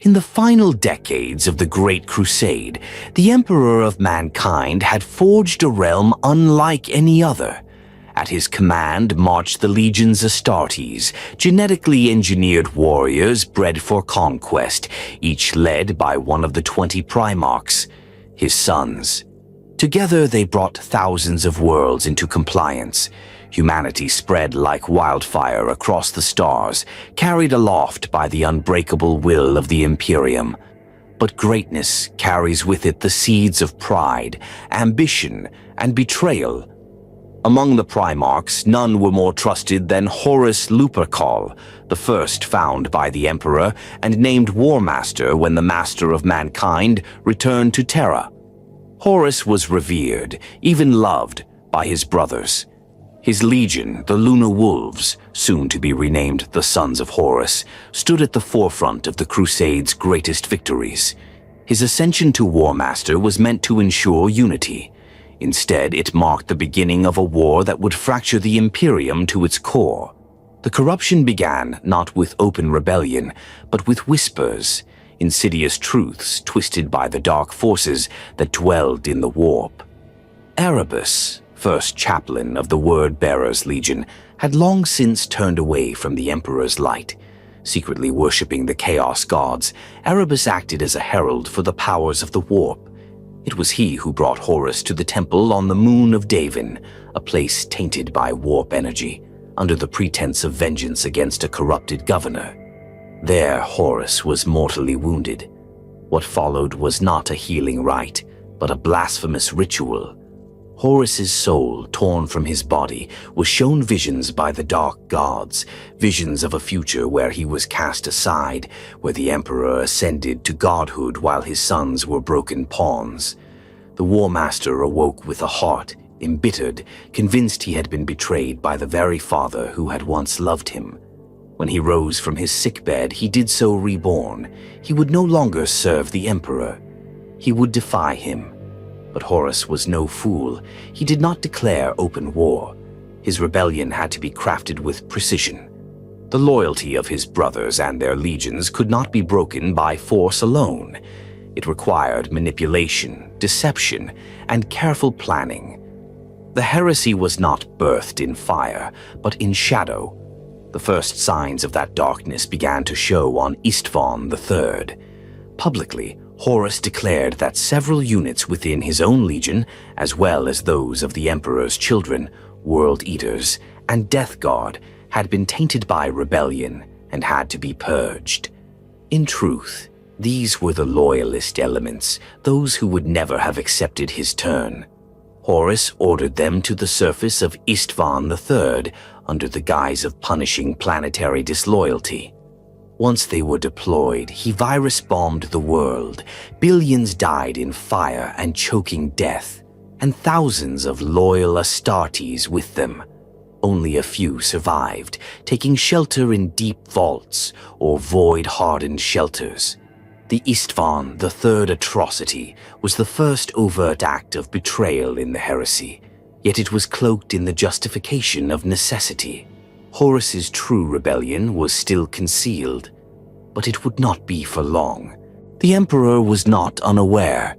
In the final decades of the Great Crusade, the Emperor of Mankind had forged a realm unlike any other. At his command marched the legions Astartes, genetically engineered warriors bred for conquest, each led by one of the 20 primarchs, his sons. Together they brought thousands of worlds into compliance. Humanity spread like wildfire across the stars, carried aloft by the unbreakable will of the Imperium. But greatness carries with it the seeds of pride, ambition, and betrayal. Among the primarchs, none were more trusted than Horus Lupercal, the first found by the Emperor and named War Master when the Master of Mankind returned to Terra. Horus was revered, even loved, by his brothers. His legion, the Lunar Wolves, soon to be renamed the Sons of Horus, stood at the forefront of the Crusade's greatest victories. His ascension to War Master was meant to ensure unity. Instead, it marked the beginning of a war that would fracture the Imperium to its core. The corruption began not with open rebellion, but with whispers, insidious truths twisted by the dark forces that dwelled in the warp. Erebus, first chaplain of the Word-Bearers Legion, had long since turned away from the Emperor's light. Secretly worshipping the Chaos Gods, Erebus acted as a herald for the powers of the warp. It was he who brought Horus to the temple on the moon of Davin, a place tainted by warp energy, under the pretense of vengeance against a corrupted governor. There, Horus was mortally wounded. What followed was not a healing rite, but a blasphemous ritual. Horus's soul, torn from his body, was shown visions by the dark gods, visions of a future where he was cast aside, where the Emperor ascended to godhood while his sons were broken pawns. The War Master awoke with a heart, embittered, convinced he had been betrayed by the very father who had once loved him. When he rose from his sickbed, he did so reborn. He would no longer serve the Emperor. He would defy him. But Horus was no fool. He did not declare open war. His rebellion had to be crafted with precision. The loyalty of his brothers and their legions could not be broken by force alone. It required manipulation, deception, and careful planning. The heresy was not birthed in fire, but in shadow. The first signs of that darkness began to show on Isstvan V. Publicly, Horus declared that several units within his own legion, as well as those of the Emperor's children, World Eaters, and Death Guard, had been tainted by rebellion and had to be purged. In truth, these were the loyalist elements, those who would never have accepted his turn. Horus ordered them to the surface of Isstvan III under the guise of punishing planetary disloyalty. Once they were deployed, he virus-bombed the world. Billions died in fire and choking death, and thousands of loyal Astartes with them. Only a few survived, taking shelter in deep vaults or void-hardened shelters. The Isstvan, the third atrocity, was the first overt act of betrayal in the heresy, yet it was cloaked in the justification of necessity. Horus's true rebellion was still concealed, but it would not be for long. The Emperor was not unaware.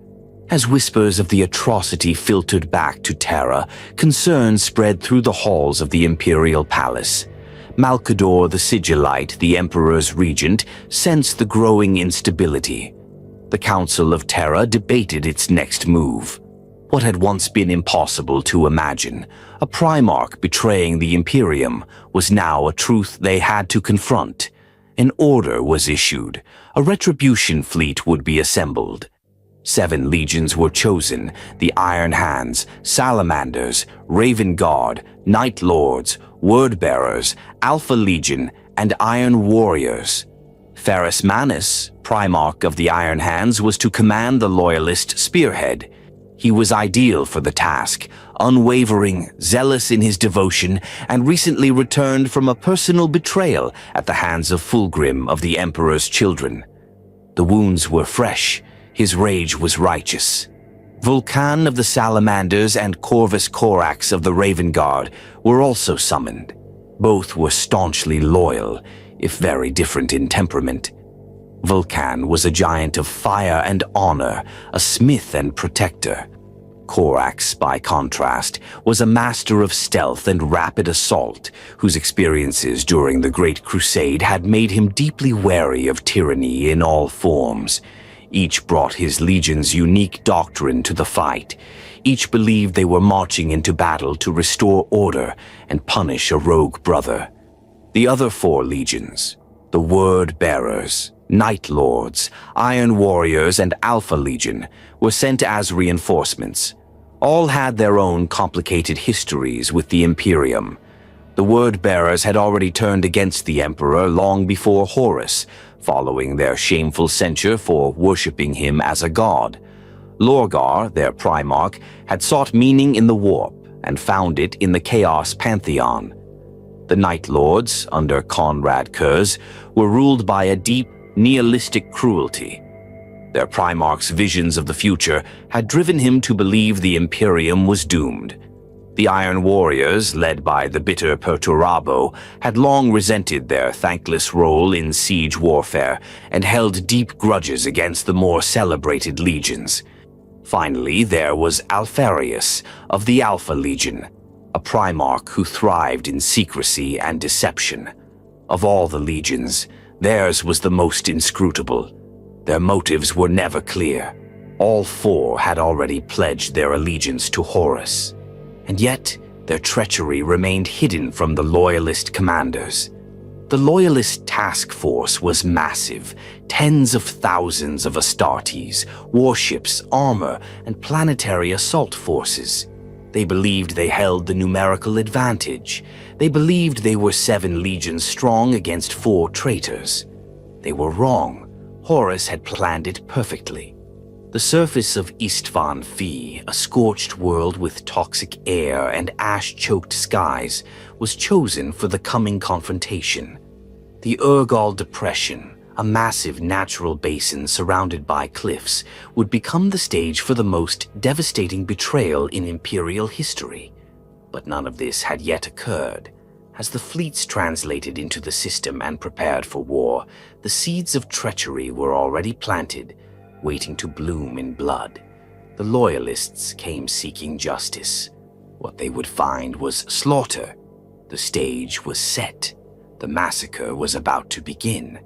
As whispers of the atrocity filtered back to Terra, concern spread through the halls of the Imperial Palace. Malcador the Sigillite, the Emperor's regent, sensed the growing instability. The Council of Terra debated its next move. What had once been impossible to imagine, a primarch betraying the Imperium, was now a truth they had to confront. An order was issued. A retribution fleet would be assembled. 7 legions were chosen: the Iron Hands, Salamanders, Raven Guard, Night Lords, Word-Bearers, Alpha Legion, and Iron Warriors. Ferrus Manus, Primarch of the Iron Hands, was to command the Loyalist spearhead. He was ideal for the task, unwavering, zealous in his devotion, and recently returned from a personal betrayal at the hands of Fulgrim of the Emperor's children. The wounds were fresh. His rage was righteous. Vulcan of the Salamanders and Corvus Corax of the Raven Guard were also summoned. Both were staunchly loyal, if very different in temperament. Vulcan was a giant of fire and honor, a smith and protector. Corax, by contrast, was a master of stealth and rapid assault, whose experiences during the Great Crusade had made him deeply wary of tyranny in all forms. Each brought his legion's unique doctrine to the fight. Each believed they were marching into battle to restore order and punish a rogue brother. The other four legions, the Word Bearers, Night Lords, Iron Warriors, and Alpha Legion, were sent as reinforcements. All had their own complicated histories with the Imperium. The Word Bearers had already turned against the Emperor long before Horus, following their shameful censure for worshipping him as a god. Lorgar, their primarch, had sought meaning in the warp and found it in the Chaos Pantheon. The Night Lords, under Conrad Kurz, were ruled by a deep, nihilistic cruelty. Their primarch's visions of the future had driven him to believe the Imperium was doomed. The Iron Warriors, led by the bitter Perturabo, had long resented their thankless role in siege warfare and held deep grudges against the more celebrated legions. Finally, there was Alpharius of the Alpha Legion, a primarch who thrived in secrecy and deception. Of all the legions, theirs was the most inscrutable. Their motives were never clear. All four had already pledged their allegiance to Horus. And yet, their treachery remained hidden from the Loyalist commanders. The Loyalist task force was massive, tens of thousands of astartes, warships, armor, and planetary assault forces. They believed they held the numerical advantage. They believed they were 7 legions strong against 4 traitors. They were wrong. Horus had planned it perfectly. The surface of Isstvan V, a scorched world with toxic air and ash-choked skies, was chosen for the coming confrontation. The Urgal Depression, a massive natural basin surrounded by cliffs, would become the stage for the most devastating betrayal in Imperial history. But none of this had yet occurred. As the fleets translated into the system and prepared for war, the seeds of treachery were already planted, waiting to bloom in blood. The Loyalists came seeking justice. What they would find was slaughter. The stage was set. The massacre was about to begin.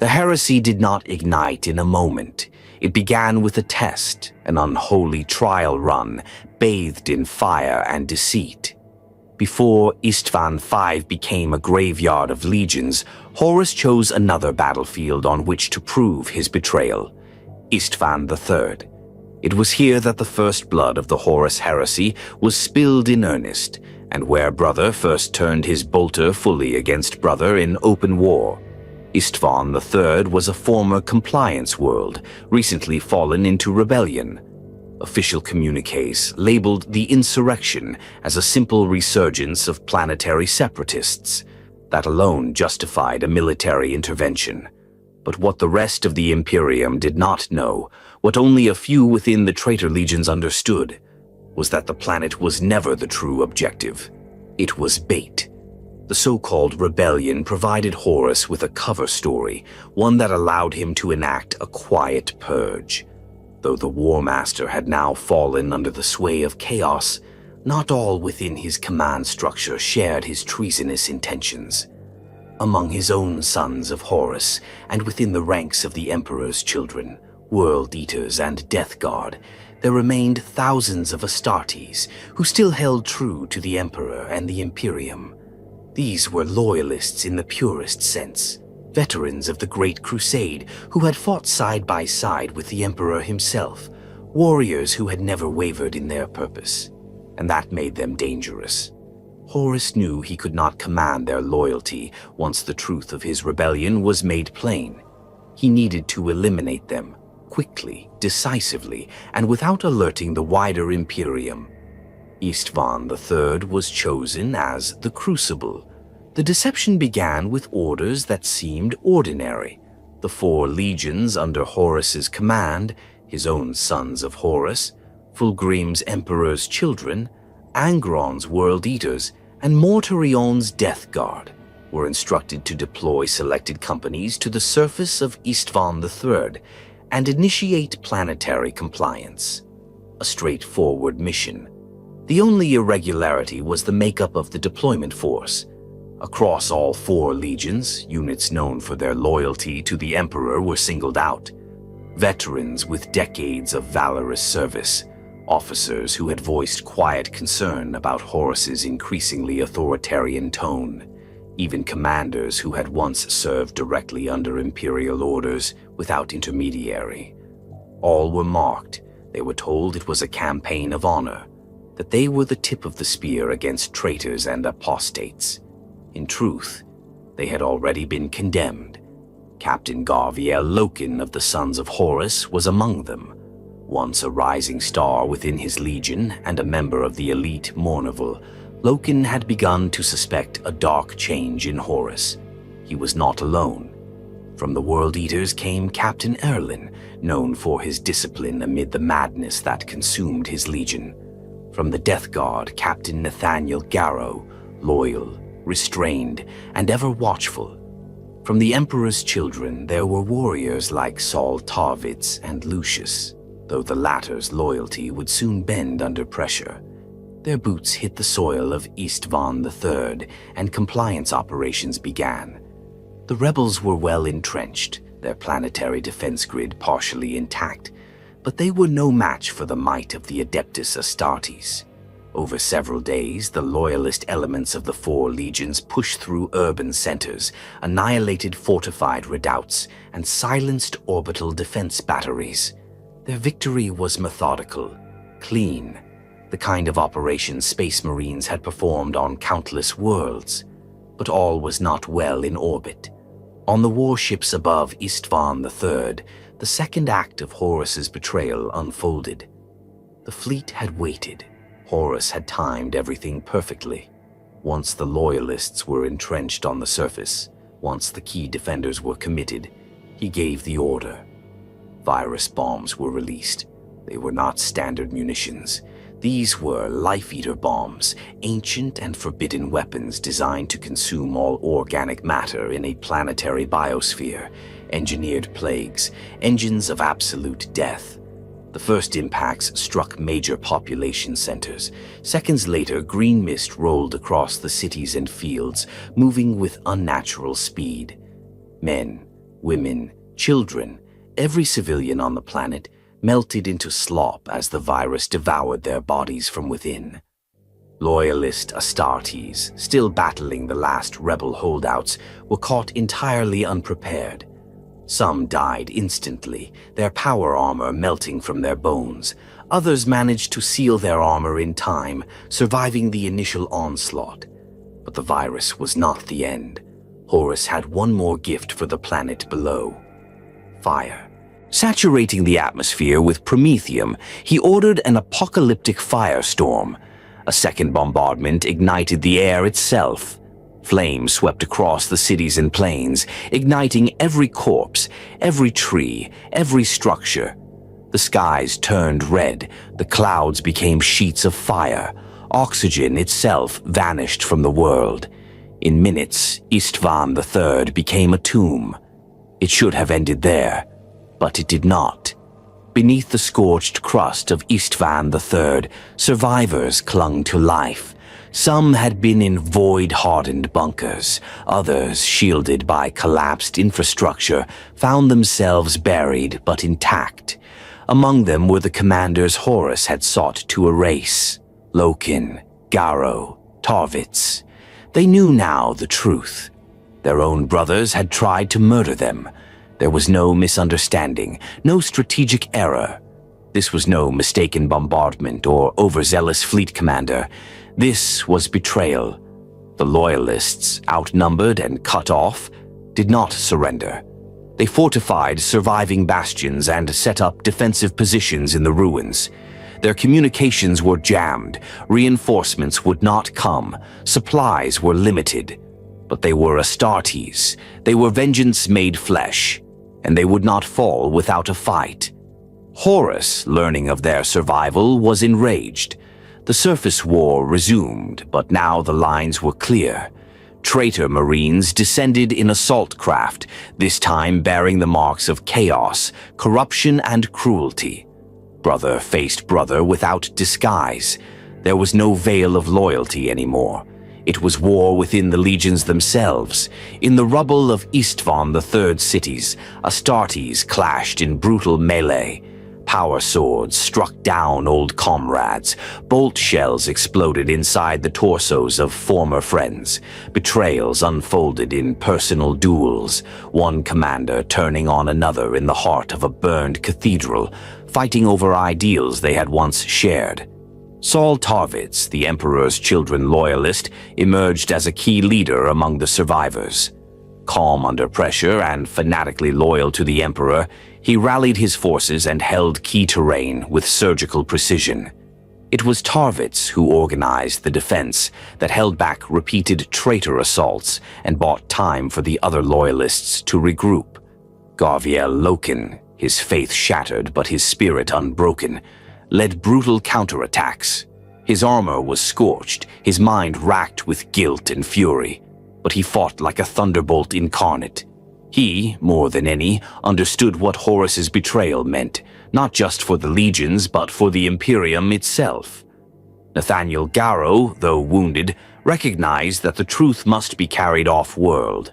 The heresy did not ignite in a moment. It began with a test, an unholy trial run, bathed in fire and deceit. Before Isstvan V became a graveyard of legions, Horus chose another battlefield on which to prove his betrayal, Isstvan III. It was here that the first blood of the Horus heresy was spilled in earnest, and where brother first turned his bolter fully against brother in open war. Isstvan III was a former compliance world, recently fallen into rebellion. Official communiques labeled the insurrection as a simple resurgence of planetary separatists. That alone justified a military intervention. But what the rest of the Imperium did not know, what only a few within the traitor legions understood, was that the planet was never the true objective. It was bait. The so-called rebellion provided Horus with a cover story, one that allowed him to enact a quiet purge. Though the War Master had now fallen under the sway of chaos, not all within his command structure shared his treasonous intentions. Among his own sons of Horus, and within the ranks of the Emperor's children, World Eaters and Death Guard, there remained thousands of astartes who still held true to the Emperor and the Imperium. These were loyalists in the purest sense, veterans of the Great Crusade who had fought side by side with the Emperor himself, warriors who had never wavered in their purpose, and that made them dangerous. Horus knew he could not command their loyalty once the truth of his rebellion was made plain. He needed to eliminate them, quickly, decisively, and without alerting the wider Imperium. Isstvan III was chosen as the Crucible. The deception began with orders that seemed ordinary. The 4 legions under Horus's command, his own sons of Horus, Fulgrim's Emperor's children, Angron's World Eaters, and Mortarion's Death Guard. were instructed to deploy selected companies to the surface of Isstvan V and initiate planetary compliance. A straightforward mission. The only irregularity was the makeup of the deployment force. Across all 4 legions, units known for their loyalty to the Emperor were singled out. Veterans with decades of valorous service, officers who had voiced quiet concern about Horus's increasingly authoritarian tone, even commanders who had once served directly under Imperial orders without intermediary. All were marked. They were told it was a campaign of honor, that they were the tip of the spear against traitors and apostates. In truth, they had already been condemned. Captain Garviel Loken of the Sons of Horus was among them. Once a rising star within his legion and a member of the elite Mournival, Loken had begun to suspect a dark change in Horus. He was not alone. From the World Eaters came Captain Erlin, known for his discipline amid the madness that consumed his legion. From the Death Guard, Captain Nathaniel Garrow, loyal, restrained, and ever watchful. From the Emperor's children, there were warriors like Saul Tarvitz and Lucius, though the latter's loyalty would soon bend under pressure. Their boots hit the soil of Isstvan III, and compliance operations began. The rebels were well entrenched, their planetary defense grid partially intact, but they were no match for the might of the Adeptus Astartes. Over several days, the loyalist elements of the 4 legions pushed through urban centers, annihilated fortified redoubts, and silenced orbital defense batteries. Their victory was methodical, clean, the kind of operation Space Marines had performed on countless worlds. But all was not well in orbit. On the warships above Isstvan III, the second act of Horus's betrayal unfolded. The fleet had waited. Horus had timed everything perfectly. Once the loyalists were entrenched on the surface, once the key defenders were committed, he gave the order. Virus bombs were released. They were not standard munitions. These were life-eater bombs, ancient and forbidden weapons designed to consume all organic matter in a planetary biosphere, engineered plagues, engines of absolute death. The first impacts struck major population centers. Seconds later, green mist rolled across the cities and fields, moving with unnatural speed. Men, women, children, every civilian on the planet melted into slop as the virus devoured their bodies from within. Loyalist Astartes, still battling the last rebel holdouts, were caught entirely unprepared. Some died instantly, their power armor melting from their bones. Others managed to seal their armor in time, surviving the initial onslaught. But the virus was not the end. Horus had one more gift for the planet below: fire. Saturating the atmosphere with promethium, he ordered an apocalyptic firestorm. A second bombardment ignited the air itself. Flames swept across the cities and plains, igniting every corpse, every tree, every structure. The skies turned red, the clouds became sheets of fire. Oxygen itself vanished from the world. In minutes, Isstvan III became a tomb. It should have ended there, but it did not. Beneath the scorched crust of Isstvan III, survivors clung to life. Some had been in void-hardened bunkers. Others, shielded by collapsed infrastructure, found themselves buried but intact. Among them were the commanders Horus had sought to erase: Loken, Garrow, Tarvitz. They knew now the truth. Their own brothers had tried to murder them. There was no misunderstanding, no strategic error. This was no mistaken bombardment or overzealous fleet commander. This was betrayal. The Loyalists, outnumbered and cut off, did not surrender. They fortified surviving bastions and set up defensive positions in the ruins. Their communications were jammed, reinforcements would not come, supplies were limited. But they were Astartes, they were vengeance made flesh, and they would not fall without a fight. Horus, learning of their survival, was enraged. The surface war resumed, but now the lines were clear. Traitor Marines descended in assault craft, this time bearing the marks of chaos, corruption, and cruelty. Brother faced brother without disguise. There was no veil of loyalty anymore. It was war within the legions themselves. In the rubble of Isstvan III's cities, astartes clashed in brutal melee. Power swords struck down old comrades. Bolt shells exploded inside the torsos of former friends. Betrayals unfolded in personal duels, one commander turning on another in the heart of a burned cathedral, fighting over ideals they had once shared. Saul Tarvitz, the Emperor's Children loyalist, emerged as a key leader among the survivors. Calm under pressure and fanatically loyal to the Emperor, he rallied his forces and held key terrain with surgical precision. It was Tarvitz who organized the defense that held back repeated traitor assaults and bought time for the other loyalists to regroup. Garviel Loken, his faith shattered but his spirit unbroken, led brutal counterattacks. His armor was scorched, his mind racked with guilt and fury, but he fought like a thunderbolt incarnate. He, more than any, understood what Horus's betrayal meant, not just for the legions but for the Imperium itself. Nathaniel Garrow, though wounded, recognized that the truth must be carried off-world.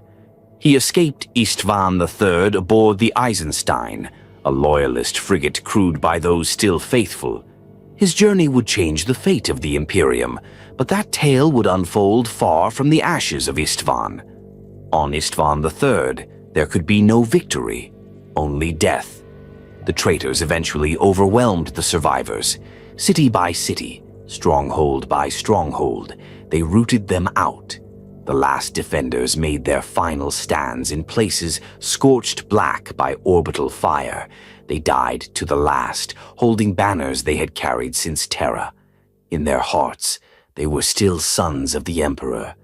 He escaped Isstvan III aboard the Eisenstein, a loyalist frigate crewed by those still faithful. His journey would change the fate of the Imperium, but that tale would unfold far from the ashes of Isstvan. On Isstvan III, there could be no victory, only death. The traitors eventually overwhelmed the survivors. City by city, stronghold by stronghold, they rooted them out. The last defenders made their final stands in places scorched black by orbital fire. They died to the last, holding banners they had carried since Terra. In their hearts, they were still sons of the Emperor.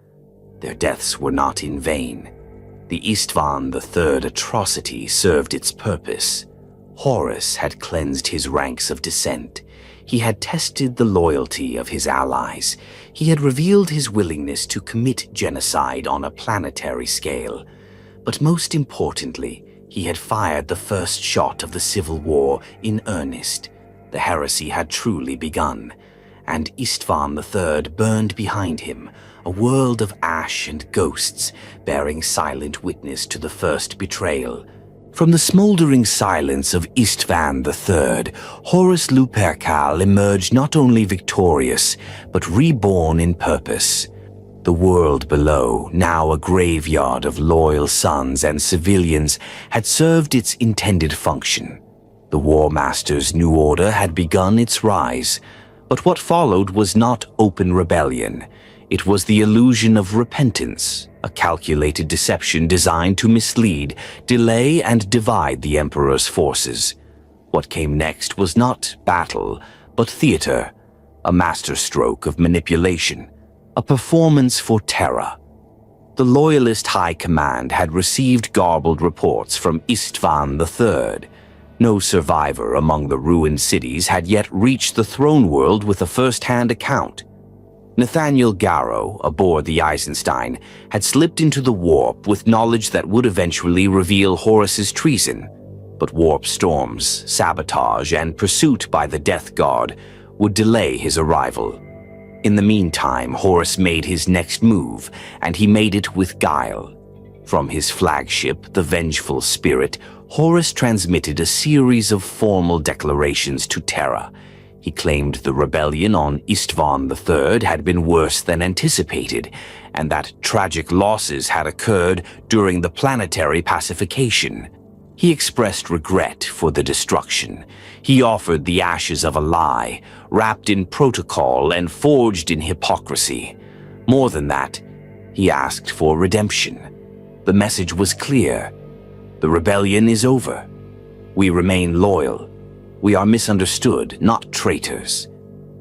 Their deaths were not in vain. The Isstvan III atrocity served its purpose. Horus had cleansed his ranks of dissent. He had tested the loyalty of his allies. He had revealed his willingness to commit genocide on a planetary scale. But most importantly, he had fired the first shot of the Civil War in earnest. The heresy had truly begun, and Isstvan III burned behind him, a world of ash and ghosts, bearing silent witness to the first betrayal. From the smoldering silence of Isstvan III, Horus Lupercal emerged not only victorious, but reborn in purpose. The world below, now a graveyard of loyal sons and civilians, had served its intended function. The War Master's new order had begun its rise, but what followed was not open rebellion. It was the illusion of repentance, a calculated deception designed to mislead, delay, and divide the Emperor's forces. What came next was not battle, but theater, a masterstroke of manipulation, a performance for terror. The Loyalist High Command had received garbled reports from Isstvan III. No survivor among the ruined cities had yet reached the throne world with a first-hand account. Nathaniel Garrow, aboard the Eisenstein, had slipped into the warp with knowledge that would eventually reveal Horus's treason. But warp storms, sabotage, and pursuit by the Death Guard would delay his arrival. In the meantime, Horus made his next move, and he made it with guile. From his flagship, the Vengeful Spirit, Horus transmitted a series of formal declarations to Terra. He claimed the rebellion on Isstvan III had been worse than anticipated, and that tragic losses had occurred during the planetary pacification. He expressed regret for the destruction. He offered the ashes of a lie, wrapped in protocol and forged in hypocrisy. More than that, he asked for redemption. The message was clear. The rebellion is over. We remain loyal. We are misunderstood, not traitors.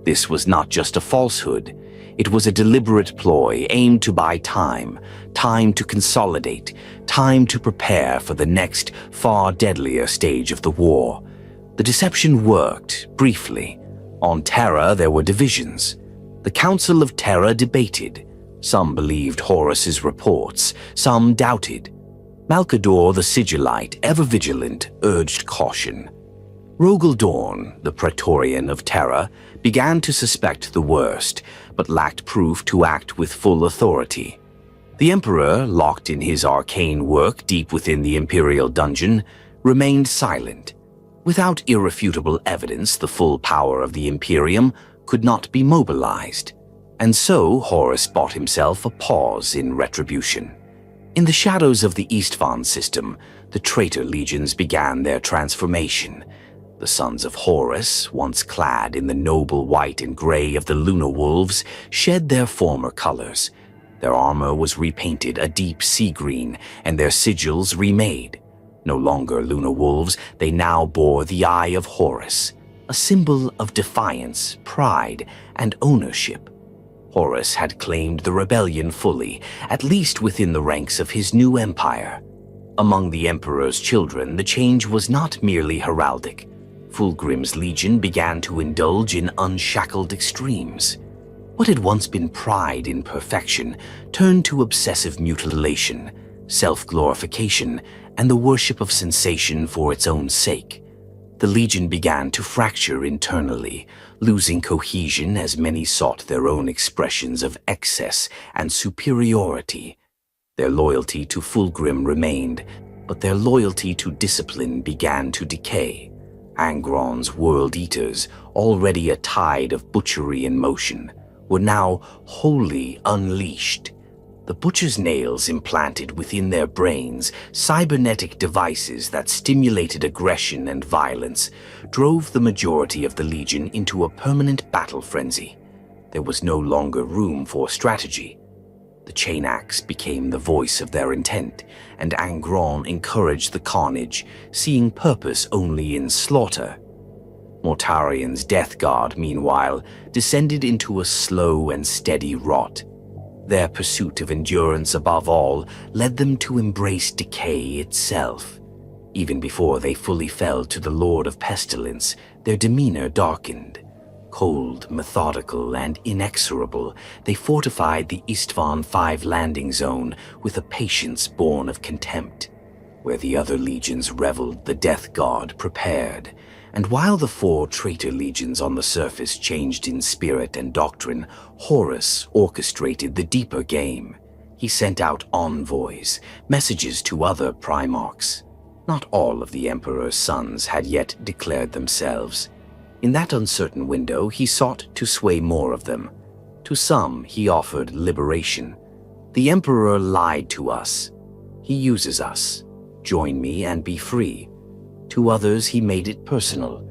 This was not just a falsehood. It was a deliberate ploy aimed to buy time, time to consolidate, time to prepare for the next, far deadlier stage of the war. The deception worked, briefly. On Terra, there were divisions. The Council of Terra debated. Some believed Horus's reports, some doubted. Malcador the Sigillite, ever vigilant, urged caution. Rogel Dorn, the Praetorian of Terra, began to suspect the worst, but lacked proof to act with full authority. The Emperor, locked in his arcane work deep within the Imperial dungeon, remained silent. Without irrefutable evidence, the full power of the Imperium could not be mobilized, and so Horus bought himself a pause in retribution. In the shadows of the Isstvan system, the traitor legions began their transformation. The sons of Horus, once clad in the noble white and gray of the Lunar Wolves, shed their former colors. Their armor was repainted a deep sea green, and their sigils remade. No longer Lunar Wolves, they now bore the Eye of Horus, a symbol of defiance, pride, and ownership. Horus had claimed the rebellion fully, at least within the ranks of his new empire. Among the Emperor's children, the change was not merely heraldic. Fulgrim's legion began to indulge in unshackled extremes. What had once been pride in perfection turned to obsessive mutilation, self-glorification, and the worship of sensation for its own sake. The legion began to fracture internally, losing cohesion as many sought their own expressions of excess and superiority. Their loyalty to Fulgrim remained, but their loyalty to discipline began to decay. Angron's world eaters, already a tide of butchery in motion, were now wholly unleashed. The butcher's nails implanted within their brains cybernetic devices that stimulated aggression and violence, drove the majority of the Legion into a permanent battle frenzy. There was no longer room for strategy. The chain axe became the voice of their intent, and Angron encouraged the carnage, seeing purpose only in slaughter. Mortarian's death guard, meanwhile, descended into a slow and steady rot. Their pursuit of endurance above all led them to embrace decay itself. Even before they fully fell to the Lord of Pestilence, their demeanor darkened. Cold, methodical, and inexorable, they fortified the Isstvan V landing zone with a patience born of contempt. Where the other legions reveled, the Death Guard prepared. And while the 4 traitor legions on the surface changed in spirit and doctrine, Horus orchestrated the deeper game. He sent out envoys, messages to other primarchs. Not all of the Emperor's sons had yet declared themselves. In that uncertain window, he sought to sway more of them. To some, he offered liberation. The Emperor lied to us. He uses us. Join me and be free. To others, he made it personal.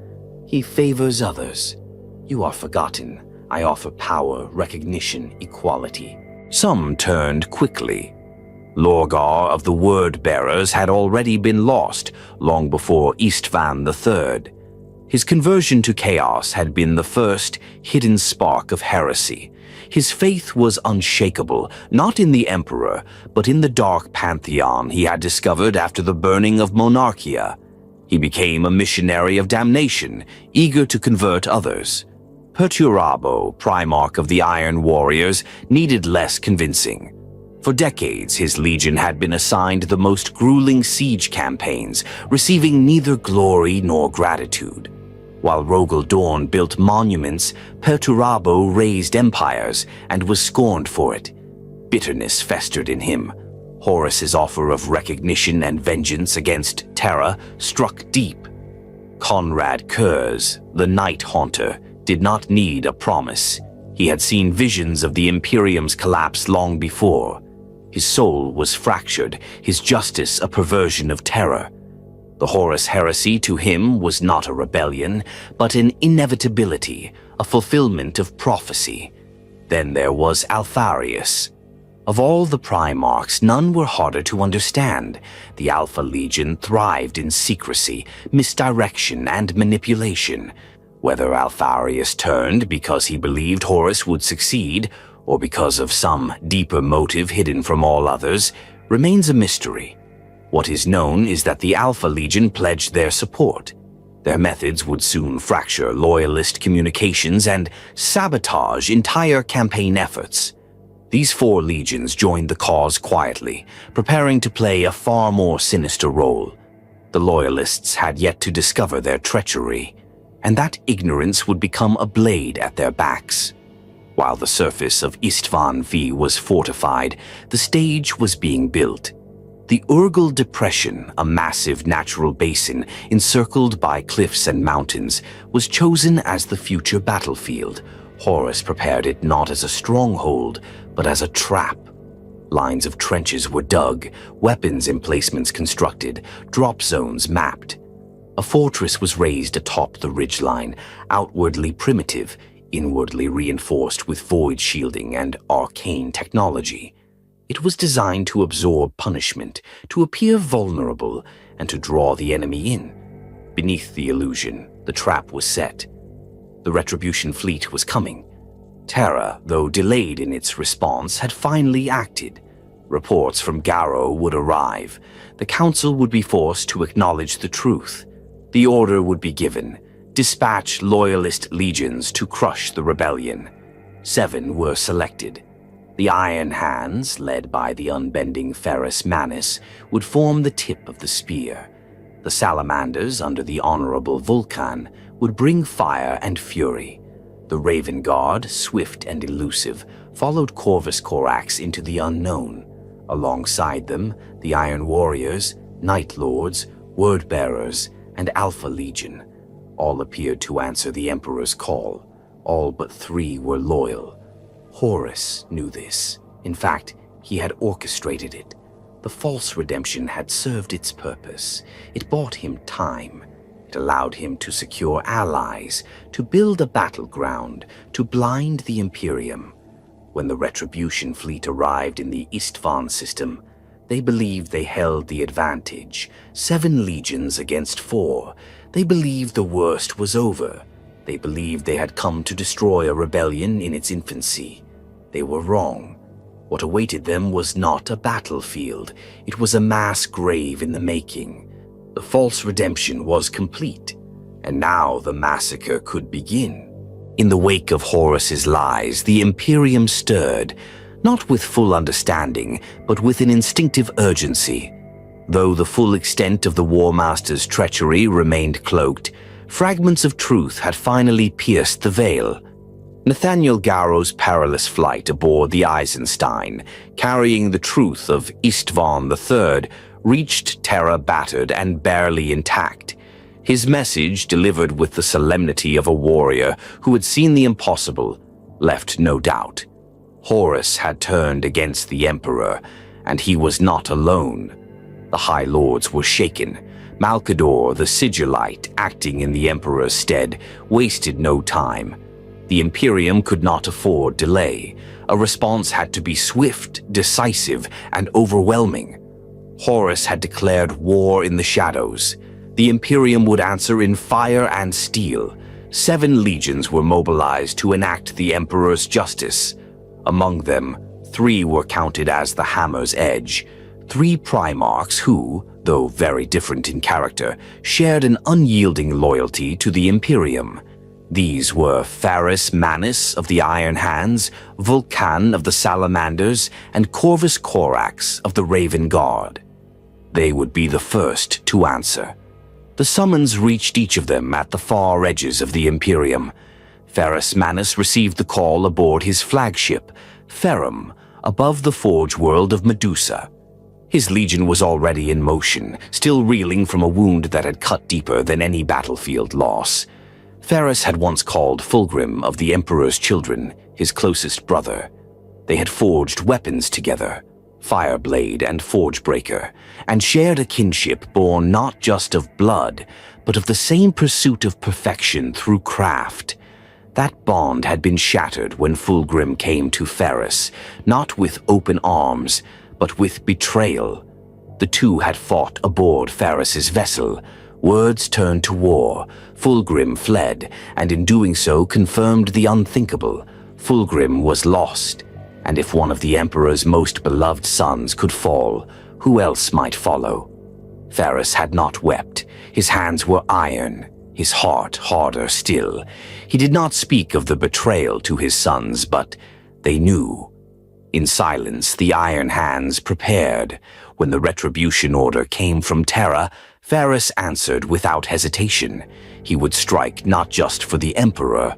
He favors others. You are forgotten. I offer power, recognition, equality. Some turned quickly. Lorgar of the Word-Bearers had already been lost long before Isstvan III. His conversion to chaos had been the first hidden spark of heresy. His faith was unshakable, not in the Emperor, but in the dark pantheon he had discovered after the burning of Monarchia. He became a missionary of damnation, eager to convert others. Perturabo, Primarch of the Iron Warriors, needed less convincing. For decades, his legion had been assigned the most grueling siege campaigns, receiving neither glory nor gratitude. While Rogel Dorn built monuments, Perturabo raised empires and was scorned for it. Bitterness festered in him. Horus's offer of recognition and vengeance against Terra struck deep. Conrad Kurz, the Night Haunter, did not need a promise. He had seen visions of the Imperium's collapse long before. His soul was fractured, his justice a perversion of terror. The Horus heresy to him was not a rebellion, but an inevitability, a fulfillment of prophecy. Then there was Alpharius. Of all the Primarchs, none were harder to understand. The Alpha Legion thrived in secrecy, misdirection, and manipulation. Whether Alpharius turned because he believed Horus would succeed, or because of some deeper motive hidden from all others, remains a mystery. What is known is that the Alpha Legion pledged their support. Their methods would soon fracture loyalist communications and sabotage entire campaign efforts. These 4 legions joined the cause quietly, preparing to play a far more sinister role. The Loyalists had yet to discover their treachery, and that ignorance would become a blade at their backs. While the surface of Isstvan V was fortified, the stage was being built. The Urgal Depression, a massive natural basin encircled by cliffs and mountains, was chosen as the future battlefield. Horus prepared it not as a stronghold, but as a trap. Lines of trenches were dug, weapons emplacements constructed, drop zones mapped. A fortress was raised atop the ridgeline, outwardly primitive, inwardly reinforced with void shielding and arcane technology. It was designed to absorb punishment, to appear vulnerable, and to draw the enemy in. Beneath the illusion, the trap was set. The Retribution fleet was coming. Terra, though delayed in its response, had finally acted. Reports from Garrow would arrive. The Council would be forced to acknowledge the truth. The order would be given: dispatch Loyalist legions to crush the rebellion. 7 were selected. The Iron Hands, led by the unbending Ferrus Manus, would form the tip of the spear. The Salamanders, under the Honorable Vulcan, would bring fire and fury. The Raven Guard, swift and elusive, followed Corvus Corax into the unknown. Alongside them, the Iron Warriors, Night Lords, Word-Bearers, and Alpha Legion. All appeared to answer the Emperor's call. All but 3 were loyal. Horus knew this. In fact, he had orchestrated it. The false redemption had served its purpose. It bought him time. It allowed him to secure allies, to build a battleground, to blind the Imperium. When the Retribution fleet arrived in the Isstvan system, they believed they held the advantage. 7 legions against 4. They believed the worst was over. They believed they had come to destroy a rebellion in its infancy. They were wrong. What awaited them was not a battlefield. It was a mass grave in the making. The false redemption was complete, and now the massacre could begin. In the wake of Horus's lies, the Imperium stirred, not with full understanding, but with an instinctive urgency. Though the full extent of the War Master's treachery remained cloaked, fragments of truth had finally pierced the veil. Nathaniel Garrow's perilous flight aboard the Eisenstein, carrying the truth of Isstvan III, reached Terra battered and barely intact. His message, delivered with the solemnity of a warrior who had seen the impossible, left no doubt. Horus had turned against the Emperor, and he was not alone. The High Lords were shaken. Malcador, the Sigillite, acting in the Emperor's stead, wasted no time. The Imperium could not afford delay. A response had to be swift, decisive, and overwhelming. Horus had declared war in the shadows. The Imperium would answer in fire and steel. 7 legions were mobilized to enact the Emperor's justice. Among them, 3 were counted as the Hammer's Edge. 3 primarchs who, though very different in character, shared an unyielding loyalty to the Imperium. These were Ferrus Manus of the Iron Hands, Vulcan of the Salamanders, and Corvus Corax of the Raven Guard. They would be the first to answer. The summons reached each of them at the far edges of the Imperium. Ferrus Manus received the call aboard his flagship, Ferrum, above the forge world of Medusa. His legion was already in motion, still reeling from a wound that had cut deeper than any battlefield loss. Ferrus had once called Fulgrim of the Emperor's Children his closest brother. They had forged weapons together, Fireblade and Forgebreaker, and shared a kinship born not just of blood, but of the same pursuit of perfection through craft. That bond had been shattered when Fulgrim came to Ferrus, not with open arms, but with betrayal. The 2 had fought aboard Ferrus's vessel. Words turned to war. Fulgrim fled, and in doing so confirmed the unthinkable. Fulgrim was lost, and if one of the Emperor's most beloved sons could fall, who else might follow? Ferrus had not wept. His hands were iron, his heart harder still. He did not speak of the betrayal to his sons, but they knew. In silence, the Iron Hands prepared. When the retribution order came from Terra, Ferrus answered without hesitation. He would strike not just for the Emperor,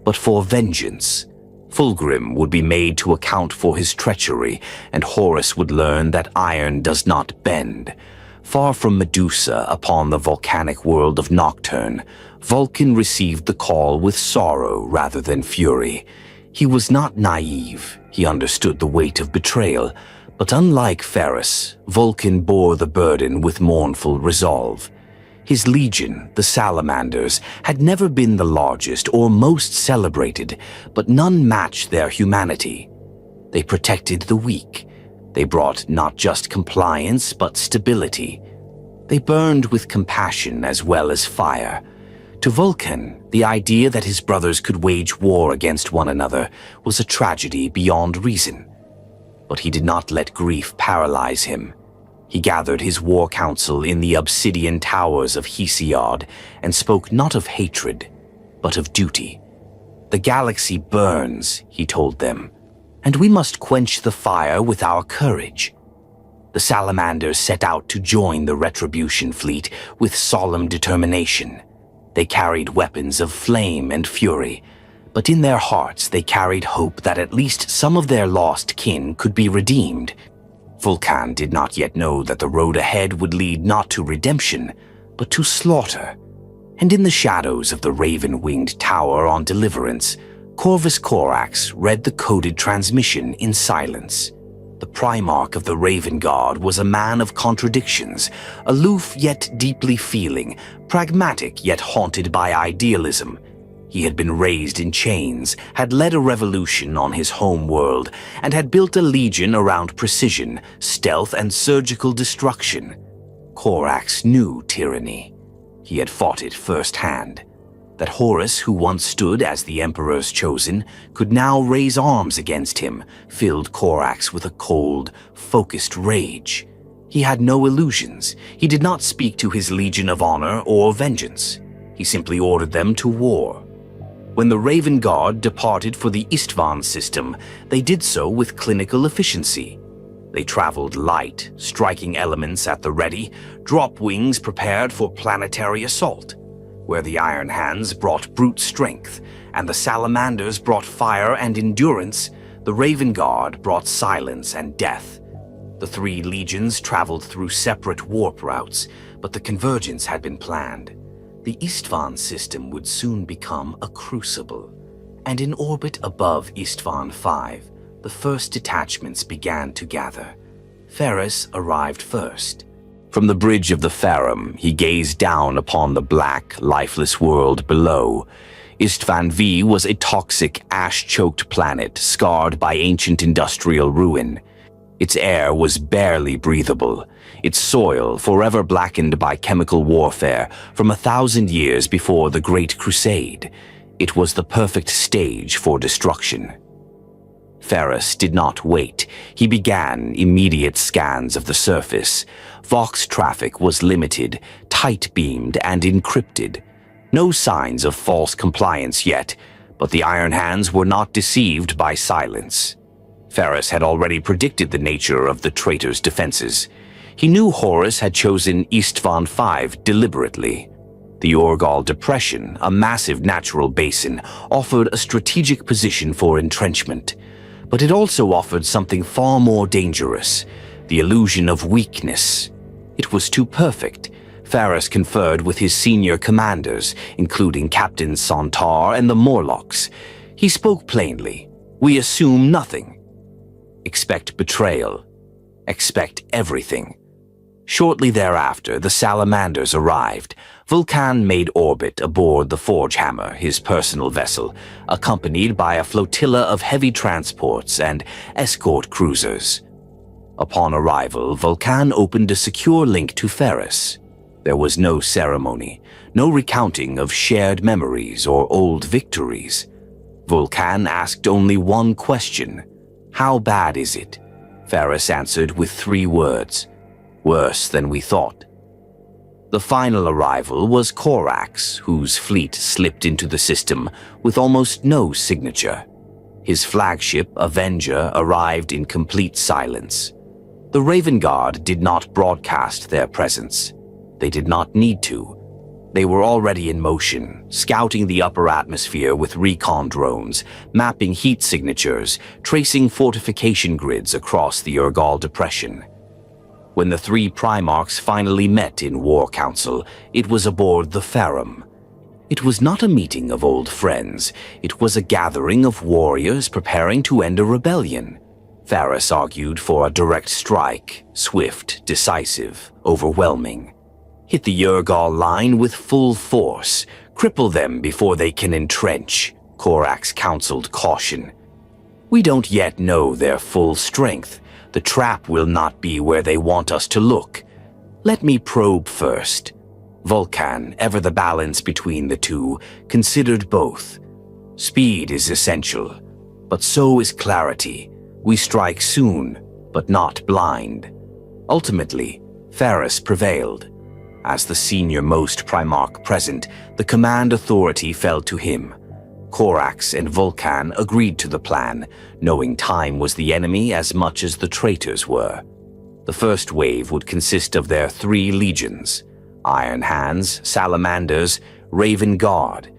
but for vengeance. Fulgrim would be made to account for his treachery, and Horus would learn that iron does not bend. Far from Medusa upon the volcanic world of Nocturne, Vulcan received the call with sorrow rather than fury. He was not naive. He understood the weight of betrayal, but unlike Ferrus, Vulcan bore the burden with mournful resolve. His legion, the Salamanders, had never been the largest or most celebrated, but none matched their humanity. They protected the weak. They brought not just compliance, but stability. They burned with compassion as well as fire. To Vulcan, the idea that his brothers could wage war against one another was a tragedy beyond reason. But he did not let grief paralyze him. He gathered his war council in the obsidian towers of Hesiod and spoke not of hatred, but of duty. The galaxy burns, he told them, and we must quench the fire with our courage. The Salamanders set out to join the Retribution fleet with solemn determination. They carried weapons of flame and fury, but in their hearts they carried hope that at least some of their lost kin could be redeemed. Vulcan did not yet know that the road ahead would lead not to redemption, but to slaughter. And in the shadows of the raven-winged tower on Deliverance, Corvus Corax read the coded transmission in silence. The primarch of the Raven Guard was a man of contradictions, aloof yet deeply feeling, pragmatic yet haunted by idealism. He had been raised in chains, had led a revolution on his home world, and had built a legion around precision, stealth, and surgical destruction. Corax knew tyranny. He had fought it firsthand. That Horus, who once stood as the Emperor's chosen, could now raise arms against him, filled Corax with a cold, focused rage. He had no illusions. He did not speak to his Legion of Honor or vengeance. He simply ordered them to war. When the Raven Guard departed for the Isstvan system, they did so with clinical efficiency. They traveled light, striking elements at the ready, drop wings prepared for planetary assault. Where the Iron Hands brought brute strength, and the Salamanders brought fire and endurance, the Raven Guard brought silence and death. The three legions traveled through separate warp routes, but the convergence had been planned. The Isstvan system would soon become a crucible, and in orbit above Isstvan V, the first detachments began to gather. Ferrus arrived first. From the bridge of the Farum, he gazed down upon the black, lifeless world below. Isstvan V was a toxic, ash-choked planet scarred by ancient industrial ruin. Its air was barely breathable, its soil forever blackened by chemical warfare from 1,000 years before the Great Crusade. It was the perfect stage for destruction. Ferrus did not wait. He began immediate scans of the surface. Vox traffic was limited, tight-beamed, and encrypted. No signs of false compliance yet, but the Iron Hands were not deceived by silence. Ferrus had already predicted the nature of the traitor's defenses. He knew Horus had chosen Isstvan V deliberately. The Orgal Depression, a massive natural basin, offered a strategic position for entrenchment. But it also offered something far more dangerous, the illusion of weakness. It was too perfect. Ferrus conferred with his senior commanders, including Captain Sontar and the Morlocks. He spoke plainly. We assume nothing. Expect betrayal. Expect everything. Shortly thereafter, the Salamanders arrived. Vulcan made orbit aboard the Forgehammer, his personal vessel, accompanied by a flotilla of heavy transports and escort cruisers. Upon arrival, Vulcan opened a secure link to Ferrus. There was no ceremony, no recounting of shared memories or old victories. Vulcan asked only one question. How bad is it? Ferrus answered with 3 words. Worse than we thought. The final arrival was Corax, whose fleet slipped into the system with almost no signature. His flagship, Avenger, arrived in complete silence. The Raven Guard did not broadcast their presence. They did not need to. They were already in motion, scouting the upper atmosphere with recon drones, mapping heat signatures, tracing fortification grids across the Urgal Depression. When the three primarchs finally met in War Council, it was aboard the Ferrum. It was not a meeting of old friends. It was a gathering of warriors preparing to end a rebellion. Horus argued for a direct strike, swift, decisive, overwhelming. Hit the Urgal line with full force, cripple them before they can entrench, Corax counseled caution. We don't yet know their full strength. The trap will not be where they want us to look. Let me probe first. Vulcan, ever the balance between the two, considered both. Speed is essential, but so is clarity. We strike soon, but not blind. Ultimately, Horus prevailed. As the senior-most Primarch present, the command authority fell to him. Corax and Vulcan agreed to the plan, knowing time was the enemy as much as the traitors were. The first wave would consist of their 3 legions: Iron Hands, Salamanders, Raven Guard.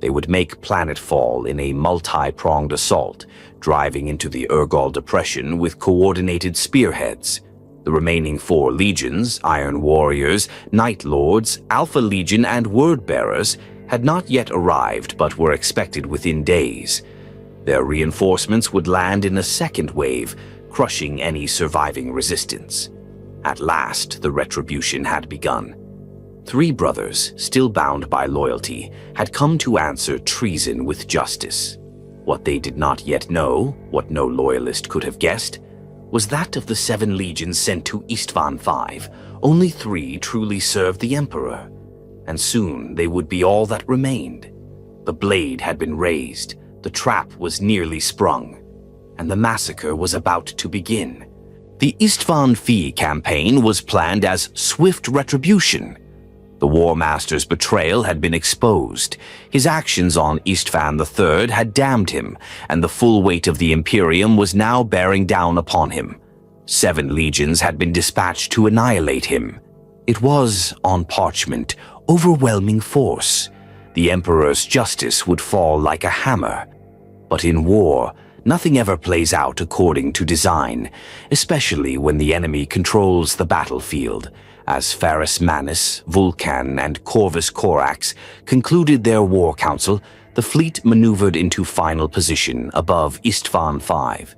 They would make planetfall in a multi-pronged assault, driving into the Urgal Depression with coordinated spearheads. The remaining 4 legions, Iron Warriors, Night Lords, Alpha Legion, and Word-Bearers, had not yet arrived but were expected within days. Their reinforcements would land in a second wave, crushing any surviving resistance. At last, the retribution had begun. 3 brothers, still bound by loyalty, had come to answer treason with justice. What they did not yet know, what no loyalist could have guessed, was that of the 7 legions sent to Isstvan V, only 3 truly served the Emperor, and soon they would be all that remained. The blade had been raised, the trap was nearly sprung, and the massacre was about to begin. The Isstvan V campaign was planned as swift retribution. The War Master's betrayal had been exposed. His actions on Isstvan III had damned him, and the full weight of the Imperium was now bearing down upon him. 7 legions had been dispatched to annihilate him. It was, on parchment, overwhelming force. The Emperor's justice would fall like a hammer. But in war, nothing ever plays out according to design, especially when the enemy controls the battlefield. As Horus Manus, Vulcan, and Corvus Corax concluded their war council, the fleet maneuvered into final position above Isstvan V.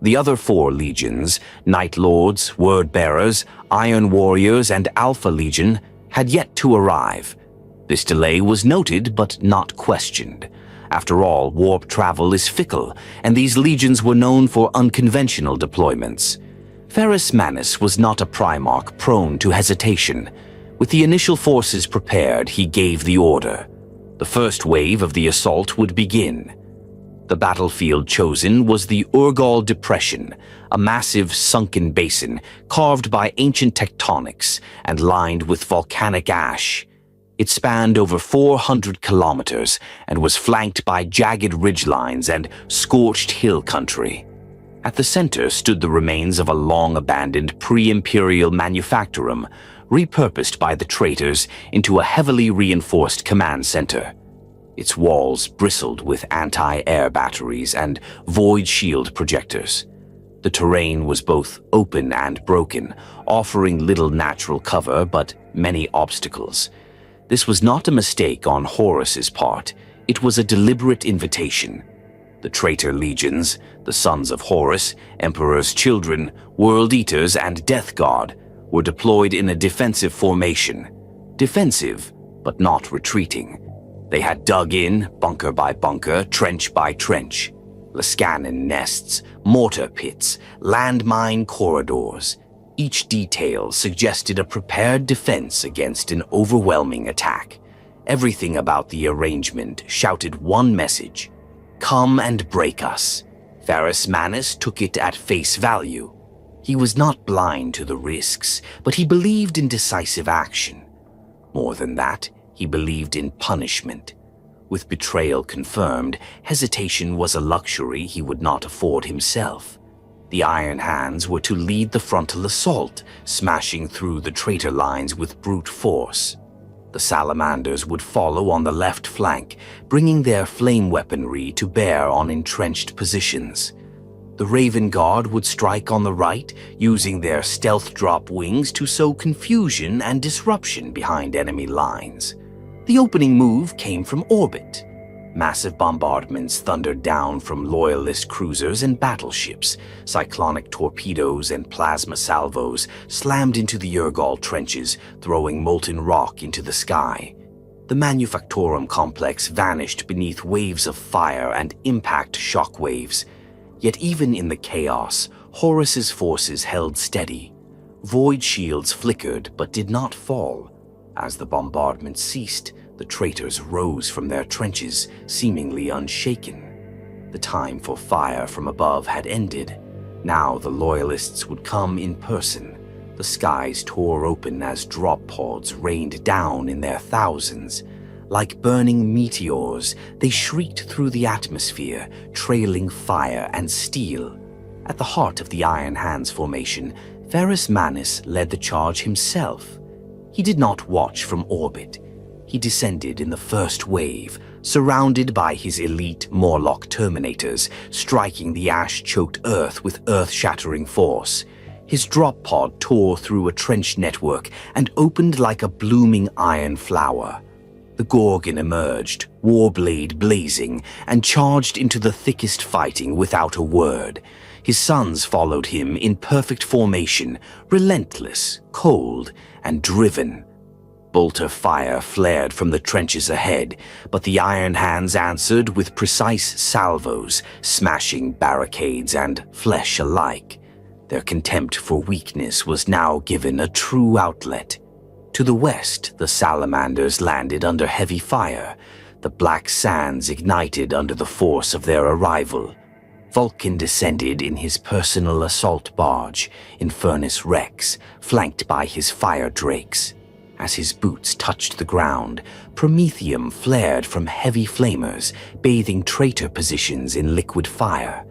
The other 4 legions, Night Lords, Word-Bearers, Iron Warriors, and Alpha Legion, had yet to arrive. This delay was noted but not questioned. After all, warp travel is fickle, and these legions were known for unconventional deployments. Horus Manus was not a Primarch prone to hesitation. With the initial forces prepared, he gave the order. The first wave of the assault would begin. The battlefield chosen was the Urgal Depression, a massive sunken basin carved by ancient tectonics and lined with volcanic ash. It spanned over 400 kilometers and was flanked by jagged ridgelines and scorched hill country. At the center stood the remains of a long-abandoned pre-Imperial manufactorum, repurposed by the traitors into a heavily reinforced command center. Its walls bristled with anti-air batteries and void shield projectors. The terrain was both open and broken, offering little natural cover but many obstacles. This was not a mistake on Horus's part. It was a deliberate invitation. The traitor legions, the sons of Horus, Emperor's children, World Eaters, and Death Guard, were deployed in a defensive formation. Defensive, but not retreating. They had dug in, bunker by bunker, trench by trench. Lascanon nests, mortar pits, landmine corridors. Each detail suggested a prepared defense against an overwhelming attack. Everything about the arrangement shouted one message: "Come and break us." Horus Manus took it at face value. He was not blind to the risks, but he believed in decisive action. More than that, he believed in punishment. With betrayal confirmed, hesitation was a luxury he would not afford himself. The Iron Hands were to lead the frontal assault, smashing through the traitor lines with brute force. The Salamanders would follow on the left flank, bringing their flame weaponry to bear on entrenched positions. The Raven Guard would strike on the right, using their stealth drop wings to sow confusion and disruption behind enemy lines. The opening move came from orbit. Massive bombardments thundered down from Loyalist cruisers and battleships. Cyclonic torpedoes and plasma salvos slammed into the Urgal trenches, throwing molten rock into the sky. The Manufactorum complex vanished beneath waves of fire and impact shockwaves. Yet even in the chaos, Horus's forces held steady. Void shields flickered but did not fall. As the bombardment ceased, the traitors rose from their trenches, seemingly unshaken. The time for fire from above had ended. Now the Loyalists would come in person. The skies tore open as drop pods rained down in their thousands. Like burning meteors, they shrieked through the atmosphere, trailing fire and steel. At the heart of the Iron Hands formation, Ferrus Manus led the charge himself. He did not watch from orbit. He descended in the first wave, surrounded by his elite Morlock Terminators, striking the ash-choked earth with earth-shattering force. His drop pod tore through a trench network and opened like a blooming iron flower. The Gorgon emerged, warblade blazing, and charged into the thickest fighting without a word. His sons followed him in perfect formation, relentless, cold, and driven. Bolter fire flared from the trenches ahead, but the Iron Hands answered with precise salvos, smashing barricades and flesh alike. Their contempt for weakness was now given a true outlet. To the west, the Salamanders landed under heavy fire. The black sands ignited under the force of their arrival. Vulcan descended in his personal assault barge, Infernus Rex, flanked by his fire drakes. As his boots touched the ground, Promethium flared from heavy flamers, bathing traitor positions in liquid fire.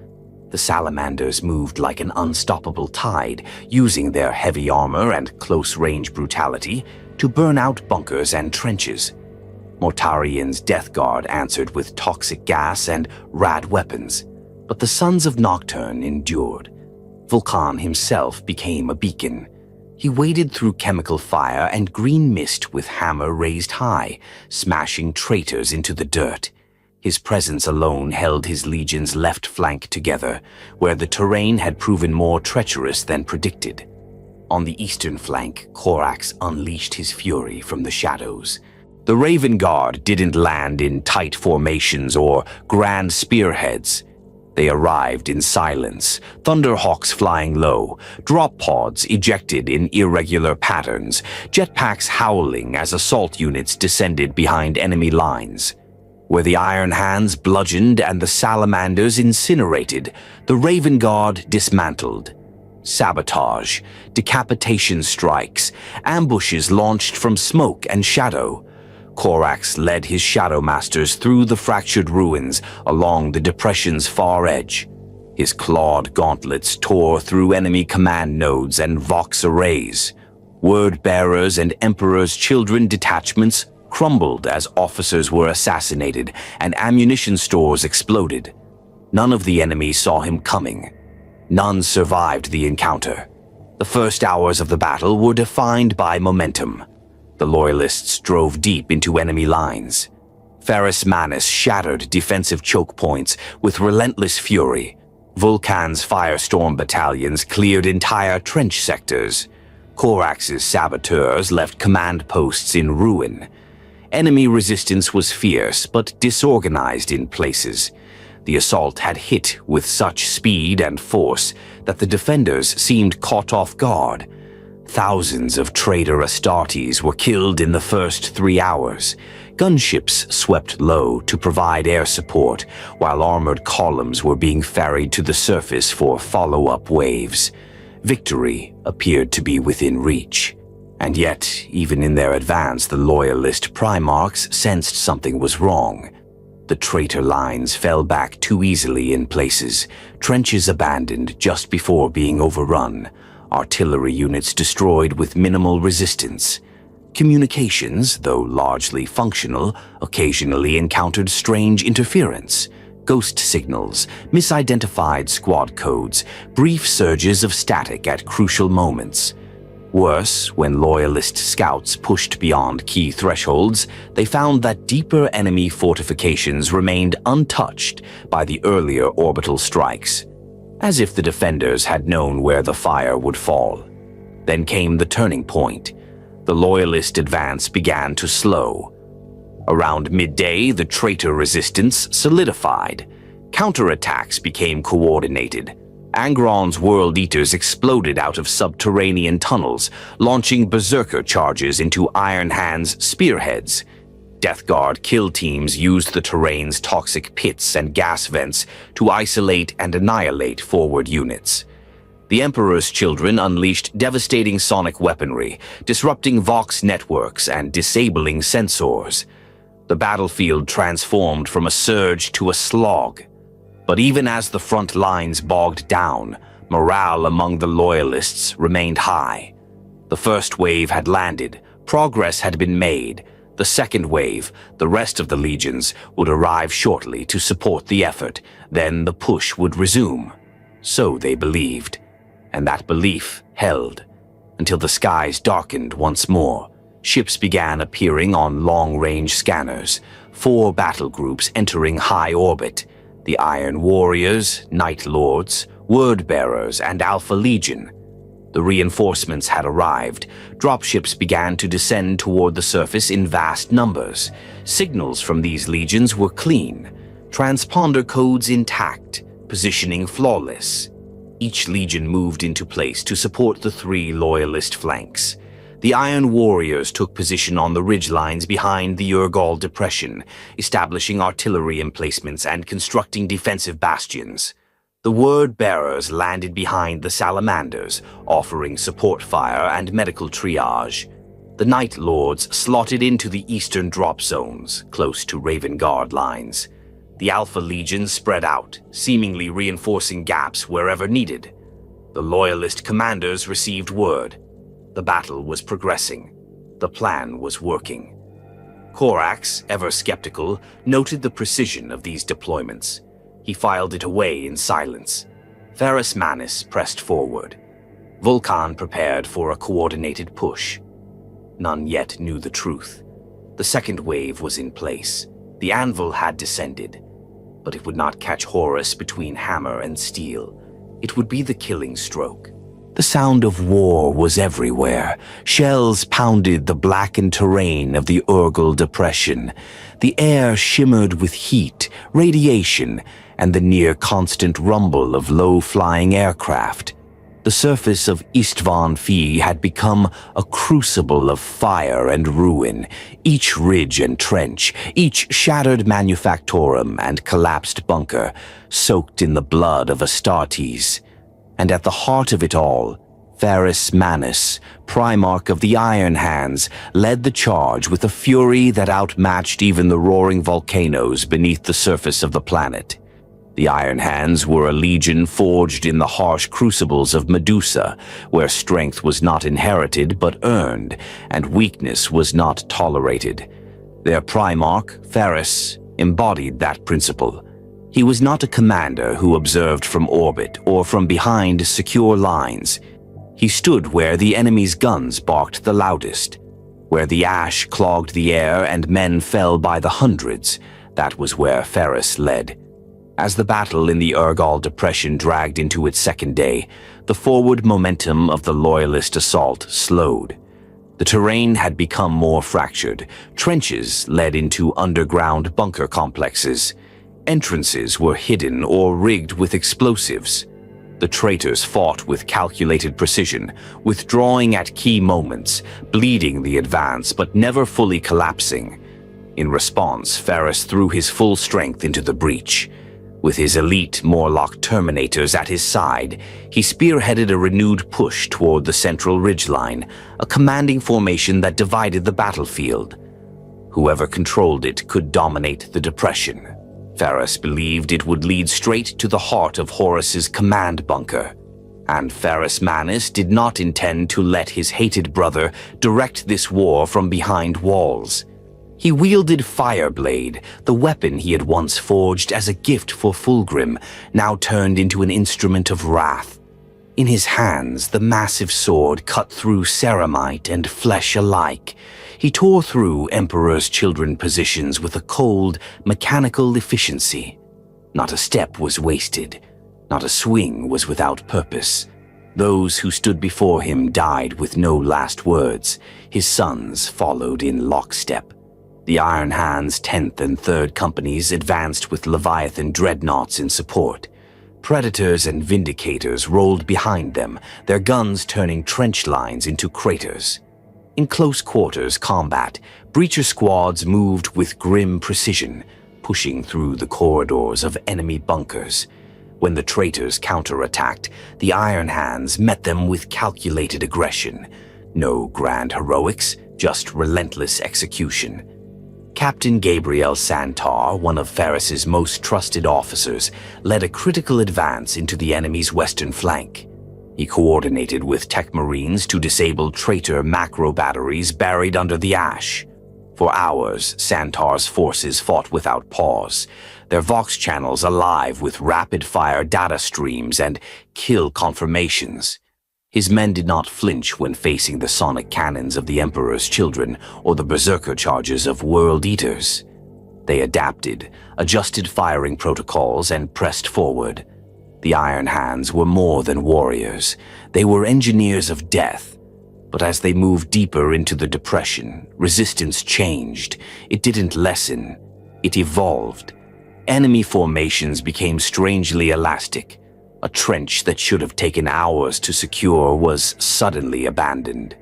The Salamanders moved like an unstoppable tide, using their heavy armor and close-range brutality to burn out bunkers and trenches. Mortarian's Death Guard answered with toxic gas and rad weapons, but the Sons of Nocturne endured. Vulcan himself became a beacon. He waded through chemical fire and green mist with hammer raised high, smashing traitors into the dirt. His presence alone held his legion's left flank together, where the terrain had proven more treacherous than predicted. On the eastern flank, Corax unleashed his fury from the shadows. The Raven Guard didn't land in tight formations or grand spearheads. They arrived in silence, thunderhawks flying low, drop pods ejected in irregular patterns, jetpacks howling as assault units descended behind enemy lines. Where the Iron Hands bludgeoned and the Salamanders incinerated, the Raven Guard dismantled. Sabotage, decapitation strikes, ambushes launched from smoke and shadow. Corax led his Shadow Masters through the fractured ruins along the depression's far edge. His clawed gauntlets tore through enemy command nodes and Vox arrays. Word-bearers and Emperor's Children detachments crumbled as officers were assassinated and ammunition stores exploded. None of the enemy saw him coming. None survived the encounter. The first hours of the battle were defined by momentum. The Loyalists drove deep into enemy lines. Ferrus Manus shattered defensive choke points with relentless fury. Vulcan's firestorm battalions cleared entire trench sectors. Corax's saboteurs left command posts in ruin. Enemy resistance was fierce but disorganized in places. The assault had hit with such speed and force that the defenders seemed caught off guard. Thousands of traitor astartes were killed in the first 3 hours. Gunships swept low to provide air support, while armored columns were being ferried to the surface for follow-up waves. Victory appeared to be within reach. And yet, even in their advance, the Loyalist primarchs sensed something was wrong. The traitor lines fell back too easily in places, trenches abandoned just before being overrun, artillery units destroyed with minimal resistance. Communications, though largely functional, occasionally encountered strange interference. Ghost signals, misidentified squad codes, brief surges of static at crucial moments. Worse, when Loyalist scouts pushed beyond key thresholds, they found that deeper enemy fortifications remained untouched by the earlier orbital strikes, as if the defenders had known where the fire would fall. Then came the turning point. The Loyalist advance began to slow. Around midday, the traitor resistance solidified. Counterattacks became coordinated. Angron's World Eaters exploded out of subterranean tunnels, launching berserker charges into Iron Hand's spearheads. Death Guard kill teams used the terrain's toxic pits and gas vents to isolate and annihilate forward units. The Emperor's children unleashed devastating sonic weaponry, disrupting Vox networks and disabling sensors. The battlefield transformed from a surge to a slog. But even as the front lines bogged down, morale among the Loyalists remained high. The first wave had landed, progress had been made. The second wave, the rest of the legions, would arrive shortly to support the effort. Then the push would resume. So they believed. And that belief held, until the skies darkened once more. Ships began appearing on long-range scanners, 4 battle groups entering high orbit. The Iron Warriors, Night Lords, Word-Bearers, and Alpha Legion. The reinforcements had arrived. Dropships began to descend toward the surface in vast numbers. Signals from these legions were clean, transponder codes intact, positioning flawless. Each legion moved into place to support the 3 Loyalist flanks. The Iron Warriors took position on the ridgelines behind the Urgal Depression, establishing artillery emplacements and constructing defensive bastions. The Word-Bearers landed behind the Salamanders, offering support fire and medical triage. The Night Lords slotted into the eastern drop zones, close to Raven Guard lines. The Alpha Legion spread out, seemingly reinforcing gaps wherever needed. The Loyalist commanders received word. The battle was progressing. The plan was working. Corax, ever skeptical, noted the precision of these deployments. He filed it away in silence. Ferrus Manus pressed forward. Vulcan prepared for a coordinated push. None yet knew the truth. The second wave was in place. The anvil had descended. But it would not catch Horus between hammer and steel. It would be the killing stroke. The sound of war was everywhere. Shells pounded the blackened terrain of the Urgal Depression. The air shimmered with heat, radiation, and the near-constant rumble of low-flying aircraft. The surface of Isstvan V had become a crucible of fire and ruin. Each ridge and trench, each shattered manufactorum and collapsed bunker, soaked in the blood of astartes. And at the heart of it all, Ferrus Manus, primarch of the Iron Hands, led the charge with a fury that outmatched even the roaring volcanoes beneath the surface of the planet. The Iron Hands were a legion forged in the harsh crucibles of Medusa, where strength was not inherited but earned, and weakness was not tolerated. Their primarch, Ferrus, embodied that principle. He was not a commander who observed from orbit or from behind secure lines. He stood where the enemy's guns barked the loudest, where the ash clogged the air and men fell by the hundreds. That was where Ferrus led. As the battle in the Urgal Depression dragged into its second day, the forward momentum of the Loyalist assault slowed. The terrain had become more fractured. Trenches led into underground bunker complexes. Entrances were hidden or rigged with explosives. The traitors fought with calculated precision, withdrawing at key moments, bleeding the advance but never fully collapsing. In response, Ferrus threw his full strength into the breach. With his elite Morlock Terminators at his side, he spearheaded a renewed push toward the central ridgeline, a commanding formation that divided the battlefield. Whoever controlled it could dominate the depression. Ferrus believed it would lead straight to the heart of Horus's command bunker, and Ferrus Manus did not intend to let his hated brother direct this war from behind walls. He wielded Fireblade, the weapon he had once forged as a gift for Fulgrim, now turned into an instrument of wrath. In his hands, the massive sword cut through ceramite and flesh alike. He tore through Emperor's Children positions with a cold, mechanical efficiency. Not a step was wasted. Not a swing was without purpose. Those who stood before him died with no last words. His sons followed in lockstep. The Iron Hand's 10th and 3rd companies advanced with Leviathan dreadnoughts in support. Predators and Vindicators rolled behind them, their guns turning trench lines into craters. In close quarters combat, breacher squads moved with grim precision, pushing through the corridors of enemy bunkers. When the traitors counterattacked, the Iron Hands met them with calculated aggression. No grand heroics, just relentless execution. Captain Gabriel Santar, one of Ferrus's most trusted officers, led a critical advance into the enemy's western flank. He coordinated with Tech Marines to disable traitor macro batteries buried under the ash. For hours, Santar's forces fought without pause, their Vox channels alive with rapid-fire data streams and kill confirmations. His men did not flinch when facing the sonic cannons of the Emperor's Children or the berserker charges of World Eaters. They adapted, adjusted firing protocols, and pressed forward. The Iron Hands were more than warriors. They were engineers of death. But as they moved deeper into the depression, resistance changed. It didn't lessen. It evolved. Enemy formations became strangely elastic. A trench that should have taken hours to secure was suddenly abandoned.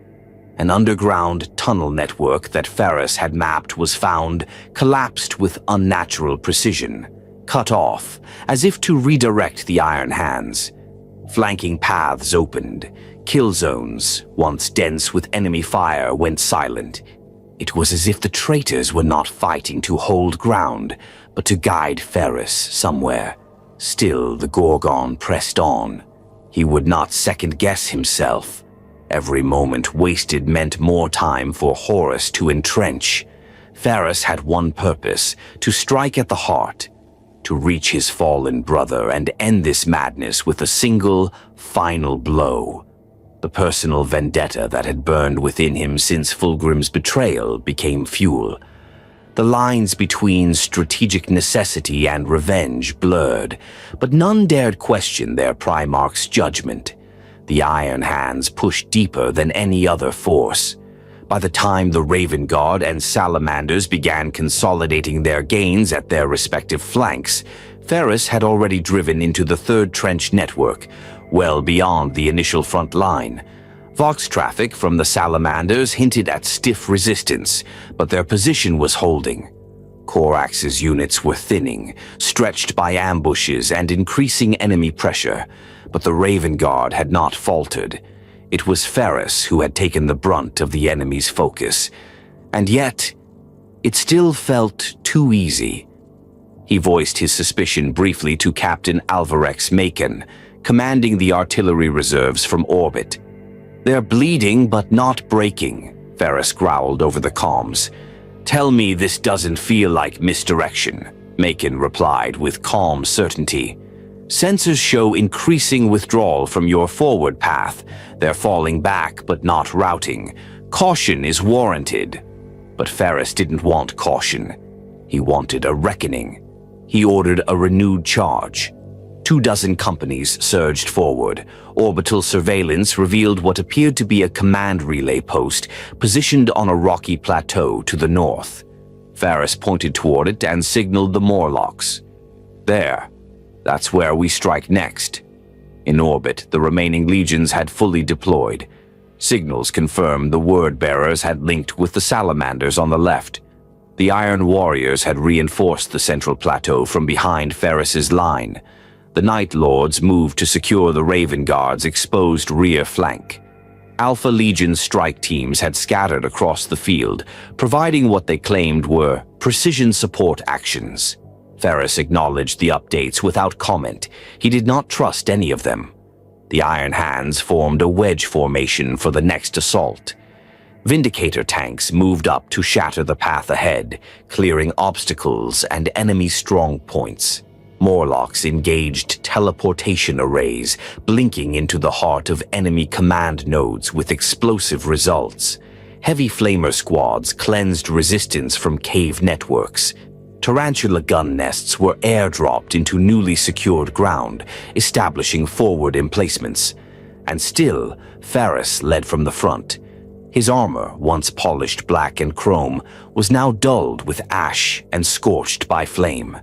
An underground tunnel network that Ferrus had mapped was found, collapsed with unnatural precision, cut off, as if to redirect the Iron Hands. Flanking paths opened. Kill zones, once dense with enemy fire, went silent. It was as if the traitors were not fighting to hold ground, but to guide Ferrus somewhere. Still, the Gorgon pressed on. He would not second-guess himself. Every moment wasted meant more time for Horus to entrench. Ferrus had one purpose, to strike at the heart, to reach his fallen brother and end this madness with a single, final blow. The personal vendetta that had burned within him since Fulgrim's betrayal became fuel. The lines between strategic necessity and revenge blurred, but none dared question their primarch's judgment. The Iron Hands pushed deeper than any other force. By the time the Raven Guard and Salamanders began consolidating their gains at their respective flanks, Ferrus had already driven into the 3rd Trench network, well beyond the initial front line. Vox traffic from the Salamanders hinted at stiff resistance, but their position was holding. Corax's units were thinning, stretched by ambushes and increasing enemy pressure, but the Raven Guard had not faltered. It was Ferrus who had taken the brunt of the enemy's focus, and yet, it still felt too easy. He voiced his suspicion briefly to Captain Alvarex Macon, commanding the artillery reserves from orbit. "They're bleeding but not breaking," Ferrus growled over the comms. "Tell me this doesn't feel like misdirection," Macon replied with calm certainty. "Sensors show increasing withdrawal from your forward path. They're falling back but not routing. Caution is warranted." But Ferrus didn't want caution. He wanted a reckoning. He ordered a renewed charge. 24 companies surged forward. Orbital surveillance revealed what appeared to be a command relay post positioned on a rocky plateau to the north. Ferrus pointed toward it and signaled the Morlocks. "There. That's where we strike next." In orbit, the remaining legions had fully deployed. Signals confirmed the word-bearers had linked with the Salamanders on the left. The Iron Warriors had reinforced the central plateau from behind Ferrus's line. The Night Lords moved to secure the Raven Guard's exposed rear flank. Alpha Legion strike teams had scattered across the field, providing what they claimed were precision support actions. Ferrus acknowledged the updates without comment. He did not trust any of them. The Iron Hands formed a wedge formation for the next assault. Vindicator tanks moved up to shatter the path ahead, clearing obstacles and enemy strong points. Morlocks engaged teleportation arrays, blinking into the heart of enemy command nodes with explosive results. Heavy flamer squads cleansed resistance from cave networks. Tarantula gun nests were airdropped into newly secured ground, establishing forward emplacements. And still, Ferrus led from the front. His armor, once polished black and chrome, was now dulled with ash and scorched by flame.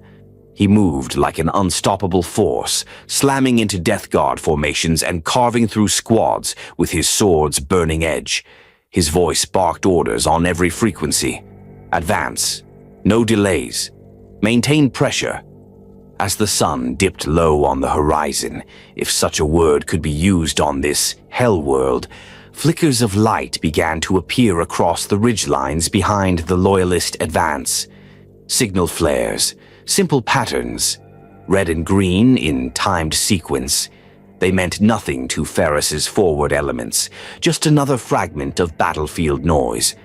He moved like an unstoppable force, slamming into Death Guard formations and carving through squads with his sword's burning edge. His voice barked orders on every frequency. Advance. No delays. Maintain pressure. As the sun dipped low on the horizon, if such a word could be used on this hell world, flickers of light began to appear across the ridgelines behind the Loyalist advance. Signal flares, simple patterns, red and green in timed sequence. They meant nothing to Ferrus's forward elements, just another fragment of battlefield noise.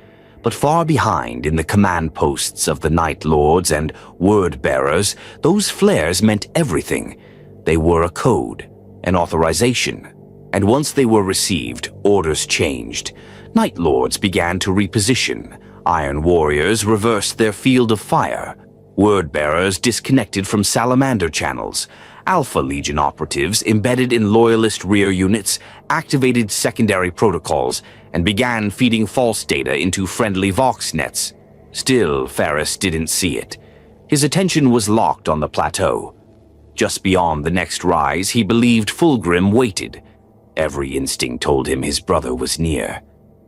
But far behind, in the command posts of the Night Lords and Word Bearers, those flares meant everything. They were a code, an authorization. And once they were received, orders changed. Night Lords began to reposition. Iron Warriors reversed their field of fire. Word Bearers disconnected from Salamander channels. Alpha Legion operatives embedded in Loyalist rear units activated secondary protocols and began feeding false data into friendly Vox nets. Still, Ferrus didn't see it. His attention was locked on the plateau. Just beyond the next rise, he believed Fulgrim waited. Every instinct told him his brother was near,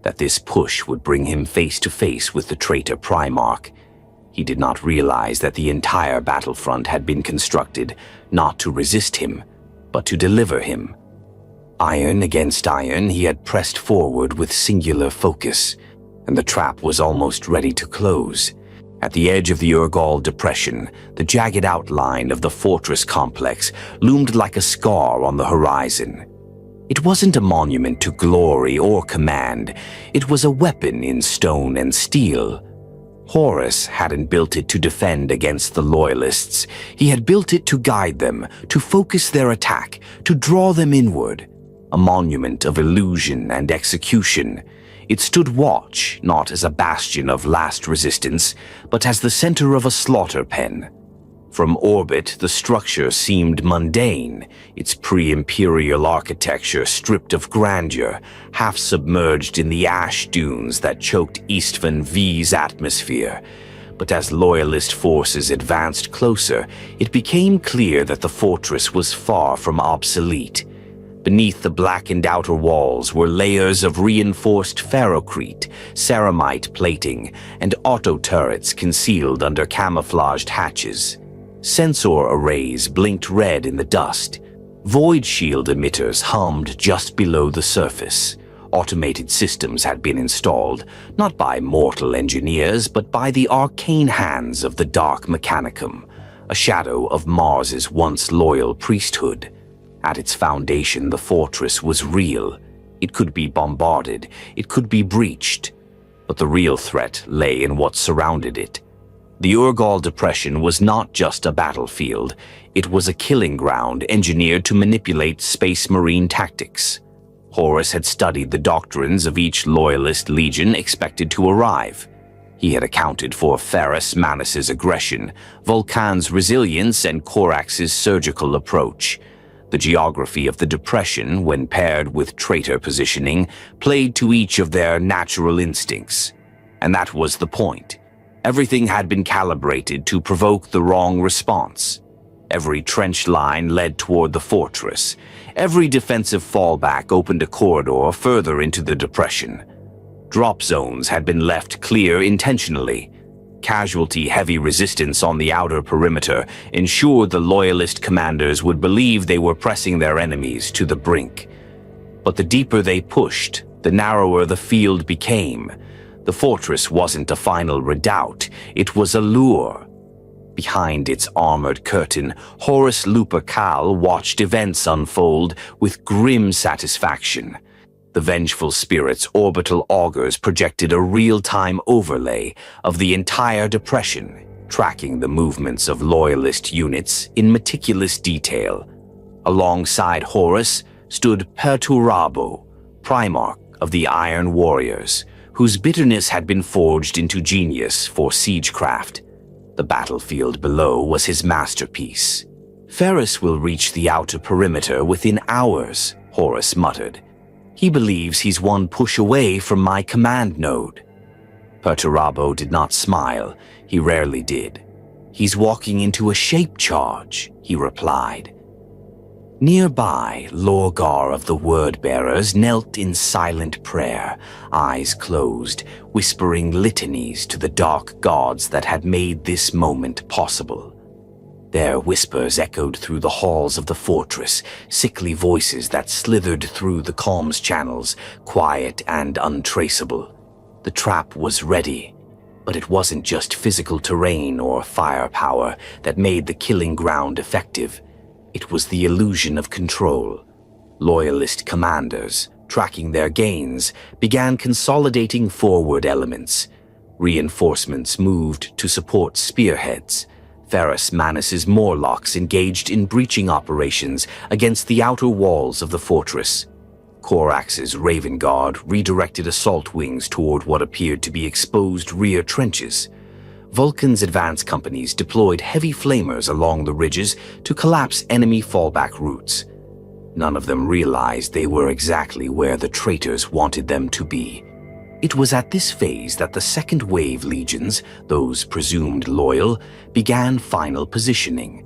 that this push would bring him face to face with the traitor Primarch. He did not realize that the entire battlefront had been constructed not to resist him, but to deliver him. Iron against iron, he had pressed forward with singular focus, and the trap was almost ready to close. At the edge of the Urgal Depression, the jagged outline of the fortress complex loomed like a scar on the horizon. It wasn't a monument to glory or command. It was a weapon in stone and steel. Horus hadn't built it to defend against the Loyalists. He had built it to guide them, to focus their attack, to draw them inward. A monument of illusion and execution. It stood watch, not as a bastion of last resistance, but as the center of a slaughter pen. From orbit, the structure seemed mundane, its pre-imperial architecture stripped of grandeur, half submerged in the ash dunes that choked Isstvan V's atmosphere. But as Loyalist forces advanced closer, it became clear that the fortress was far from obsolete. Beneath the blackened outer walls were layers of reinforced ferrocrete, ceramite plating, and auto turrets concealed under camouflaged hatches. Sensor arrays blinked red in the dust. Void shield emitters hummed just below the surface. Automated systems had been installed, not by mortal engineers, but by the arcane hands of the Dark Mechanicum, a shadow of Mars's once loyal priesthood. At its foundation, the fortress was real. It could be bombarded, it could be breached. But the real threat lay in what surrounded it. The Urgal Depression was not just a battlefield. It was a killing ground engineered to manipulate space marine tactics. Horus had studied the doctrines of each Loyalist legion expected to arrive. He had accounted for Ferrus Manus's aggression, Vulcan's resilience, and Corax's surgical approach. The geography of the Depression, when paired with traitor positioning, played to each of their natural instincts. And that was the point. Everything had been calibrated to provoke the wrong response. Every trench line led toward the fortress. Every defensive fallback opened a corridor further into the Depression. Drop zones had been left clear intentionally. Casualty-heavy resistance on the outer perimeter ensured the Loyalist commanders would believe they were pressing their enemies to the brink. But the deeper they pushed, the narrower the field became. The fortress wasn't a final redoubt, it was a lure. Behind its armored curtain, Horus Lupercal watched events unfold with grim satisfaction. The vengeful spirit's orbital augurs projected a real-time overlay of the entire depression, tracking the movements of loyalist units in meticulous detail. Alongside Horus stood Perturabo, primarch of the Iron Warriors, whose bitterness had been forged into genius for siegecraft. The battlefield below was his masterpiece. "Ferris will reach the outer perimeter within hours," Horus muttered. "He believes he's one push away from my command node." Perturabo did not smile. He rarely did. "He's walking into a shape charge," he replied. Nearby, Lorgar of the Word-Bearers knelt in silent prayer, eyes closed, whispering litanies to the dark gods that had made this moment possible. Their whispers echoed through the halls of the fortress, sickly voices that slithered through the comms channels, quiet and untraceable. The trap was ready, but it wasn't just physical terrain or firepower that made the killing ground effective. It was the illusion of control. Loyalist commanders, tracking their gains, began consolidating forward elements. Reinforcements moved to support spearheads. Ferrus Manus's Morlocks engaged in breaching operations against the outer walls of the fortress. Corax's Raven Guard redirected assault wings toward what appeared to be exposed rear trenches. Vulcan's advance companies deployed heavy flamers along the ridges to collapse enemy fallback routes. None of them realized they were exactly where the traitors wanted them to be. It was at this phase that the second wave legions, those presumed loyal, began final positioning.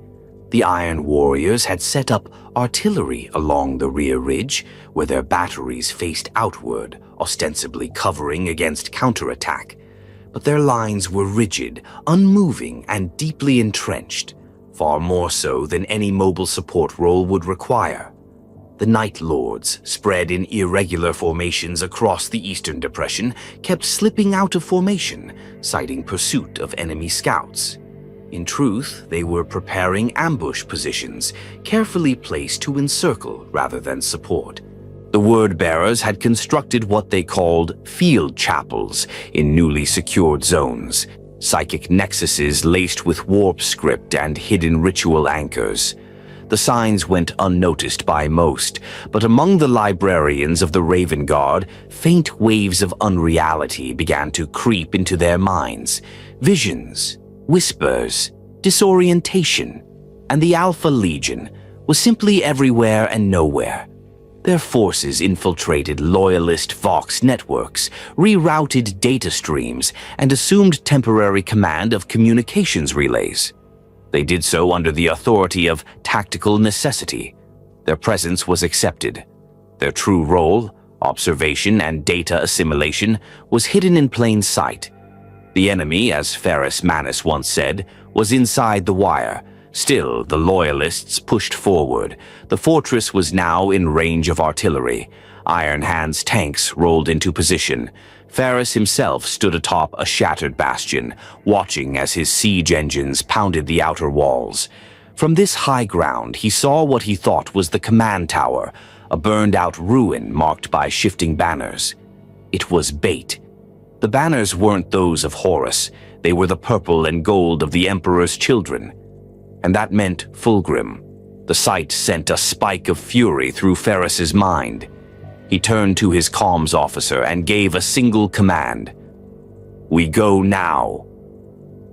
The Iron Warriors had set up artillery along the rear ridge, where their batteries faced outward, ostensibly covering against counterattack. But their lines were rigid, unmoving, and deeply entrenched, far more so than any mobile support role would require. The Night Lords, spread in irregular formations across the Eastern Depression, kept slipping out of formation, citing pursuit of enemy scouts. In truth, they were preparing ambush positions, carefully placed to encircle rather than support. The Word-Bearers had constructed what they called field chapels in newly secured zones, psychic nexuses laced with warp script and hidden ritual anchors. The signs went unnoticed by most, but among the librarians of the Raven Guard, faint waves of unreality began to creep into their minds. Visions, whispers, disorientation, and the Alpha Legion was simply everywhere and nowhere. Their forces infiltrated loyalist Vox networks, rerouted data streams, and assumed temporary command of communications relays. They did so under the authority of tactical necessity. Their presence was accepted. Their true role, observation and data assimilation, was hidden in plain sight. The enemy, as Ferrus Manus once said, was inside the wire. Still, the Loyalists pushed forward. The fortress was now in range of artillery. Iron Hand's tanks rolled into position. Ferrus himself stood atop a shattered bastion, watching as his siege engines pounded the outer walls. From this high ground, he saw what he thought was the command tower, a burned-out ruin marked by shifting banners. It was bait. The banners weren't those of Horus. They were the purple and gold of the Emperor's children. And that meant Fulgrim. The sight sent a spike of fury through Ferrus's mind. He turned to his comms officer and gave a single command. "We go now."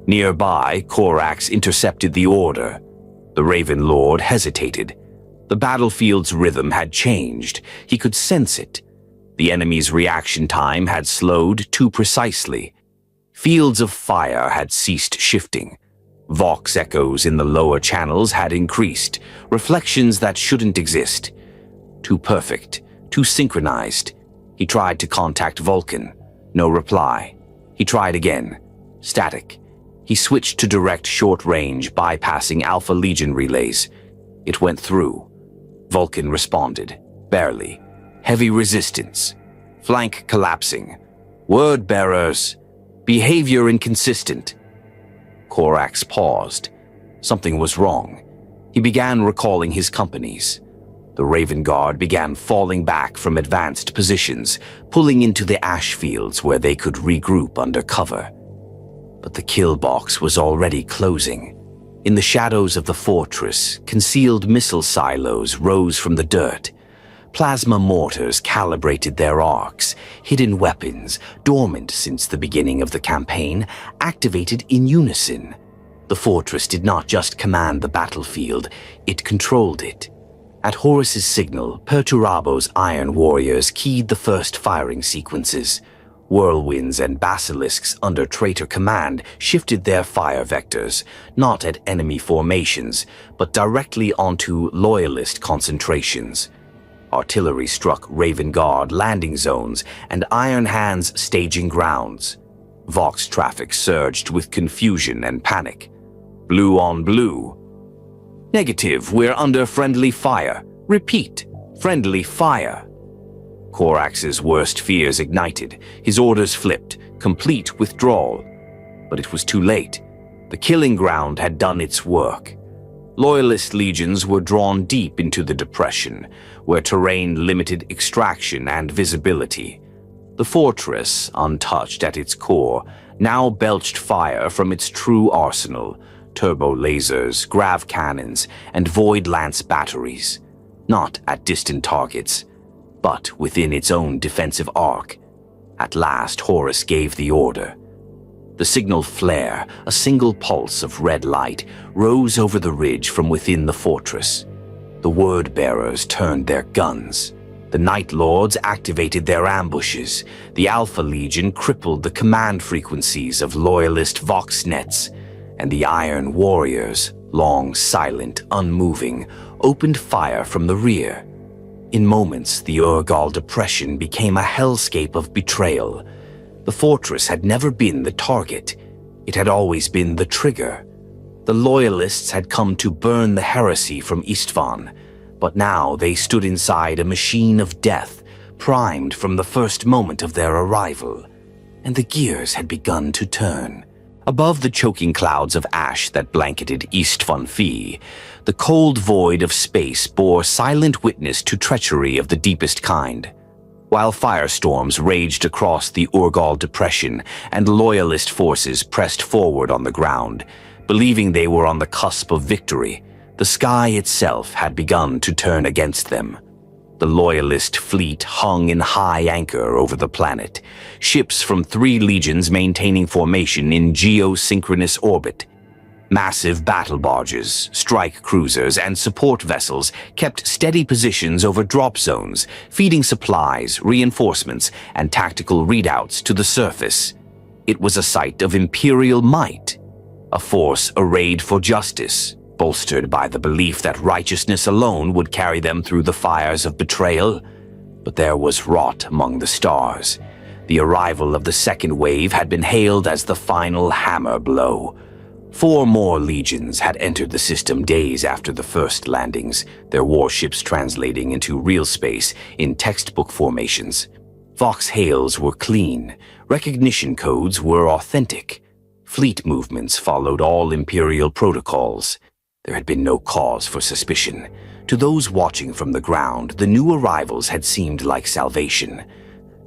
Nearby, Corax intercepted the order. The Raven Lord hesitated. The battlefield's rhythm had changed. He could sense it. The enemy's reaction time had slowed too precisely. Fields of fire had ceased shifting. Vox echoes in the lower channels had increased, reflections that shouldn't exist. Too perfect, too synchronized. He tried to contact Vulcan. No reply. He tried again. Static. He switched to direct short range, bypassing Alpha Legion relays. It went through. Vulcan responded. Barely. Heavy resistance. Flank collapsing. Word bearers. Behavior inconsistent. Corax paused. Something was wrong. He began recalling his companies. The Raven Guard began falling back from advanced positions, pulling into the ash fields where they could regroup under cover. But the kill box was already closing. In the shadows of the fortress, concealed missile silos rose from the dirt. Plasma mortars calibrated their arcs. Hidden weapons, dormant since the beginning of the campaign, activated in unison. The fortress did not just command the battlefield, it controlled it. At Horus's signal, Perturabo's Iron Warriors keyed the first firing sequences. Whirlwinds and basilisks under traitor command shifted their fire vectors, not at enemy formations, but directly onto loyalist concentrations. Artillery struck Raven Guard landing zones and Iron Hands staging grounds. Vox traffic surged with confusion and panic. Blue on blue. Negative, we're under friendly fire. Repeat, friendly fire. Corax's worst fears ignited. His orders flipped, complete withdrawal. But it was too late. The killing ground had done its work. Loyalist legions were drawn deep into the depression, where terrain limited extraction and visibility. The fortress, untouched at its core, now belched fire from its true arsenal: turbo lasers, grav cannons, and void lance batteries. Not at distant targets, but within its own defensive arc. At last, Horus gave the order. The signal flare, a single pulse of red light, rose over the ridge from within the fortress. The word-bearers turned their guns. The Night Lords activated their ambushes. The Alpha Legion crippled the command frequencies of loyalist Vox nets. And the Iron Warriors, long, silent, unmoving, opened fire from the rear. In moments, the Urgal depression became a hellscape of betrayal. The fortress had never been the target. It had always been the trigger. The Loyalists had come to burn the heresy from Isstvan, but now they stood inside a machine of death, primed from the first moment of their arrival. And the gears had begun to turn. Above the choking clouds of ash that blanketed Isstvan V, the cold void of space bore silent witness to treachery of the deepest kind. While firestorms raged across the Urgal depression and loyalist forces pressed forward on the ground, believing they were on the cusp of victory, the sky itself had begun to turn against them. The loyalist fleet hung in high anchor over the planet, ships from 3 legions maintaining formation in geosynchronous orbit. Massive battle barges, strike cruisers, and support vessels kept steady positions over drop zones, feeding supplies, reinforcements, and tactical readouts to the surface. It was a site of Imperial might, a force arrayed for justice, bolstered by the belief that righteousness alone would carry them through the fires of betrayal. But there was rot among the stars. The arrival of the second wave had been hailed as the final hammer blow. 4 more legions had entered the system days after the first landings, their warships translating into real space in textbook formations. Vox hails were clean. Recognition codes were authentic. Fleet movements followed all Imperial protocols. There had been no cause for suspicion. To those watching from the ground, the new arrivals had seemed like salvation.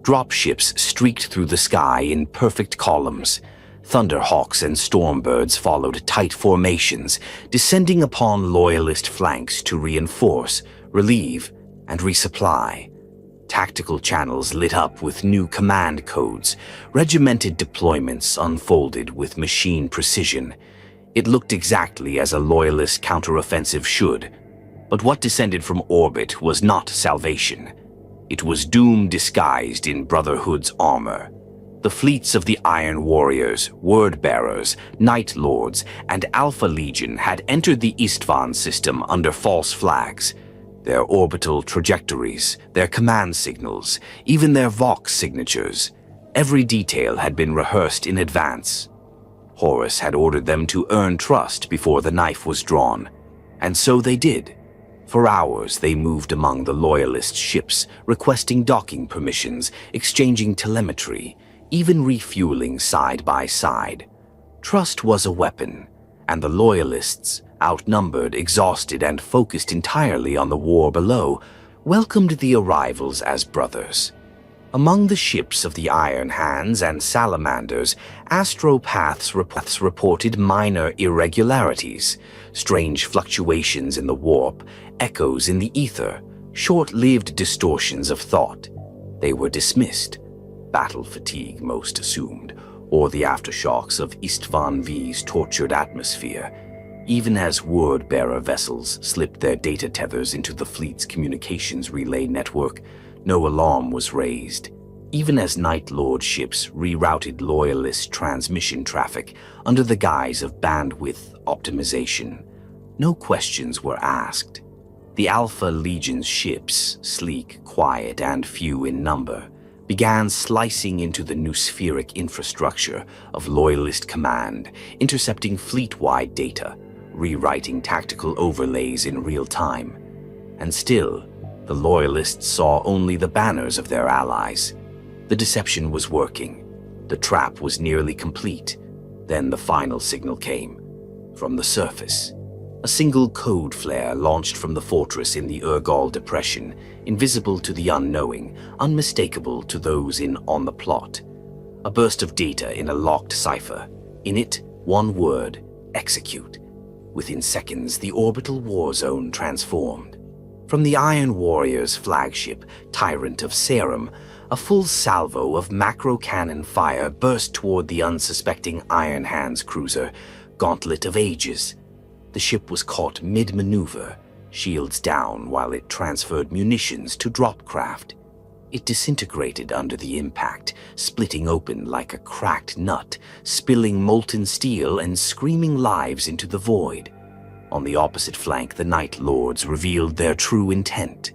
Dropships streaked through the sky in perfect columns. Thunderhawks and Stormbirds followed tight formations, descending upon loyalist flanks to reinforce, relieve, and resupply. Tactical channels lit up with new command codes. Regimented deployments unfolded with machine precision. It looked exactly as a loyalist counteroffensive should. But what descended from orbit was not salvation. It was doom disguised in Brotherhood's armor. The fleets of the Iron Warriors, Word-Bearers, Night Lords, and Alpha Legion had entered the Isstvan system under false flags. Their orbital trajectories, their command signals, even their Vox signatures. Every detail had been rehearsed in advance. Horus had ordered them to earn trust before the knife was drawn. And so they did. For hours they moved among the Loyalist ships, requesting docking permissions, exchanging telemetry, even refueling side by side. Trust was a weapon, and the Loyalists, outnumbered, exhausted, and focused entirely on the war below, welcomed the arrivals as brothers. Among the ships of the Iron Hands and Salamanders, astropaths reported minor irregularities, strange fluctuations in the warp, echoes in the ether, short-lived distortions of thought. They were dismissed. Battle fatigue, most assumed, or the aftershocks of Isstvan V's tortured atmosphere. Even as word-bearer vessels slipped their data tethers into the fleet's communications relay network, no alarm was raised. Even as Night Lord ships rerouted Loyalist transmission traffic under the guise of bandwidth optimization, no questions were asked. The Alpha Legion's ships, sleek, quiet, and few in number, began slicing into the noospheric infrastructure of Loyalist command, intercepting fleet-wide data, rewriting tactical overlays in real time. And still, the Loyalists saw only the banners of their allies. The deception was working. The trap was nearly complete. Then the final signal came. From the surface, a single code flare launched from the fortress in the Urgal Depression, invisible to the unknowing, unmistakable to those in on the plot. A burst of data in a locked cipher. In it, one word: execute. Within seconds, the orbital war zone transformed. From the Iron Warrior's flagship, Tyrant of Serum, a full salvo of macro-cannon fire burst toward the unsuspecting Iron Hands cruiser, Gauntlet of Ages. The ship was caught mid-maneuver, shields down while it transferred munitions to drop craft. It disintegrated under the impact, splitting open like a cracked nut, spilling molten steel and screaming lives into the void. On the opposite flank, the Night Lords revealed their true intent.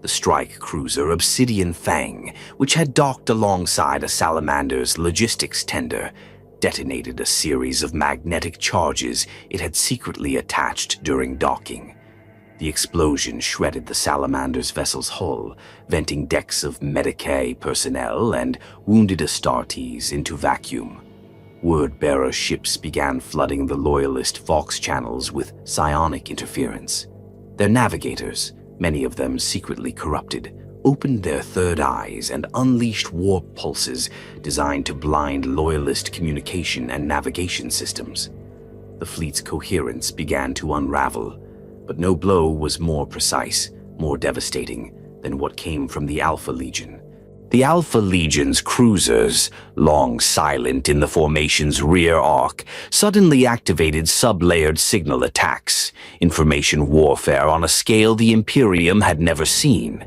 The strike cruiser Obsidian Fang, which had docked alongside a Salamander's logistics tender, detonated a series of magnetic charges it had secretly attached during docking. The explosion shredded the Salamander's vessel's hull, venting decks of Medicae personnel and wounded astartes into vacuum. Word-bearer ships began flooding the Loyalist Vox channels with psionic interference. Their navigators, many of them secretly corrupted, opened their third eyes and unleashed warp pulses designed to blind Loyalist communication and navigation systems. The fleet's coherence began to unravel, but no blow was more precise, more devastating than what came from the Alpha Legion. The Alpha Legion's cruisers, long silent in the formation's rear arc, suddenly activated sub-layered signal attacks, information warfare on a scale the Imperium had never seen.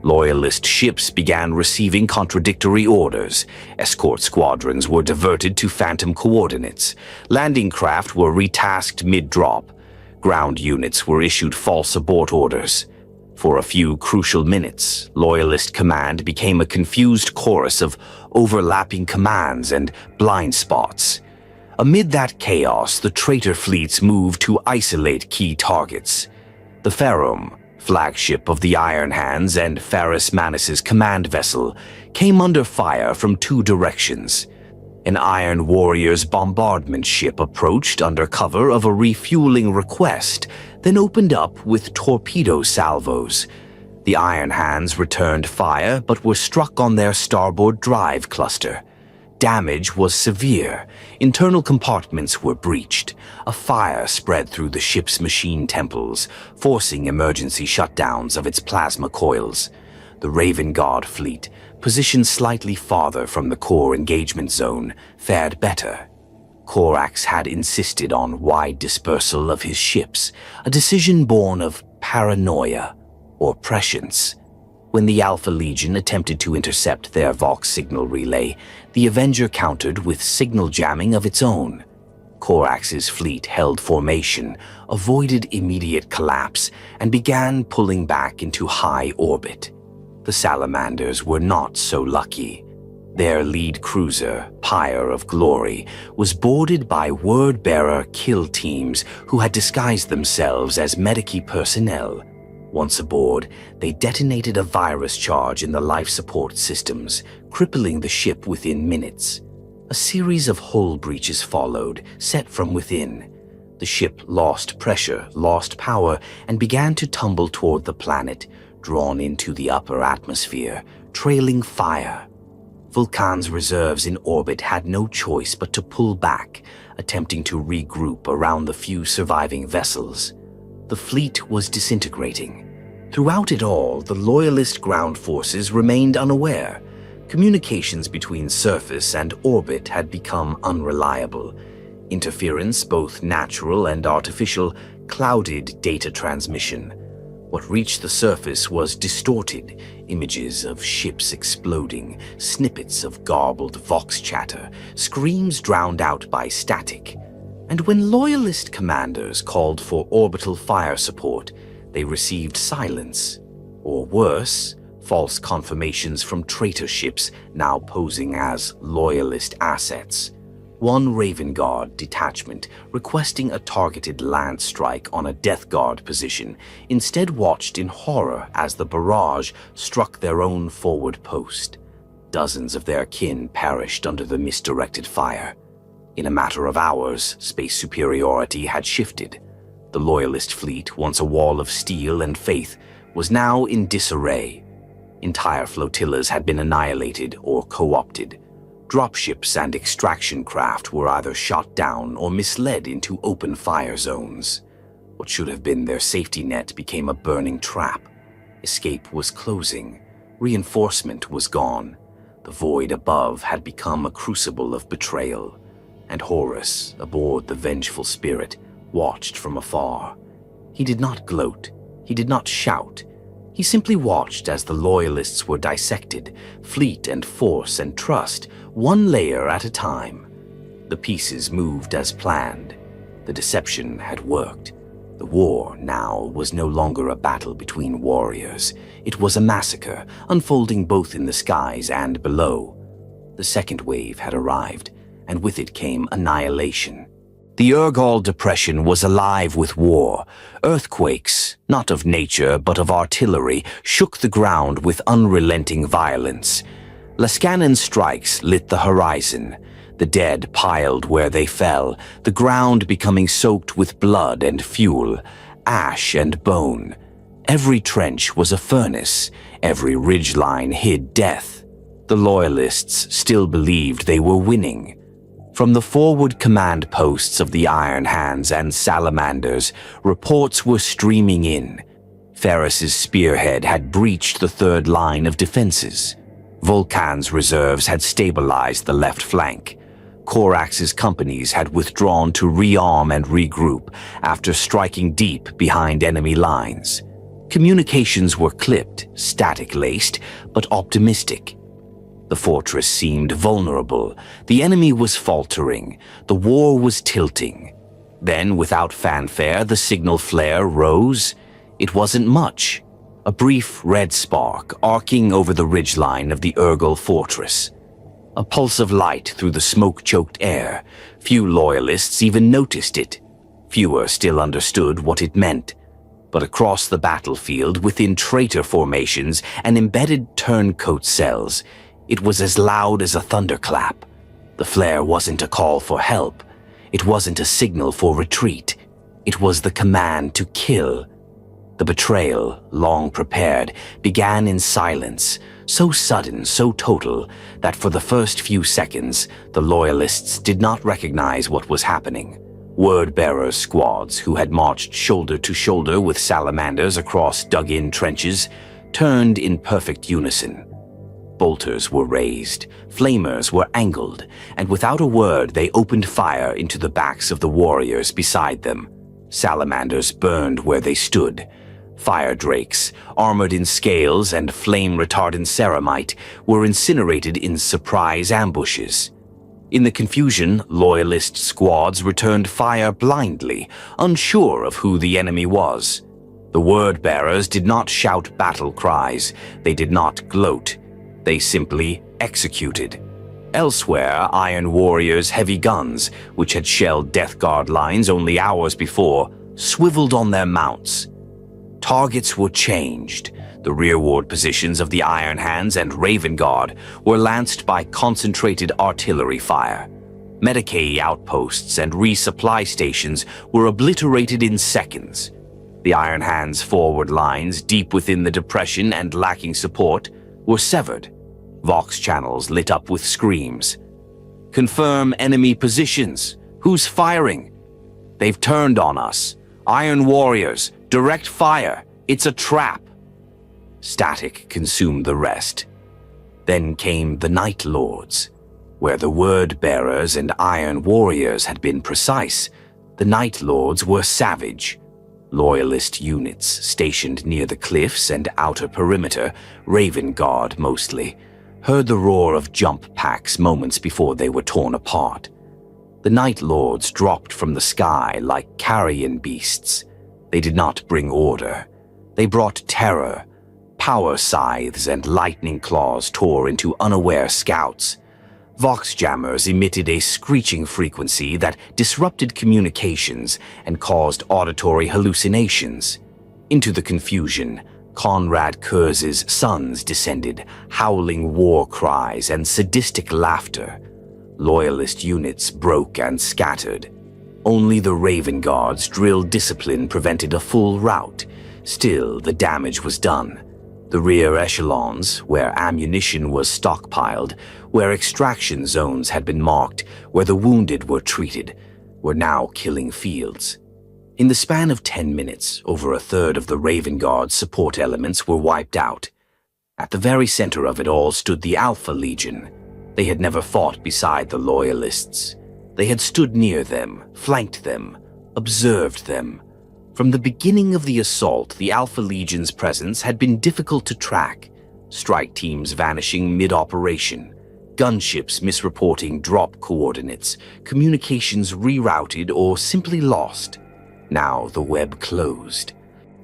Loyalist ships began receiving contradictory orders. Escort squadrons were diverted to phantom coordinates. Landing craft were retasked mid-drop. Ground units were issued false abort orders. For a few crucial minutes, Loyalist command became a confused chorus of overlapping commands and blind spots. Amid that chaos, the traitor fleets moved to isolate key targets. The Ferrum, flagship of the Iron Hands and Ferrus Manus's command vessel, came under fire from two directions. An Iron Warrior's bombardment ship approached under cover of a refueling request, then opened up with torpedo salvos. The Iron Hands returned fire but were struck on their starboard drive cluster. Damage was severe. Internal compartments were breached. A fire spread through the ship's machine temples, forcing emergency shutdowns of its plasma coils. The Raven Guard fleet, positioned slightly farther from the core engagement zone, fared better. Corax had insisted on wide dispersal of his ships, a decision born of paranoia or prescience. When the Alpha Legion attempted to intercept their Vox signal relay, the Avenger countered with signal jamming of its own. Corax's fleet held formation, avoided immediate collapse, and began pulling back into high orbit. The Salamanders were not so lucky. Their lead cruiser, Pyre of Glory, was boarded by word-bearer kill teams who had disguised themselves as Medicae personnel. Once aboard, they detonated a virus charge in the life support systems, crippling the ship within minutes. A series of hull breaches followed, set from within. The ship lost pressure, lost power, and began to tumble toward the planet, drawn into the upper atmosphere, trailing fire. Vulcan's reserves in orbit had no choice but to pull back, attempting to regroup around the few surviving vessels. The fleet was disintegrating. Throughout it all, the Loyalist ground forces remained unaware. Communications between surface and orbit had become unreliable. Interference, both natural and artificial, clouded data transmission. What reached the surface was distorted, images of ships exploding, snippets of garbled vox chatter, screams drowned out by static. And when Loyalist commanders called for orbital fire support, they received silence, or worse, false confirmations from traitor ships now posing as Loyalist assets. One Raven Guard detachment, requesting a targeted land strike on a Death Guard position, instead watched in horror as the barrage struck their own forward post. Dozens of their kin perished under the misdirected fire. In a matter of hours, space superiority had shifted. The Loyalist fleet, once a wall of steel and faith, was now in disarray. Entire flotillas had been annihilated or co-opted. Dropships and extraction craft were either shot down or misled into open fire zones. What should have been their safety net became a burning trap. Escape was closing. Reinforcement was gone. The void above had become a crucible of betrayal. And Horus, aboard the vengeful spirit, watched from afar. He did not gloat. He did not shout. He simply watched as the Loyalists were dissected, fleet and force and trust, one layer at a time. The pieces moved as planned. The deception had worked. The war now was no longer a battle between warriors. It was a massacre, unfolding both in the skies and below. The second wave had arrived, and with it came annihilation. The Urgal Depression was alive with war. Earthquakes, not of nature but of artillery, shook the ground with unrelenting violence. Lascanan strikes lit the horizon. The dead piled where they fell, the ground becoming soaked with blood and fuel, ash and bone. Every trench was a furnace, every ridgeline hid death. The Loyalists still believed they were winning. From the forward command posts of the Iron Hands and Salamanders, reports were streaming in. Ferris's spearhead had breached the third line of defenses. Vulcan's reserves had stabilized the left flank. Corax's companies had withdrawn to rearm and regroup after striking deep behind enemy lines. Communications were clipped, static-laced, but optimistic. The fortress seemed vulnerable. The enemy was faltering. The war was tilting. Then, without fanfare, the signal flare rose. It wasn't much. A brief red spark arcing over the ridgeline of the Urgal fortress. A pulse of light through the smoke-choked air. Few Loyalists even noticed it. Fewer still understood what it meant. But across the battlefield, within traitor formations and embedded turncoat cells, it was as loud as a thunderclap. The flare wasn't a call for help. It wasn't a signal for retreat. It was the command to kill. The betrayal, long prepared, began in silence, so sudden, so total, that for the first few seconds, the Loyalists did not recognize what was happening. Word-bearers squads who had marched shoulder to shoulder with salamanders across dug-in trenches turned in perfect unison. Bolters were raised, flamers were angled, and without a word they opened fire into the backs of the warriors beside them. Salamanders burned where they stood. Fire drakes, armored in scales and flame-retardant ceramite, were incinerated in surprise ambushes. In the confusion, Loyalist squads returned fire blindly, unsure of who the enemy was. The word-bearers did not shout battle cries. They did not gloat. They simply executed. Elsewhere, Iron Warriors' heavy guns, which had shelled Death Guard lines only hours before, swiveled on their mounts. Targets were changed. The rearward positions of the Iron Hands and Raven Guard were lanced by concentrated artillery fire. Medicae outposts and resupply stations were obliterated in seconds. The Iron Hands' forward lines, deep within the depression and lacking support, were severed. Vox channels lit up with screams. "Confirm enemy positions. Who's firing? They've turned on us. Iron Warriors, direct fire. It's a trap." Static consumed the rest. Then came the Night Lords. Where the Word Bearers and Iron Warriors had been precise, the Night Lords were savage. Loyalist units stationed near the cliffs and outer perimeter, Raven Guard mostly, heard the roar of jump packs moments before they were torn apart. The Night Lords dropped from the sky like carrion beasts. They did not bring order. They brought terror. Power scythes and lightning claws tore into unaware scouts. Vox jammers emitted a screeching frequency that disrupted communications and caused auditory hallucinations. Into the confusion, Conrad Kurz's sons descended, howling war cries and sadistic laughter. Loyalist units broke and scattered. Only the Raven Guard's drilled discipline prevented a full rout. Still, the damage was done. The rear echelons, where ammunition was stockpiled, where extraction zones had been marked, where the wounded were treated, were now killing fields. In the span of 10 minutes, over a third of the Raven Guard's support elements were wiped out. At the very center of it all stood the Alpha Legion. They had never fought beside the Loyalists. They had stood near them, flanked them, observed them. From the beginning of the assault, the Alpha Legion's presence had been difficult to track. Strike teams vanishing mid-operation, gunships misreporting drop coordinates, communications rerouted or simply lost. Now the web closed.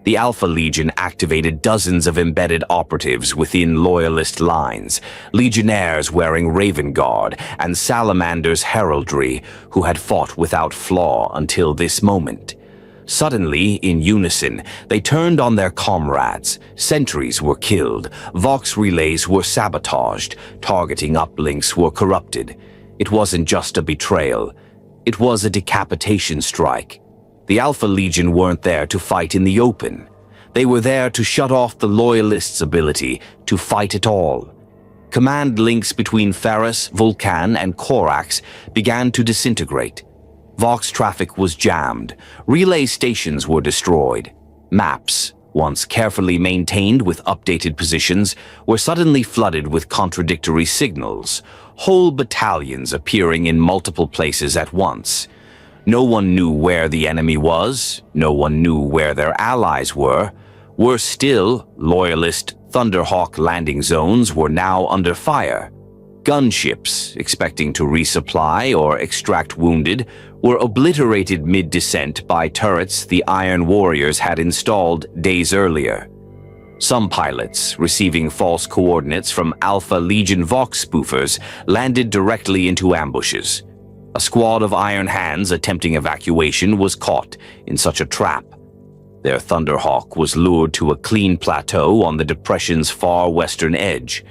The Alpha Legion activated dozens of embedded operatives within Loyalist lines, legionnaires wearing Raven Guard and Salamander's heraldry who had fought without flaw until this moment. Suddenly, in unison, they turned on their comrades. Sentries were killed, Vox relays were sabotaged, targeting uplinks were corrupted. It wasn't just a betrayal. It was a decapitation strike. The Alpha Legion weren't there to fight in the open. They were there to shut off the Loyalists' ability to fight at all. Command links between Ferris, Vulcan, and Corax began to disintegrate. Vox traffic was jammed. Relay stations were destroyed. Maps, once carefully maintained with updated positions, were suddenly flooded with contradictory signals, whole battalions appearing in multiple places at once. No one knew where the enemy was. No one knew where their allies were. Worse still, Loyalist Thunderhawk landing zones were now under fire. Gunships, expecting to resupply or extract wounded, were obliterated mid-descent by turrets the Iron Warriors had installed days earlier. Some pilots, receiving false coordinates from Alpha Legion Vox spoofers, landed directly into ambushes. A squad of Iron Hands attempting evacuation was caught in such a trap. Their Thunderhawk was lured to a clean plateau on the depression's far western edge.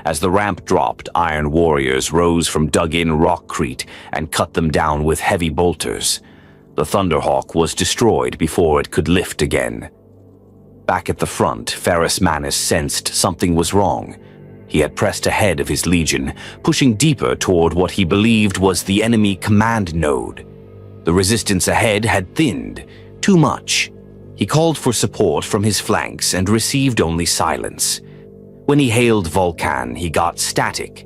As the ramp dropped, Iron Warriors rose from dug-in rockcrete and cut them down with heavy bolters. The Thunderhawk was destroyed before it could lift again. Back at the front, Ferris Manus sensed something was wrong. He had pressed ahead of his legion, pushing deeper toward what he believed was the enemy command node. The resistance ahead had thinned, too much. He called for support from his flanks and received only silence. When he hailed Vulcan, he got static.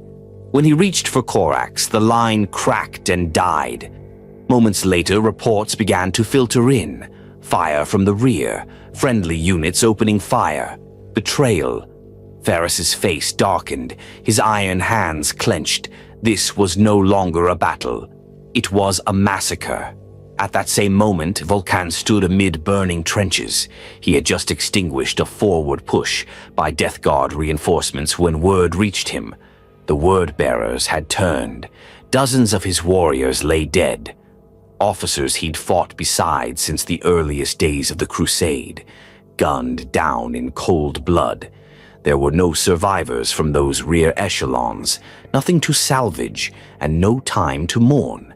When he reached for Corax, the line cracked and died. Moments later, reports began to filter in. Fire from the rear, friendly units opening fire. Betrayal. Ferris's face darkened, his iron hands clenched. This was no longer a battle. It was a massacre. At that same moment, Vulcan stood amid burning trenches. He had just extinguished a forward push by Death Guard reinforcements when word reached him. The word bearers had turned. Dozens of his warriors lay dead. Officers he'd fought beside since the earliest days of the Crusade. gunned down in cold blood. There were no survivors from those rear echelons, nothing to salvage, and no time to mourn.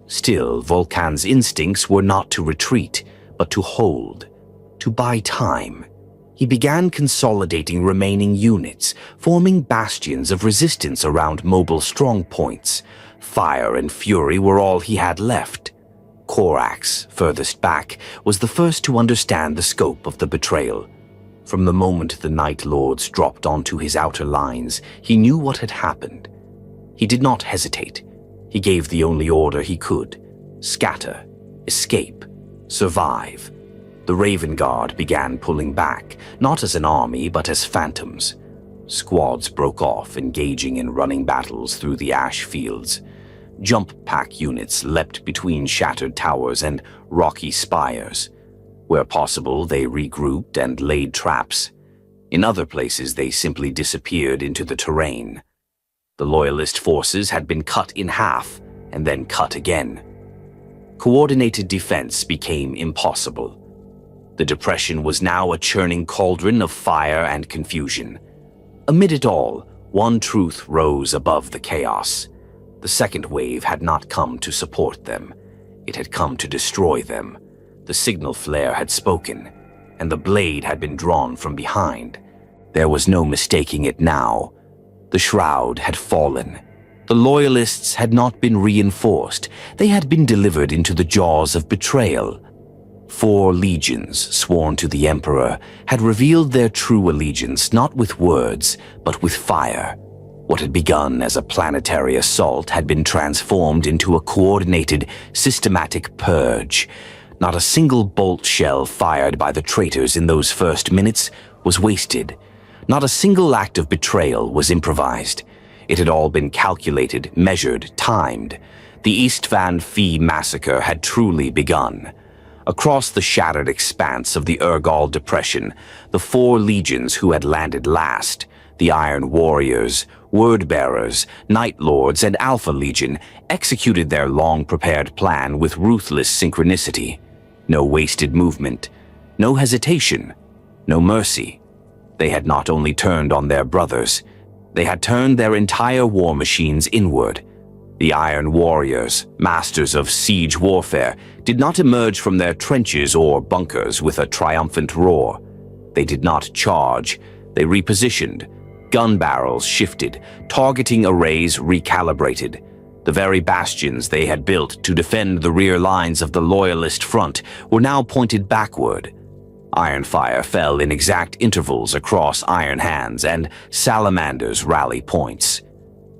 Still, Vulcan's instincts were not to retreat, but to hold, to buy time. He began consolidating remaining units, forming bastions of resistance around mobile strongpoints. Fire and fury were all he had left. Corax, furthest back, was the first to understand the scope of the betrayal. From the moment the Night Lords dropped onto his outer lines, he knew what had happened. He did not hesitate. He gave the only order he could: scatter, escape, survive. The Raven Guard began pulling back, not as an army but as phantoms. Squads broke off, engaging in running battles through the ash fields. Jump pack units leapt between shattered towers and rocky spires. Where possible, they regrouped and laid traps. In other places, they simply disappeared into the terrain. The Loyalist forces had been cut in half, and then cut again. Coordinated defense became impossible. The Depression was now a churning cauldron of fire and confusion. Amid it all, one truth rose above the chaos. The second wave had not come to support them. It had come to destroy them. The signal flare had spoken, and the blade had been drawn from behind. There was no mistaking it now. The shroud had fallen. The Loyalists had not been reinforced. They had been delivered into the jaws of betrayal. 4 legions, sworn to the Emperor, had revealed their true allegiance not with words, but with fire. What had begun as a planetary assault had been transformed into a coordinated, systematic purge. Not a single bolt shell fired by the traitors in those first minutes was wasted. Not a single act of betrayal was improvised. It had all been calculated, measured, timed. The Isstvan V massacre had truly begun. Across the shattered expanse of the Urgal Depression, the 4 legions who had landed last, the Iron Warriors, Word-Bearers, Night Lords, and Alpha Legion, executed their long-prepared plan with ruthless synchronicity. No wasted movement, no hesitation, no mercy. They had not only turned on their brothers, they had turned their entire war machines inward. The Iron Warriors, masters of siege warfare, did not emerge from their trenches or bunkers with a triumphant roar. They did not charge, they repositioned. Gun barrels shifted, targeting arrays recalibrated. The very bastions they had built to defend the rear lines of the Loyalist front were now pointed backward. Iron fire fell in exact intervals across iron hands and salamanders' rally points.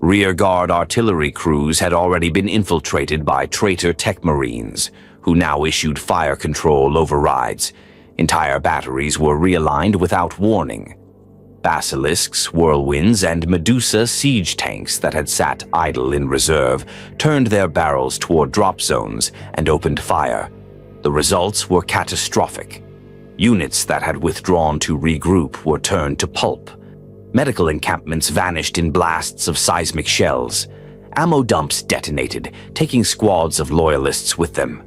Rear-guard artillery crews had already been infiltrated by traitor tech marines, who now issued fire control overrides. Entire batteries were realigned without warning. Basilisks, whirlwinds, and Medusa siege tanks that had sat idle in reserve turned their barrels toward drop zones and opened fire. The results were catastrophic. Units that had withdrawn to regroup were turned to pulp. Medical encampments vanished in blasts of seismic shells. Ammo dumps detonated, taking squads of Loyalists with them.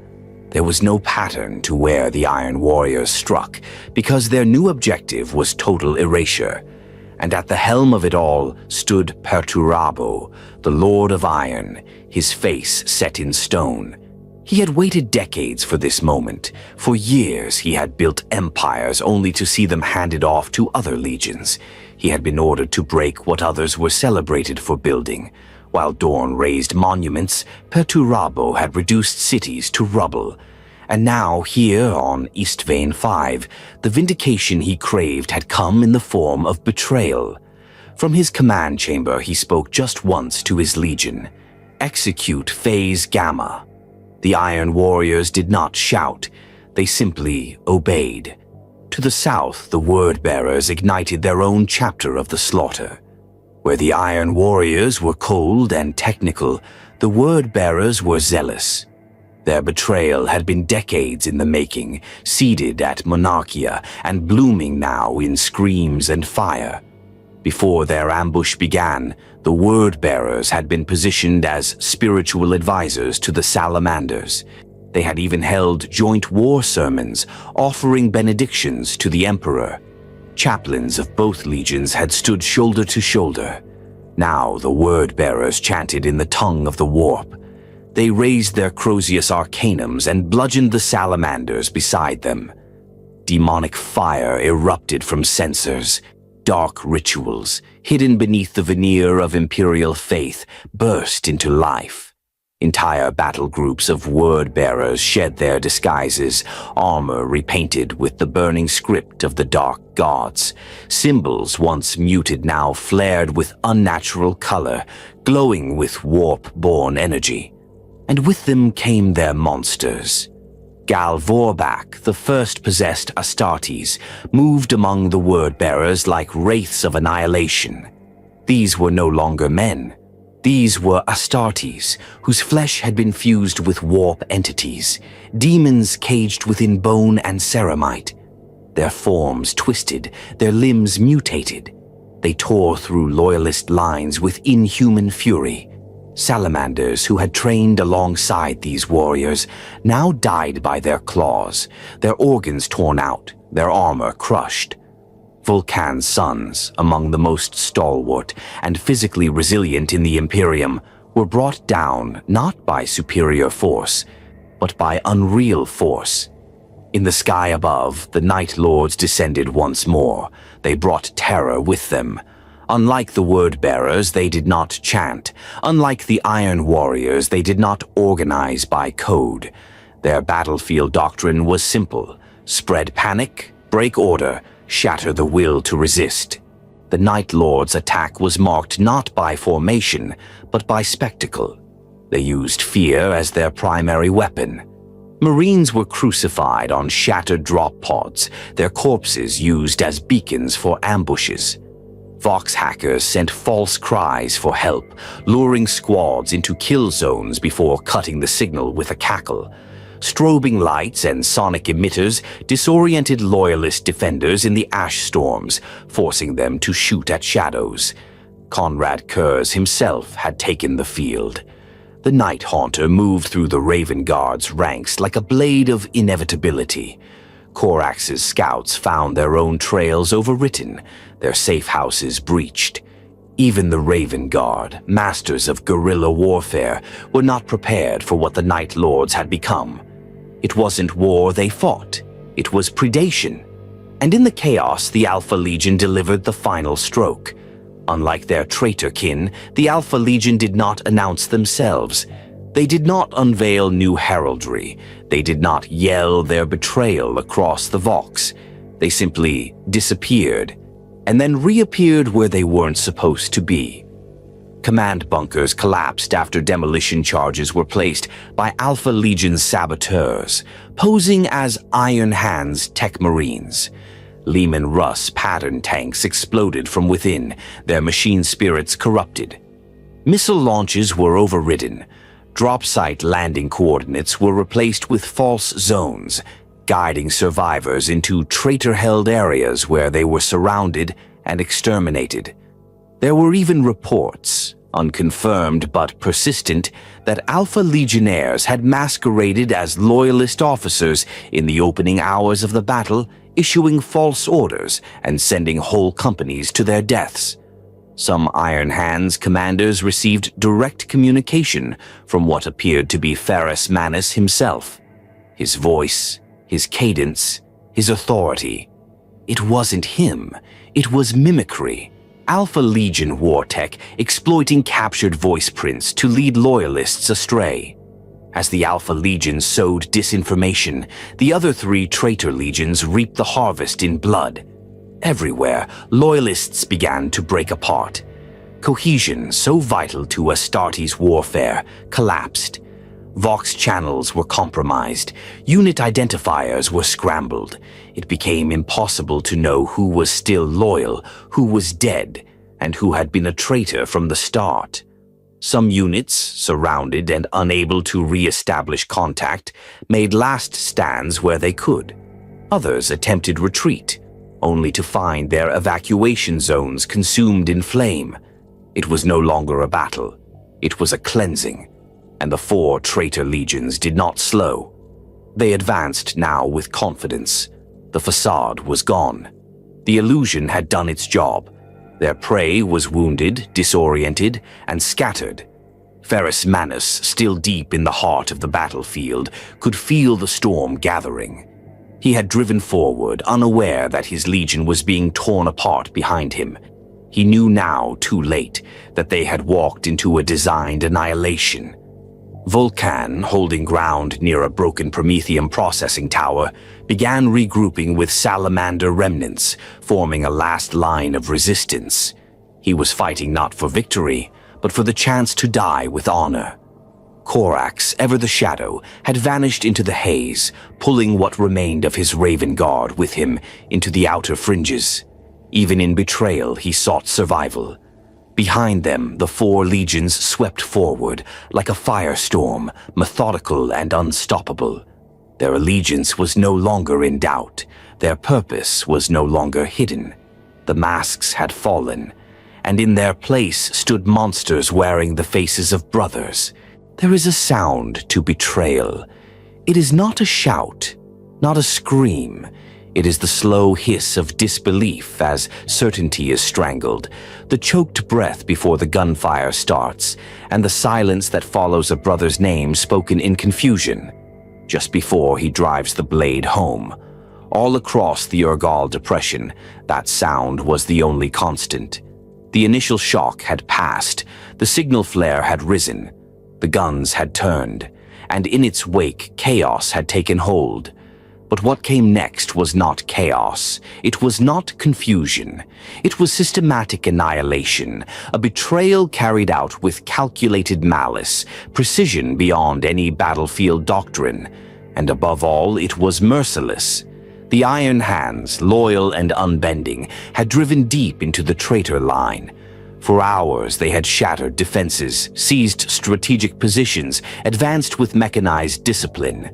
There was no pattern to where the Iron Warriors struck, because their new objective was total erasure. And at the helm of it all stood Perturabo, the Lord of Iron, his face set in stone. He had waited decades for this moment. For years he had built empires only to see them handed off to other legions. He had been ordered to break what others were celebrated for building. While Dorn raised monuments, Perturabo had reduced cities to rubble. And now, here on Isstvan V, the vindication he craved had come in the form of betrayal. From his command chamber, he spoke just once to his legion. Execute Phase Gamma. The Iron Warriors did not shout. They simply obeyed. To the south, the Word-Bearers ignited their own chapter of the slaughter. Where the Iron Warriors were cold and technical, the Word-Bearers were zealous. Their betrayal had been decades in the making, seeded at Monarchia and blooming now in screams and fire. Before their ambush began, the Word-Bearers had been positioned as spiritual advisors to the Salamanders. They had even held joint war sermons, offering benedictions to the Emperor. Chaplains of both legions had stood shoulder to shoulder. Now the word-bearers chanted in the tongue of the warp. They raised their Crozius arcanums and bludgeoned the salamanders beside them. Demonic fire erupted from censers. Dark rituals, hidden beneath the veneer of Imperial faith, burst into life. Entire battle groups of word-bearers shed their disguises, armor repainted with the burning script of the dark gods. Symbols once muted now flared with unnatural color, glowing with warp-born energy. And with them came their monsters. Gal Vorbak, the first possessed Astartes, moved among the word-bearers like wraiths of annihilation. These were no longer men. These were Astartes, whose flesh had been fused with warp entities, demons caged within bone and ceramite. Their forms twisted, their limbs mutated. They tore through loyalist lines with inhuman fury. Salamanders who had trained alongside these warriors now died by their claws, their organs torn out, their armor crushed. Vulcan's sons, among the most stalwart and physically resilient in the Imperium, were brought down not by superior force, but by unreal force. In the sky above, the Night Lords descended once more. They brought terror with them. Unlike the word-bearers, they did not chant. Unlike the Iron Warriors, they did not organize by code. Their battlefield doctrine was simple: spread panic, break order, shatter the will to resist. The Night Lords' attack was marked not by formation, but by spectacle. They used fear as their primary weapon. Marines were crucified on shattered drop pods, their corpses used as beacons for ambushes. Vox hackers sent false cries for help, luring squads into kill zones before cutting the signal with a cackle. Strobing lights and sonic emitters disoriented loyalist defenders in the ash storms, forcing them to shoot at shadows. Conrad Kurz himself had taken the field. The Night Haunter moved through the Raven Guard's ranks like a blade of inevitability. Corax's scouts found their own trails overwritten, their safe houses breached. Even the Raven Guard, masters of guerrilla warfare, were not prepared for what the Night Lords had become. It wasn't war they fought, it was predation. And in the chaos, the Alpha Legion delivered the final stroke. Unlike their traitor kin, the Alpha Legion did not announce themselves. They did not unveil new heraldry. They did not yell their betrayal across the Vox. They simply disappeared, and then reappeared where they weren't supposed to be. Command bunkers collapsed after demolition charges were placed by Alpha Legion's saboteurs, posing as Iron Hands Tech Marines. Lehman Russ pattern tanks exploded from within, their machine spirits corrupted. Missile launches were overridden. Drop site landing coordinates were replaced with false zones, guiding survivors into traitor-held areas where they were surrounded and exterminated. There were even reports, unconfirmed but persistent, that Alpha Legionnaires had masqueraded as loyalist officers in the opening hours of the battle, issuing false orders and sending whole companies to their deaths. Some Iron Hands commanders received direct communication from what appeared to be Ferrus Manus himself. His voice, his cadence, his authority. It wasn't him, it was mimicry. Alpha Legion war tech exploiting captured voice prints to lead loyalists astray. As the Alpha Legion sowed disinformation, the other three traitor legions reaped the harvest in blood. Everywhere, loyalists began to break apart. Cohesion, so vital to Astartes warfare, collapsed. Vox channels were compromised. Unit identifiers were scrambled. It became impossible to know who was still loyal, who was dead, and who had been a traitor from the start. Some units, surrounded and unable to re-establish contact, made last stands where they could. Others attempted retreat, only to find their evacuation zones consumed in flame. It was no longer a battle. It was a cleansing. And the four traitor legions did not slow. They advanced now with confidence. The facade was gone. The illusion had done its job. Their prey was wounded, disoriented, and scattered. Ferrus Manus, still deep in the heart of the battlefield, could feel the storm gathering. He had driven forward, unaware that his legion was being torn apart behind him. He knew now, too late, that they had walked into a designed annihilation. Vulcan, holding ground near a broken Prometheum processing tower, began regrouping with salamander remnants, forming a last line of resistance. He was fighting not for victory, but for the chance to die with honor. Corax, ever the shadow, had vanished into the haze, pulling what remained of his Raven Guard with him into the outer fringes. Even in betrayal, he sought survival. Behind them, the 4 legions swept forward like a firestorm, methodical and unstoppable. Their allegiance was no longer in doubt. Their purpose was no longer hidden. The masks had fallen, and in their place stood monsters wearing the faces of brothers. There is a sound to betrayal. It is not a shout, not a scream. It is the slow hiss of disbelief as certainty is strangled, the choked breath before the gunfire starts, and the silence that follows a brother's name spoken in confusion, just before he drives the blade home. All across the Urgal depression, that sound was the only constant. The initial shock had passed, the signal flare had risen, the guns had turned, and in its wake chaos had taken hold. But what came next was not chaos. It was not confusion. It was systematic annihilation, a betrayal carried out with calculated malice, precision beyond any battlefield doctrine. And above all, it was merciless. The Iron Hands, loyal and unbending, had driven deep into the traitor line. For hours, they had shattered defenses, seized strategic positions, advanced with mechanized discipline.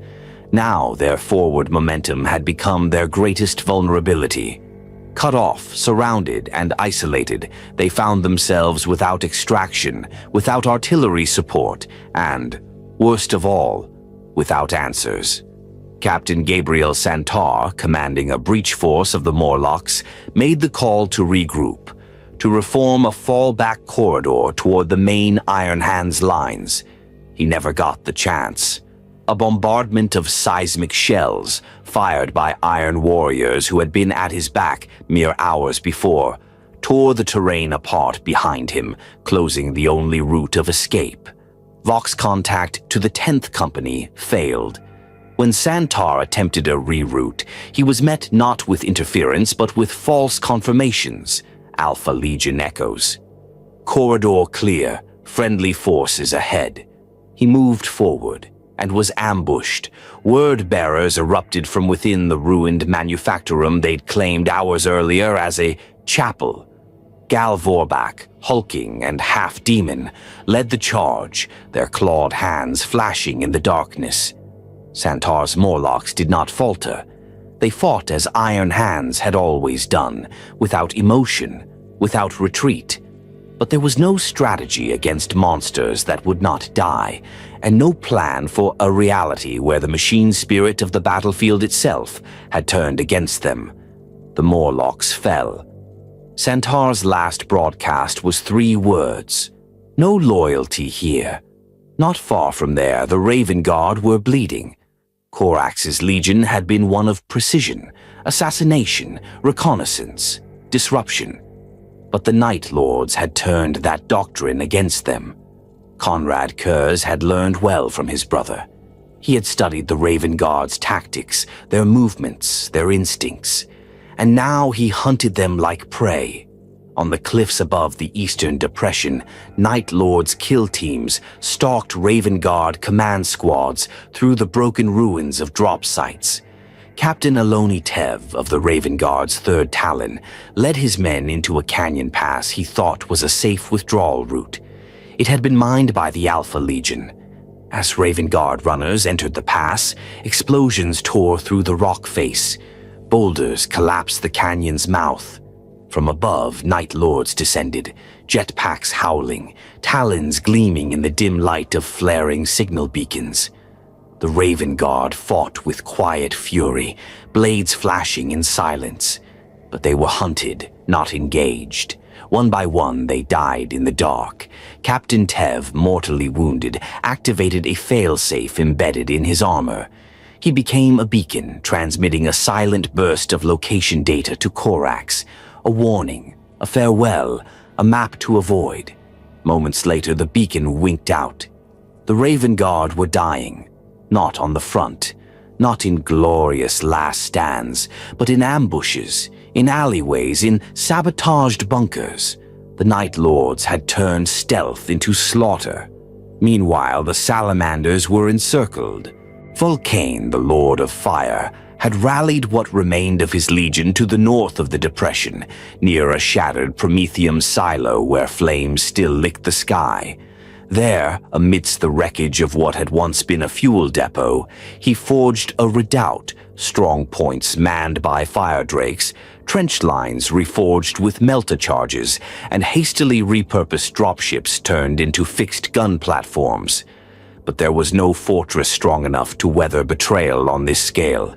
Now their forward momentum had become their greatest vulnerability. Cut off, surrounded, and isolated, they found themselves without extraction, without artillery support, and, worst of all, without answers. Captain Gabriel Santar, commanding a breach force of the Morlocks, made the call to regroup, to reform a fallback corridor toward the main Iron Hands lines. He never got the chance. A bombardment of seismic shells, fired by Iron Warriors who had been at his back mere hours before, tore the terrain apart behind him, closing the only route of escape. Vox contact to the 10th Company failed. When Santar attempted a reroute, he was met not with interference but with false confirmations, Alpha Legion echoes. Corridor clear, friendly forces ahead. He moved forward and was ambushed. Word-bearers erupted from within the ruined manufactorum they'd claimed hours earlier as a chapel. Gal Vorbak, hulking and half-demon, led the charge, their clawed hands flashing in the darkness. Santar's Morlocks did not falter. They fought as Iron Hands had always done, without emotion, without retreat. But there was no strategy against monsters that would not die, and no plan for a reality where the machine spirit of the battlefield itself had turned against them. The Morlocks fell. Santar's last broadcast was 3 words. No loyalty here. Not far from there, the Raven Guard were bleeding. Corax's legion had been one of precision, assassination, reconnaissance, disruption. But the Night Lords had turned that doctrine against them. Conrad Kurz had learned well from his brother. He had studied the Raven Guard's tactics, their movements, their instincts, and now he hunted them like prey. On the cliffs above the Eastern Depression, Night Lords' kill teams stalked Raven Guard command squads through the broken ruins of drop sites. Captain Aloni Tev of the Raven Guard's 3rd Talon led his men into a canyon pass he thought was a safe withdrawal route. It had been mined by the Alpha Legion. As Raven Guard runners entered the pass, explosions tore through the rock face. Boulders collapsed the canyon's mouth. From above, Night Lords descended, jetpacks howling, talons gleaming in the dim light of flaring signal beacons. The Raven Guard fought with quiet fury, blades flashing in silence. But they were hunted, not engaged. One by one, they died in the dark. Captain Tev, mortally wounded, activated a failsafe embedded in his armor. He became a beacon, transmitting a silent burst of location data to Corax. A warning, a farewell, a map to avoid. Moments later, the beacon winked out. The Raven Guard were dying. Not on the front, not in glorious last stands, but in ambushes, in alleyways, in sabotaged bunkers. The Night Lords had turned stealth into slaughter. Meanwhile, the Salamanders were encircled. Vulcane, the Lord of Fire, had rallied what remained of his legion to the north of the depression, near a shattered Prometheum silo where flames still licked the sky. There, amidst the wreckage of what had once been a fuel depot, he forged a redoubt, strong points manned by fire drakes, trench lines reforged with melta charges, and hastily repurposed dropships turned into fixed gun platforms. But there was no fortress strong enough to weather betrayal on this scale.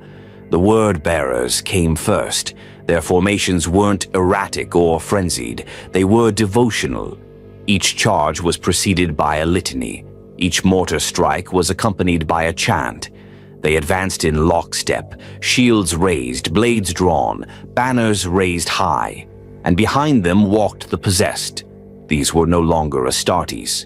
The word-bearers came first. Their formations weren't erratic or frenzied. They were devotional. Each charge was preceded by a litany. Each mortar strike was accompanied by a chant. They advanced in lockstep, shields raised, blades drawn, banners raised high. And behind them walked the possessed. These were no longer astartes.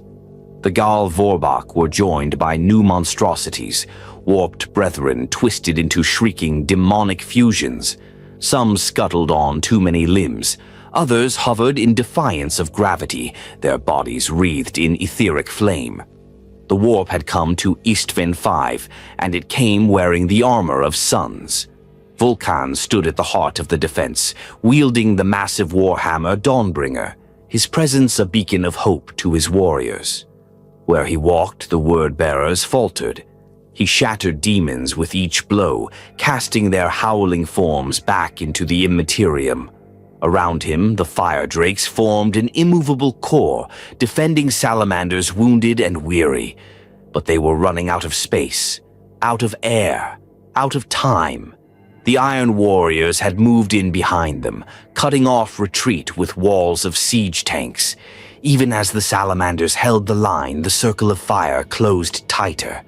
The Gal Vorbach were joined by new monstrosities, warped brethren twisted into shrieking demonic fusions. Some scuttled on too many limbs. Others hovered in defiance of gravity, their bodies wreathed in etheric flame. The warp had come to Isstvan V, and it came wearing the armor of suns. Vulcan stood at the heart of the defense, wielding the massive warhammer Dawnbringer, his presence a beacon of hope to his warriors. Where he walked, the word-bearers faltered. He shattered demons with each blow, casting their howling forms back into the immaterium. Around him, the fire drakes formed an immovable core, defending salamanders wounded and weary. But they were running out of space, out of air, out of time. The Iron Warriors had moved in behind them, cutting off retreat with walls of siege tanks. Even as the salamanders held the line, the circle of fire closed tighter.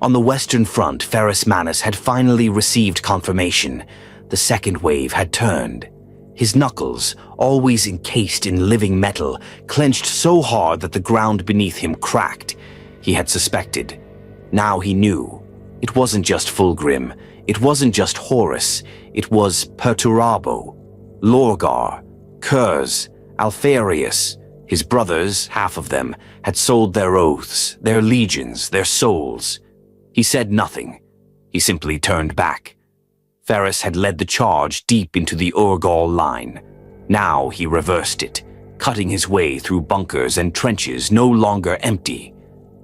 On the western front, Ferrus Manus had finally received confirmation. The second wave had turned. His knuckles, always encased in living metal, clenched so hard that the ground beneath him cracked. He had suspected. Now he knew. It wasn't just Fulgrim. It wasn't just Horus. It was Perturabo, Lorgar, Kurz, Alfarius. His brothers, half of them, had sold their oaths, their legions, their souls. He said nothing. He simply turned back. Ferrus had led the charge deep into the Urgal line. Now he reversed it, cutting his way through bunkers and trenches no longer empty.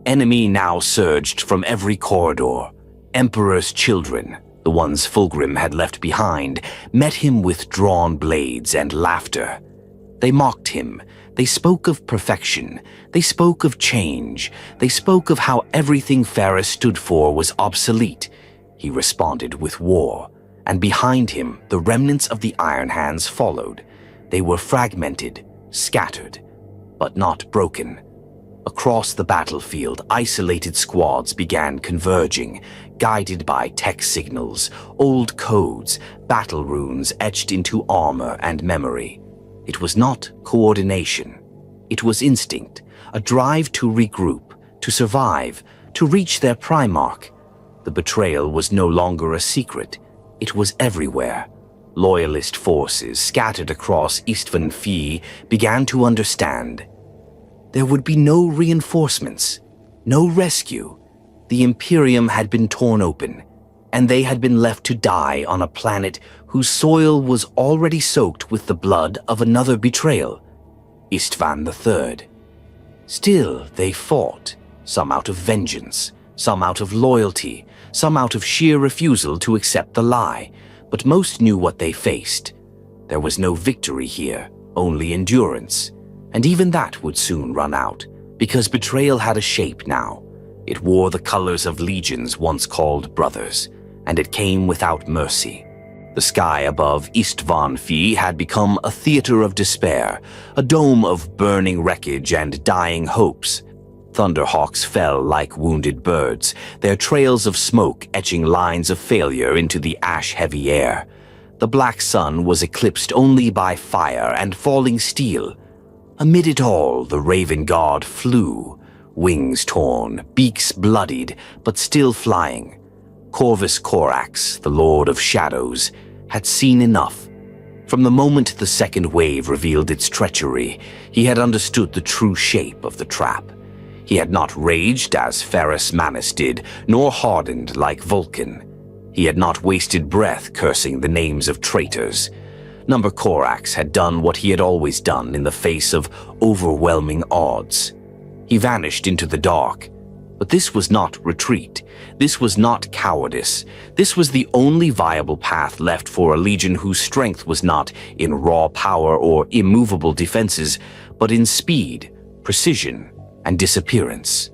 Enemy now surged from every corridor. Emperor's children, the ones Fulgrim had left behind, met him with drawn blades and laughter. They mocked him. They spoke of perfection. They spoke of change. They spoke of how everything Ferrus stood for was obsolete. He responded with war. And behind him, the remnants of the Iron Hands followed. They were fragmented, scattered, but not broken. Across the battlefield, isolated squads began converging, guided by tech signals, old codes, battle runes etched into armor and memory. It was not coordination. It was instinct, a drive to regroup, to survive, to reach their primarch. The betrayal was no longer a secret. It was everywhere. Loyalist forces scattered across Isstvan V began to understand. There would be no reinforcements, no rescue. The Imperium had been torn open, and they had been left to die on a planet whose soil was already soaked with the blood of another betrayal, Isstvan III. Still, they fought, some out of vengeance, some out of loyalty, some out of sheer refusal to accept the lie, but most knew what they faced. There was no victory here, only endurance, and even that would soon run out, because betrayal had a shape now. It wore the colors of legions once called brothers, and it came without mercy. The sky above Isstvan V had become a theater of despair, a dome of burning wreckage and dying hopes. Thunderhawks fell like wounded birds, their trails of smoke etching lines of failure into the ash-heavy air. The black sun was eclipsed only by fire and falling steel. Amid it all, the Raven God flew, wings torn, beaks bloodied, but still flying. Corvus Corax, the Lord of Shadows, had seen enough. From the moment the second wave revealed its treachery, he had understood the true shape of the trap. He had not raged as Ferrus Manus did, nor hardened like Vulcan. He had not wasted breath cursing the names of traitors. Number Corax had done what he had always done in the face of overwhelming odds. He vanished into the dark. But this was not retreat. This was not cowardice. This was the only viable path left for a legion whose strength was not in raw power or immovable defenses, but in speed, precision, and disappearance.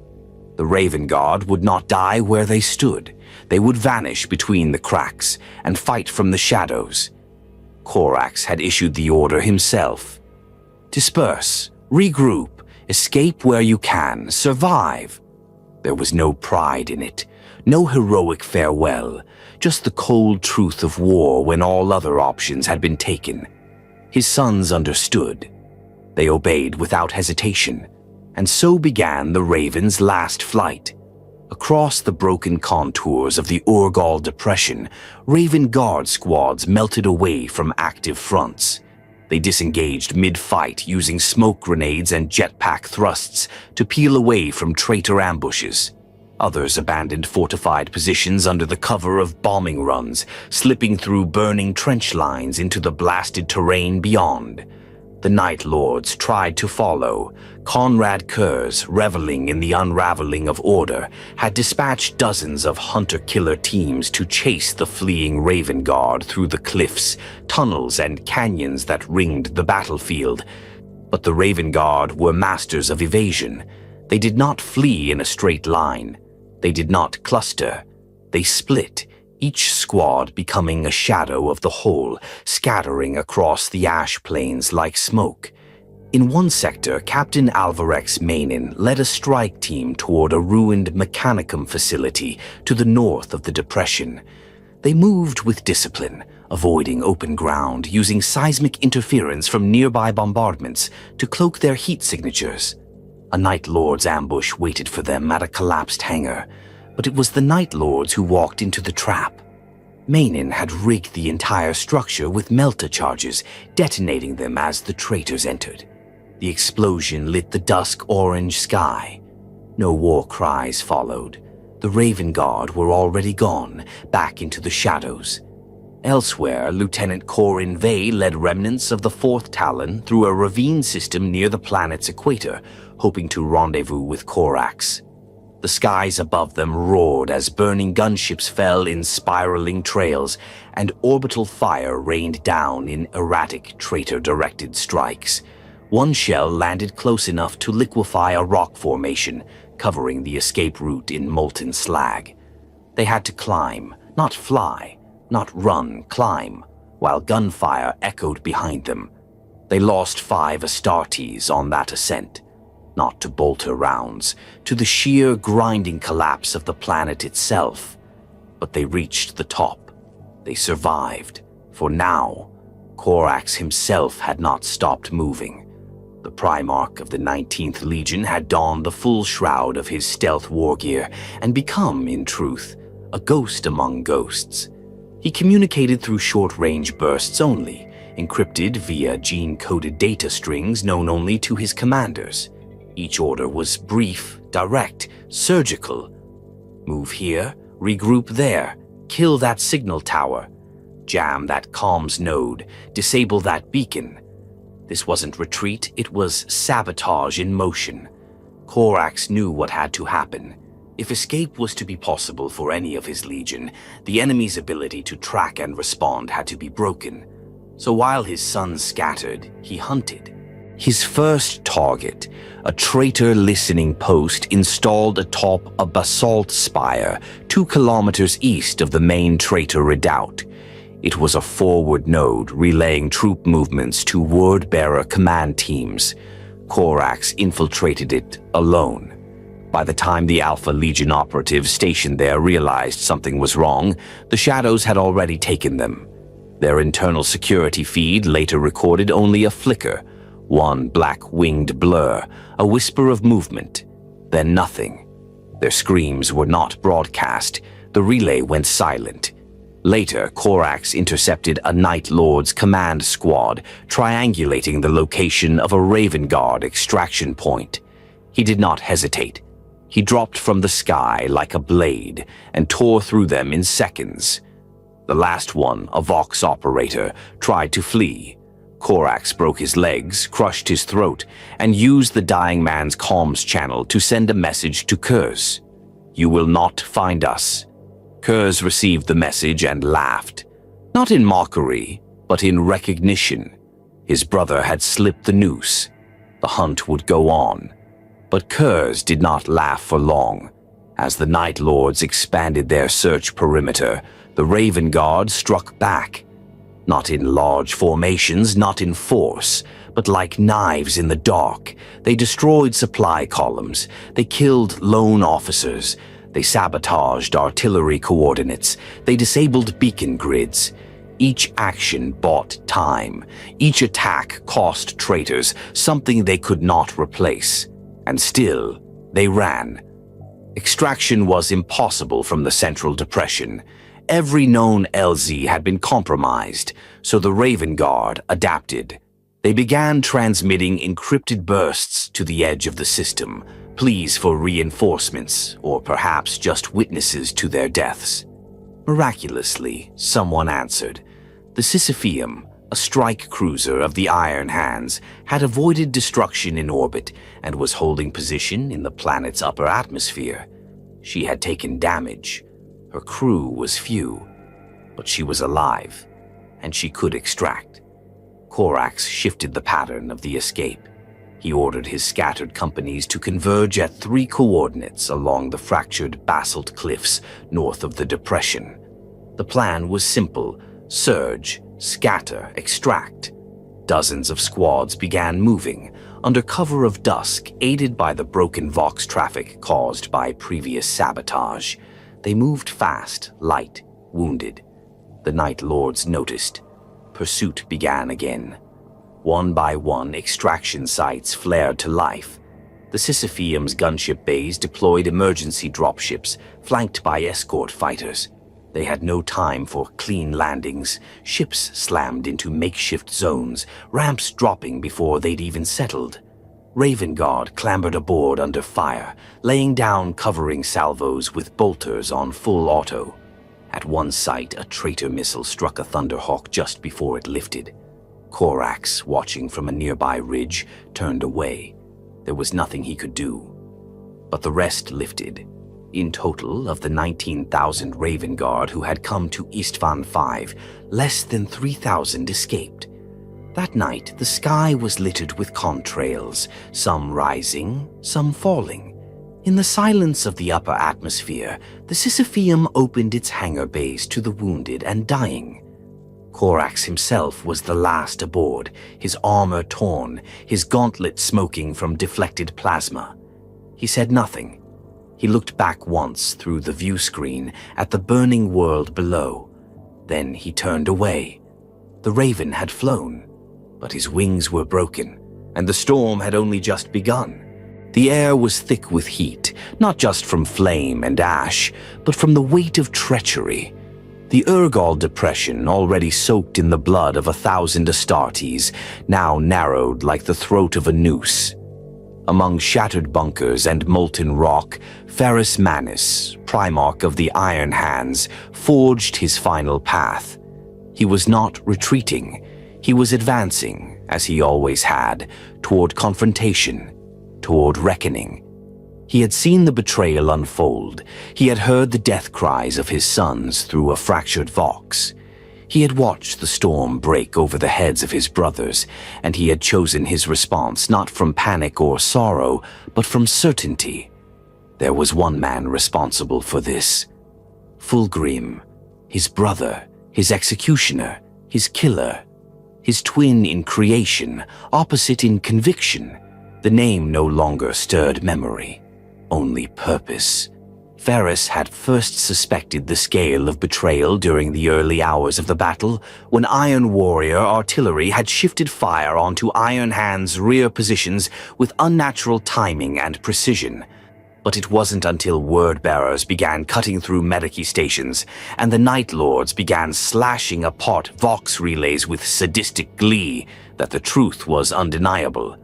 The Raven God would not die where they stood. They would vanish between the cracks and fight from the shadows. Corax had issued the order himself. Disperse, regroup, escape where you can, survive. There was no pride in it, no heroic farewell, just the cold truth of war when all other options had been taken. His sons understood. They obeyed without hesitation, and so began the Raven's last flight. Across the broken contours of the Urgal Depression, Raven Guard squads melted away from active fronts. They disengaged mid-fight using smoke grenades and jetpack thrusts to peel away from traitor ambushes. Others abandoned fortified positions under the cover of bombing runs, slipping through burning trench lines into the blasted terrain beyond. The Night Lords tried to follow. Conrad Kurz, reveling in the unraveling of order, had dispatched dozens of hunter-killer teams to chase the fleeing Raven Guard through the cliffs, tunnels, and canyons that ringed the battlefield. But the Raven Guard were masters of evasion. They did not flee in a straight line. They did not cluster. They split, each squad becoming a shadow of the whole, scattering across the ash plains like smoke. In one sector, Captain Alvarex Mainin led a strike team toward a ruined Mechanicum facility to the north of the Depression. They moved with discipline, avoiding open ground, using seismic interference from nearby bombardments to cloak their heat signatures. A Night Lord's ambush waited for them at a collapsed hangar, but it was the Night Lords who walked into the trap. Mainin had rigged the entire structure with melta charges, detonating them as the traitors entered. The explosion lit the dusk-orange sky. No war cries followed. The Raven Guard were already gone, back into the shadows. Elsewhere, Lieutenant Corin Vey led remnants of the Fourth Talon through a ravine system near the planet's equator, hoping to rendezvous with Corax. The skies above them roared as burning gunships fell in spiraling trails, and orbital fire rained down in erratic traitor-directed strikes. One shell landed close enough to liquefy a rock formation, covering the escape route in molten slag. They had to climb, not fly, not run, climb, while gunfire echoed behind them. They lost 5 astartes on that ascent. Not to bolter rounds, to the sheer grinding collapse of the planet itself. But they reached the top. They survived, for now, Corax himself had not stopped moving. The Primarch of the 19th Legion had donned the full shroud of his stealth wargear and become, in truth, a ghost among ghosts. He communicated through short-range bursts only, encrypted via gene-coded data strings known only to his commanders. Each order was brief, direct, surgical. Move here, regroup there, kill that signal tower, jam that comms node, disable that beacon. This wasn't retreat, it was sabotage in motion. Corax knew what had to happen. If escape was to be possible for any of his legion, the enemy's ability to track and respond had to be broken. So while his sons scattered, he hunted. His first target, a traitor listening post installed atop a basalt spire 2 kilometers east of the main traitor redoubt. It was a forward node relaying troop movements to word-bearer command teams. Corax infiltrated it alone. By the time the Alpha Legion operatives stationed there realized something was wrong, the Shadows had already taken them. Their internal security feed later recorded only a flicker, one black-winged blur, a whisper of movement, then nothing. Their screams were not broadcast. The relay went silent. Later, Corax intercepted a Night Lord's command squad, triangulating the location of a Raven Guard extraction point. He did not hesitate. He dropped from the sky like a blade and tore through them in seconds. The last one, a Vox operator, tried to flee. Corax broke his legs, crushed his throat, and used the dying man's comms channel to send a message to Kurz. "You will not find us." Kurz received the message and laughed. Not in mockery, but in recognition. His brother had slipped the noose. The hunt would go on. But Kurz did not laugh for long. As the Night Lords expanded their search perimeter, the Raven Guard struck back. Not in large formations, not in force, but like knives in the dark. They destroyed supply columns. They killed lone officers. They sabotaged artillery coordinates. They disabled beacon grids. Each action bought time. Each attack cost traitors something they could not replace. And still, they ran. Extraction was impossible from the Central Depression. Every known LZ had been compromised, so the Raven Guard adapted. They began transmitting encrypted bursts to the edge of the system, pleas for reinforcements, or perhaps just witnesses to their deaths. Miraculously, someone answered. The Sisypheum, a strike cruiser of the Iron Hands, had avoided destruction in orbit and was holding position in the planet's upper atmosphere. She had taken damage. Her crew was few, but she was alive, and she could extract. Corax shifted the pattern of the escape. He ordered his scattered companies to converge at 3 coordinates along the fractured basalt cliffs north of the depression. The plan was simple: surge, scatter, extract. Dozens of squads began moving, under cover of dusk, aided by the broken Vox traffic caused by previous sabotage. They moved fast, light, wounded. The Night Lords noticed. Pursuit began again. One by one, extraction sites flared to life. The Sisypheum's gunship bays deployed emergency dropships, flanked by escort fighters. They had no time for clean landings. Ships slammed into makeshift zones, ramps dropping before they'd even settled. Raven Guard clambered aboard under fire, laying down covering salvos with bolters on full auto. At one site, a traitor missile struck a Thunderhawk just before it lifted. Corax, watching from a nearby ridge, turned away. There was nothing he could do. But the rest lifted. In total, of the 19,000 Raven Guard who had come to Isstvan V, less than 3,000 escaped. That night, the sky was littered with contrails, some rising, some falling. In the silence of the upper atmosphere, the Sisypheum opened its hangar bays to the wounded and dying. Corax himself was the last aboard, his armor torn, his gauntlet smoking from deflected plasma. He said nothing. He looked back once through the view screen at the burning world below. Then he turned away. The Raven had flown, but his wings were broken, and the storm had only just begun. The air was thick with heat, not just from flame and ash, but from the weight of treachery. The Urgal depression, already soaked in the blood of 1,000 astartes, now narrowed like the throat of a noose. Among shattered bunkers and molten rock, Ferrus Manus, primarch of the Iron Hands, forged his final path. He was not retreating. He was advancing, as he always had, toward confrontation, toward reckoning. He had seen the betrayal unfold. He had heard the death cries of his sons through a fractured Vox. He had watched the storm break over the heads of his brothers, and he had chosen his response not from panic or sorrow, but from certainty. There was one man responsible for this. Fulgrim, his brother, his executioner, his killer, his twin in creation, opposite in conviction. The name no longer stirred memory, only purpose. Ferris had first suspected the scale of betrayal during the early hours of the battle, when Iron Warrior artillery had shifted fire onto Iron Hand's rear positions with unnatural timing and precision. But it wasn't until word-bearers began cutting through medici stations and the Night Lords began slashing apart Vox relays with sadistic glee that the truth was undeniable.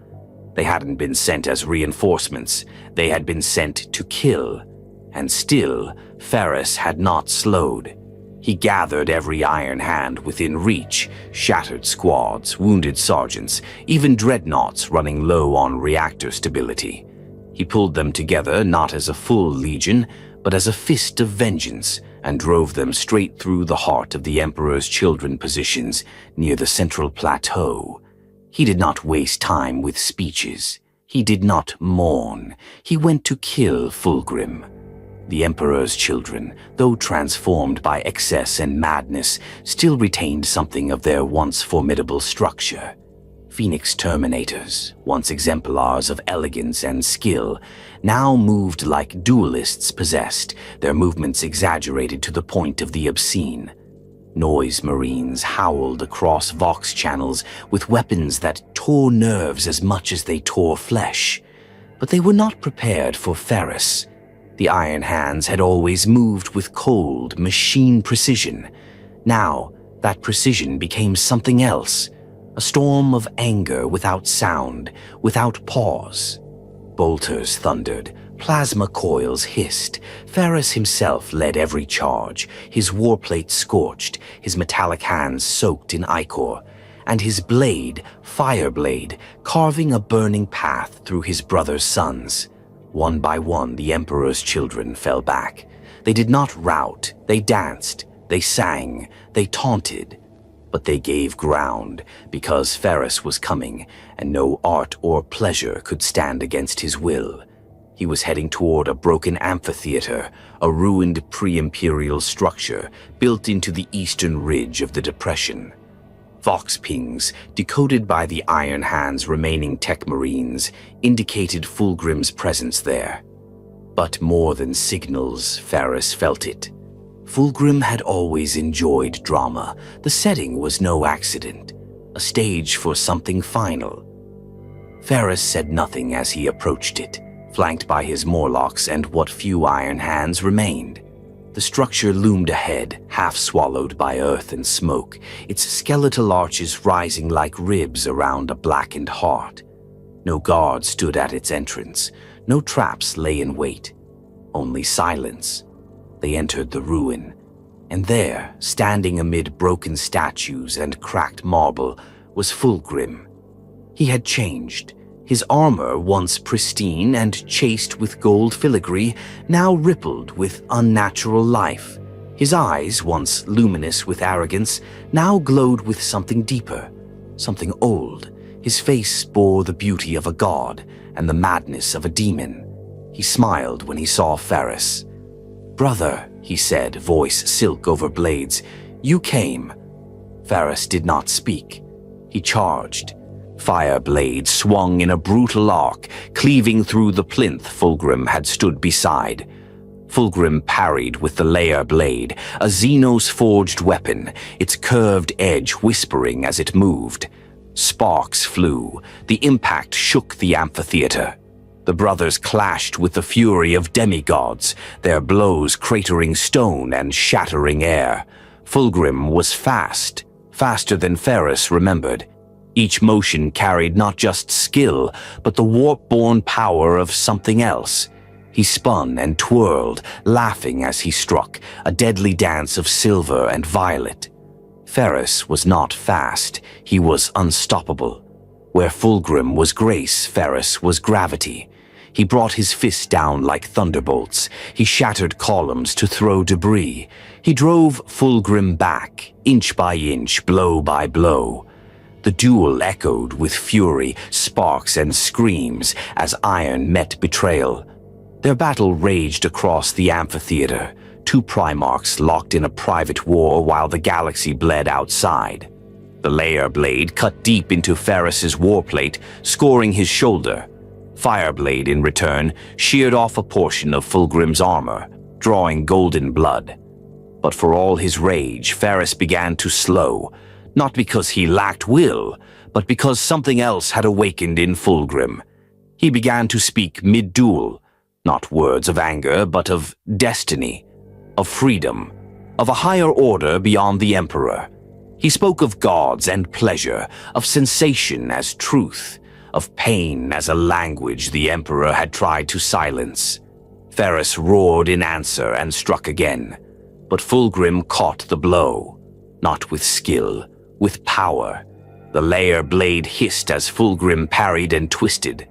They hadn't been sent as reinforcements, they had been sent to kill. And still, Ferris had not slowed. He gathered every Iron Hand within reach, shattered squads, wounded sergeants, even dreadnoughts running low on reactor stability. He pulled them together not as a full legion, but as a fist of vengeance, and drove them straight through the heart of the Emperor's children positions near the central plateau. He did not waste time with speeches. He did not mourn. He went to kill Fulgrim. The Emperor's children, though transformed by excess and madness, still retained something of their once formidable structure. Phoenix Terminators, once exemplars of elegance and skill, now moved like duelists possessed, their movements exaggerated to the point of the obscene. Noise Marines howled across Vox channels with weapons that tore nerves as much as they tore flesh. But they were not prepared for Ferris. The Iron Hands had always moved with cold, machine precision. Now, that precision became something else. A storm of anger without sound, without pause. Bolters thundered, plasma coils hissed. Ferris himself led every charge, his warplate scorched, his metallic hands soaked in ichor, and his blade, Fireblade, carving a burning path through his brother's sons. One by one, the Emperor's children fell back. They did not rout, they danced, they sang, they taunted. But they gave ground, because Ferris was coming, and no art or pleasure could stand against his will. He was heading toward a broken amphitheater, a ruined pre-Imperial structure built into the eastern ridge of the Depression. Vox pings, decoded by the Iron Hand's remaining tech marines, indicated Fulgrim's presence there. But more than signals, Ferris felt it. Fulgrim had always enjoyed drama. The setting was no accident, a stage for something final. Ferris said nothing as he approached it, flanked by his Morlocks and what few Iron Hands remained. The structure loomed ahead, half swallowed by earth and smoke, its skeletal arches rising like ribs around a blackened heart. No guard stood at its entrance, no traps lay in wait, only silence. They entered the ruin, and there, standing amid broken statues and cracked marble, was Fulgrim. He had changed. His armor, once pristine and chased with gold filigree, now rippled with unnatural life. His eyes, once luminous with arrogance, now glowed with something deeper, something old. His face bore the beauty of a god and the madness of a demon. He smiled when he saw Ferris. "Brother," he said, voice silk over blades, "you came." Ferris did not speak. He charged. Fireblade swung in a brutal arc, cleaving through the plinth Fulgrim had stood beside. Fulgrim parried with the layer blade, a Xenos-forged weapon, its curved edge whispering as it moved. Sparks flew. The impact shook the amphitheater. The brothers clashed with the fury of demigods, their blows cratering stone and shattering air. Fulgrim was fast, faster than Ferris remembered. Each motion carried not just skill, but the warp-born power of something else. He spun and twirled, laughing as he struck, a deadly dance of silver and violet. Ferris was not fast, he was unstoppable. Where Fulgrim was grace, Ferris was gravity. He brought his fists down like thunderbolts. He shattered columns to throw debris. He drove Fulgrim back, inch by inch, blow by blow. The duel echoed with fury, sparks, and screams as iron met betrayal. Their battle raged across the amphitheater, two primarchs locked in a private war while the galaxy bled outside. The layer blade cut deep into Ferris's warplate, scoring his shoulder. Fireblade, in return, sheared off a portion of Fulgrim's armor, drawing golden blood. But for all his rage, Ferris began to slow, not because he lacked will, but because something else had awakened in Fulgrim. He began to speak mid-duel, not words of anger, but of destiny, of freedom, of a higher order beyond the Emperor. He spoke of gods and pleasure, of sensation as truth, of pain as a language the Emperor had tried to silence. Ferris roared in answer and struck again, but Fulgrim caught the blow, not with skill, with power. The layer blade hissed as Fulgrim parried and twisted.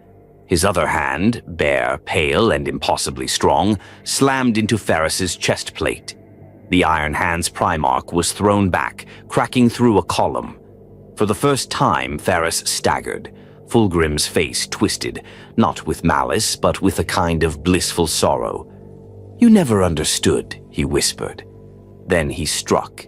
His other hand, bare, pale, and impossibly strong, slammed into Ferris's chest plate. The Iron Hand's Primarch was thrown back, cracking through a column. For the first time, Ferris staggered. Fulgrim's face twisted, not with malice, but with a kind of blissful sorrow. "You never understood," he whispered. Then he struck.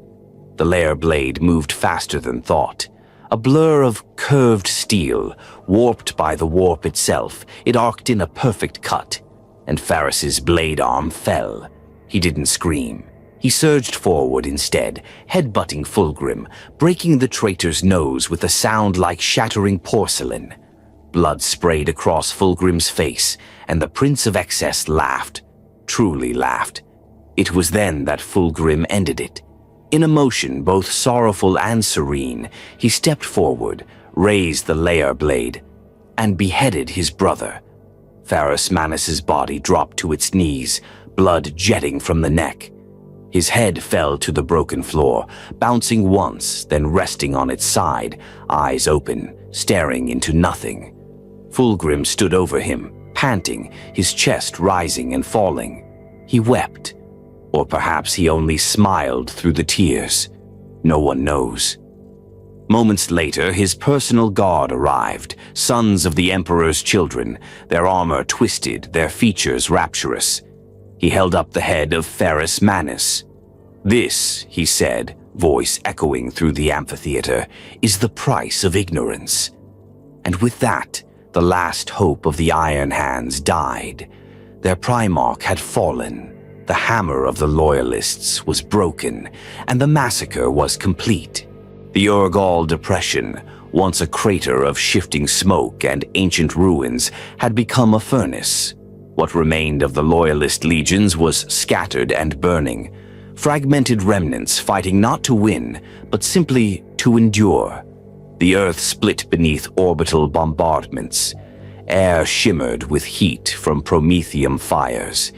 The layer blade moved faster than thought. A blur of curved steel, warped by the warp itself, it arced in a perfect cut, and Ferris's blade arm fell. He didn't scream. He surged forward instead, headbutting Fulgrim, breaking the traitor's nose with a sound like shattering porcelain. Blood sprayed across Fulgrim's face, and the Prince of Excess laughed, truly laughed. It was then that Fulgrim ended it. In a motion both sorrowful and serene, he stepped forward, raised the layer blade, and beheaded his brother. Ferris Manus's body dropped to its knees, blood jetting from the neck. His head fell to the broken floor, bouncing once, then resting on its side, eyes open, staring into nothing. Fulgrim stood over him, panting, his chest rising and falling. He wept. Or perhaps he only smiled through the tears. No one knows. Moments later, his personal guard arrived, sons of the Emperor's children, their armor twisted, their features rapturous. He held up the head of Ferris Manus. "This," he said, voice echoing through the amphitheater, "is the price of ignorance." And with that, the last hope of the Iron Hands died. Their Primarch had fallen. The hammer of the Loyalists was broken, and the massacre was complete. The Urgal Depression, once a crater of shifting smoke and ancient ruins, had become a furnace. What remained of the Loyalist legions was scattered and burning, fragmented remnants fighting not to win, but simply to endure. The earth split beneath orbital bombardments. Air shimmered with heat from promethium fires.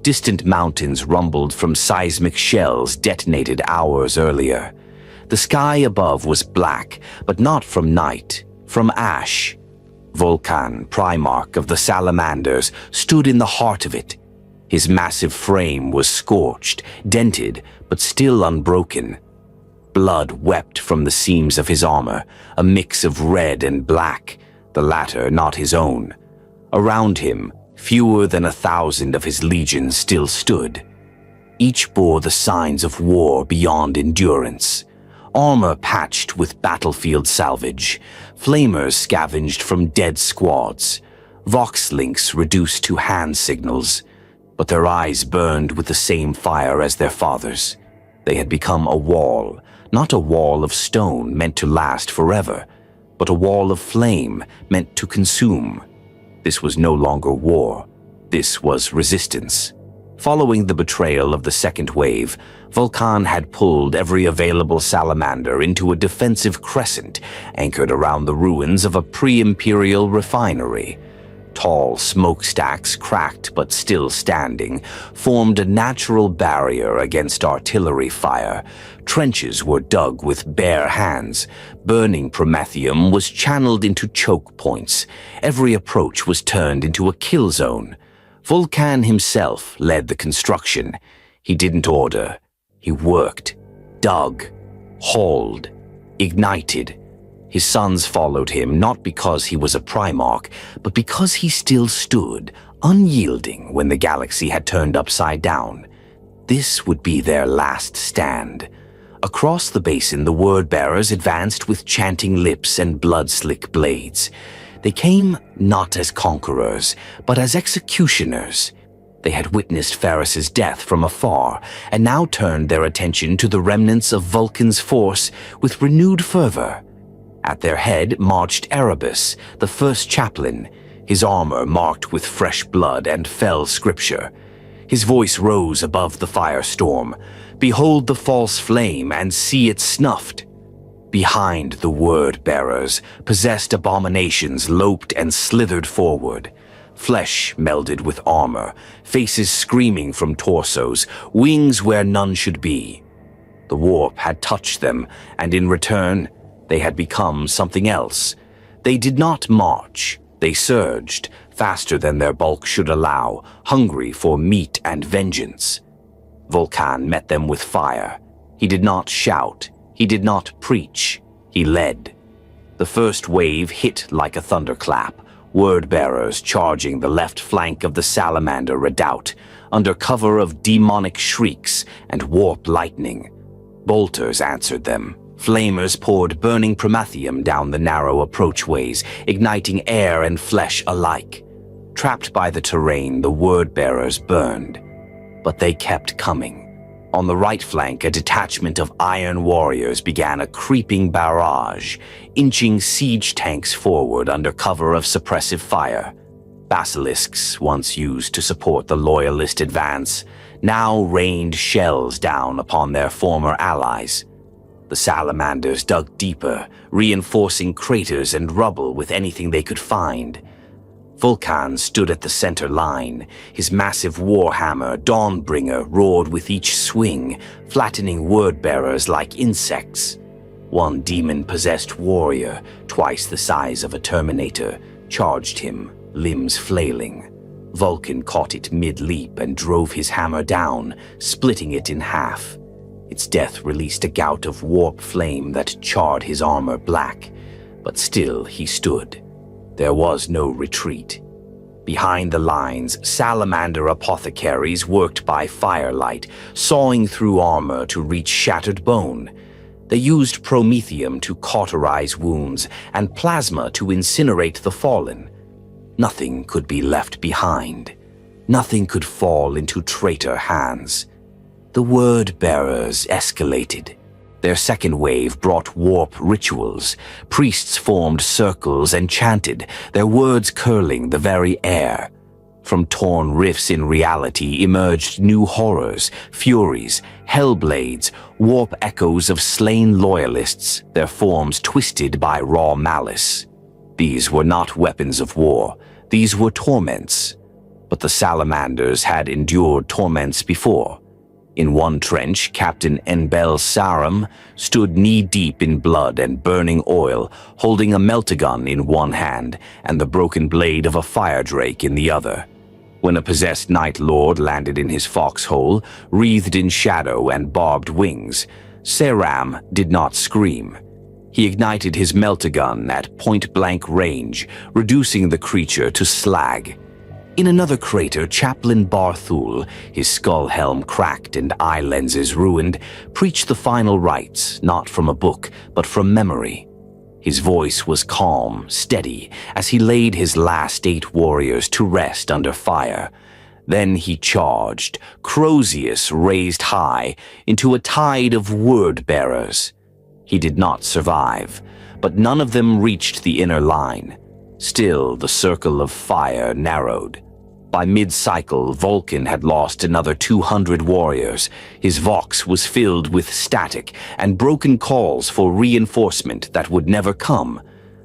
Distant mountains rumbled from seismic shells detonated hours earlier. The sky above was black, but not from night, from ash. Vulcan, Primarch of the Salamanders, stood in the heart of it. His massive frame was scorched, dented, but still unbroken. Blood wept from the seams of his armor, a mix of red and black, the latter not his own. Around him, fewer than 1,000 of his legions still stood. Each bore the signs of war beyond endurance. Armor patched with battlefield salvage, flamers scavenged from dead squads, vox links reduced to hand signals, but their eyes burned with the same fire as their fathers. They had become a wall, not a wall of stone meant to last forever, but a wall of flame meant to consume. This was no longer war. This was resistance. Following the betrayal of the second wave, Vulcan had pulled every available salamander into a defensive crescent anchored around the ruins of a pre-imperial refinery. Tall smokestacks, cracked but still standing, formed a natural barrier against artillery fire. Trenches were dug with bare hands. Burning promethium was channeled into choke points. Every approach was turned into a kill zone. Vulcan himself led the construction. He didn't order. He worked, dug, hauled, ignited. His sons followed him not because he was a primarch, but because he still stood, unyielding when the galaxy had turned upside down. This would be their last stand. Across the basin, the word-bearers advanced with chanting lips and blood-slick blades. They came not as conquerors, but as executioners. They had witnessed Ferris's death from afar, and now turned their attention to the remnants of Vulcan's force with renewed fervor. At their head marched Erebus, the first chaplain, his armor marked with fresh blood and fell scripture. His voice rose above the firestorm. "Behold the false flame and see it snuffed." Behind the word-bearers, possessed abominations loped and slithered forward. Flesh melded with armor, faces screaming from torsos, wings where none should be. The warp had touched them, and in return, they had become something else. They did not march. They surged, faster than their bulk should allow, hungry for meat and vengeance. Vulcan met them with fire. He did not shout. He did not preach. He led. The first wave hit like a thunderclap, word-bearers charging the left flank of the salamander redoubt, under cover of demonic shrieks and warp lightning. Bolters answered them. Flamers poured burning promethium down the narrow approachways, igniting air and flesh alike. Trapped by the terrain, the word-bearers burned. But they kept coming. On the right flank, a detachment of iron warriors began a creeping barrage, inching siege tanks forward under cover of suppressive fire. Basilisks, once used to support the loyalist advance, now rained shells down upon their former allies. The salamanders dug deeper, reinforcing craters and rubble with anything they could find. Vulcan stood at the center line. His massive warhammer, Dawnbringer, roared with each swing, flattening word-bearers like insects. One demon-possessed warrior, twice the size of a Terminator, charged him, limbs flailing. Vulcan caught it mid-leap and drove his hammer down, splitting it in half. Its death released a gout of warp flame that charred his armor black, but still he stood. There was no retreat. Behind the lines, salamander apothecaries worked by firelight, sawing through armor to reach shattered bone. They used promethium to cauterize wounds and plasma to incinerate the fallen. Nothing could be left behind. Nothing could fall into traitor hands. The word-bearers escalated. Their second wave brought warp rituals. Priests formed circles and chanted, their words curling the very air. From torn rifts in reality emerged new horrors, furies, hellblades, warp echoes of slain loyalists, their forms twisted by raw malice. These were not weapons of war. These were torments. But the salamanders had endured torments before. In one trench, Captain Enbel Sarum stood knee-deep in blood and burning oil, holding a meltagun in one hand and the broken blade of a fire drake in the other. When a possessed Night Lord landed in his foxhole, wreathed in shadow and barbed wings, Sarum did not scream. He ignited his meltagun at point-blank range, reducing the creature to slag. In another crater, Chaplain Barthul, his skull helm cracked and eye lenses ruined, preached the final rites, not from a book, but from memory. His voice was calm, steady, as he laid his last 8 warriors to rest under fire. Then he charged, Crozius raised high, into a tide of word-bearers. He did not survive, but none of them reached the inner line. Still, the circle of fire narrowed. By mid-cycle, Vulcan had lost another 200 warriors. His vox was filled with static and broken calls for reinforcement that would never come.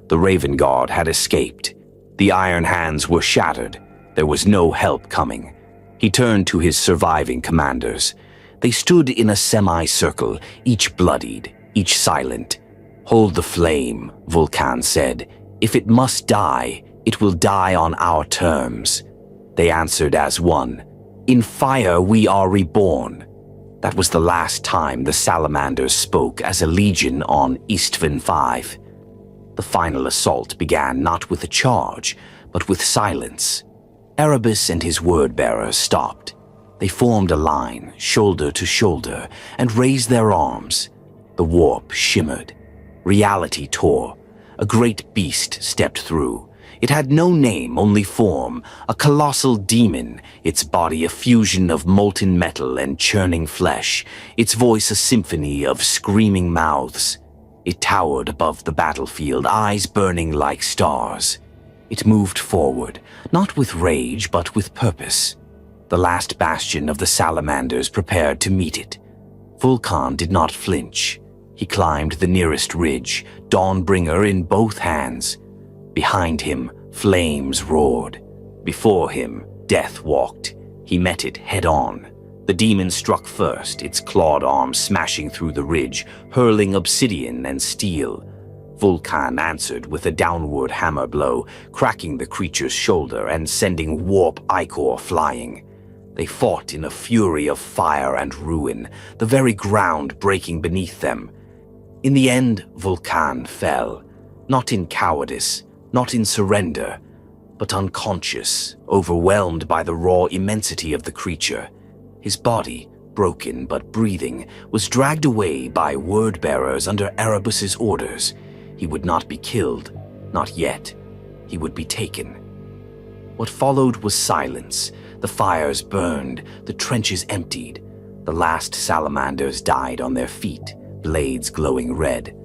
The Raven Guard had escaped. The Iron Hands were shattered. There was no help coming. He turned to his surviving commanders. They stood in a semicircle, each bloodied, each silent. "Hold the flame," Vulcan said. "If it must die, it will die on our terms." They answered as one. "In fire we are reborn." That was the last time the salamanders spoke as a legion on Isstvan V. The final assault began not with a charge, but with silence. Erebus and his word-bearer stopped. They formed a line, shoulder to shoulder, and raised their arms. The warp shimmered. Reality tore. A great beast stepped through. It had no name, only form, a colossal demon, its body a fusion of molten metal and churning flesh, its voice a symphony of screaming mouths. It towered above the battlefield, eyes burning like stars. It moved forward, not with rage, but with purpose. The last bastion of the salamanders prepared to meet it. Vulcan did not flinch. He climbed the nearest ridge, Dawnbringer in both hands. Behind him, flames roared. Before him, death walked. He met it head-on. The demon struck first, its clawed arm smashing through the ridge, hurling obsidian and steel. Vulcan answered with a downward hammer blow, cracking the creature's shoulder and sending warp ichor flying. They fought in a fury of fire and ruin, the very ground breaking beneath them. In the end, Vulcan fell, not in cowardice, not in surrender, but unconscious, overwhelmed by the raw immensity of the creature. His body, broken but breathing, was dragged away by word-bearers under Erebus's orders. He would not be killed, not yet. He would be taken. What followed was silence. The fires burned, the trenches emptied. The last salamanders died on their feet, blades glowing red.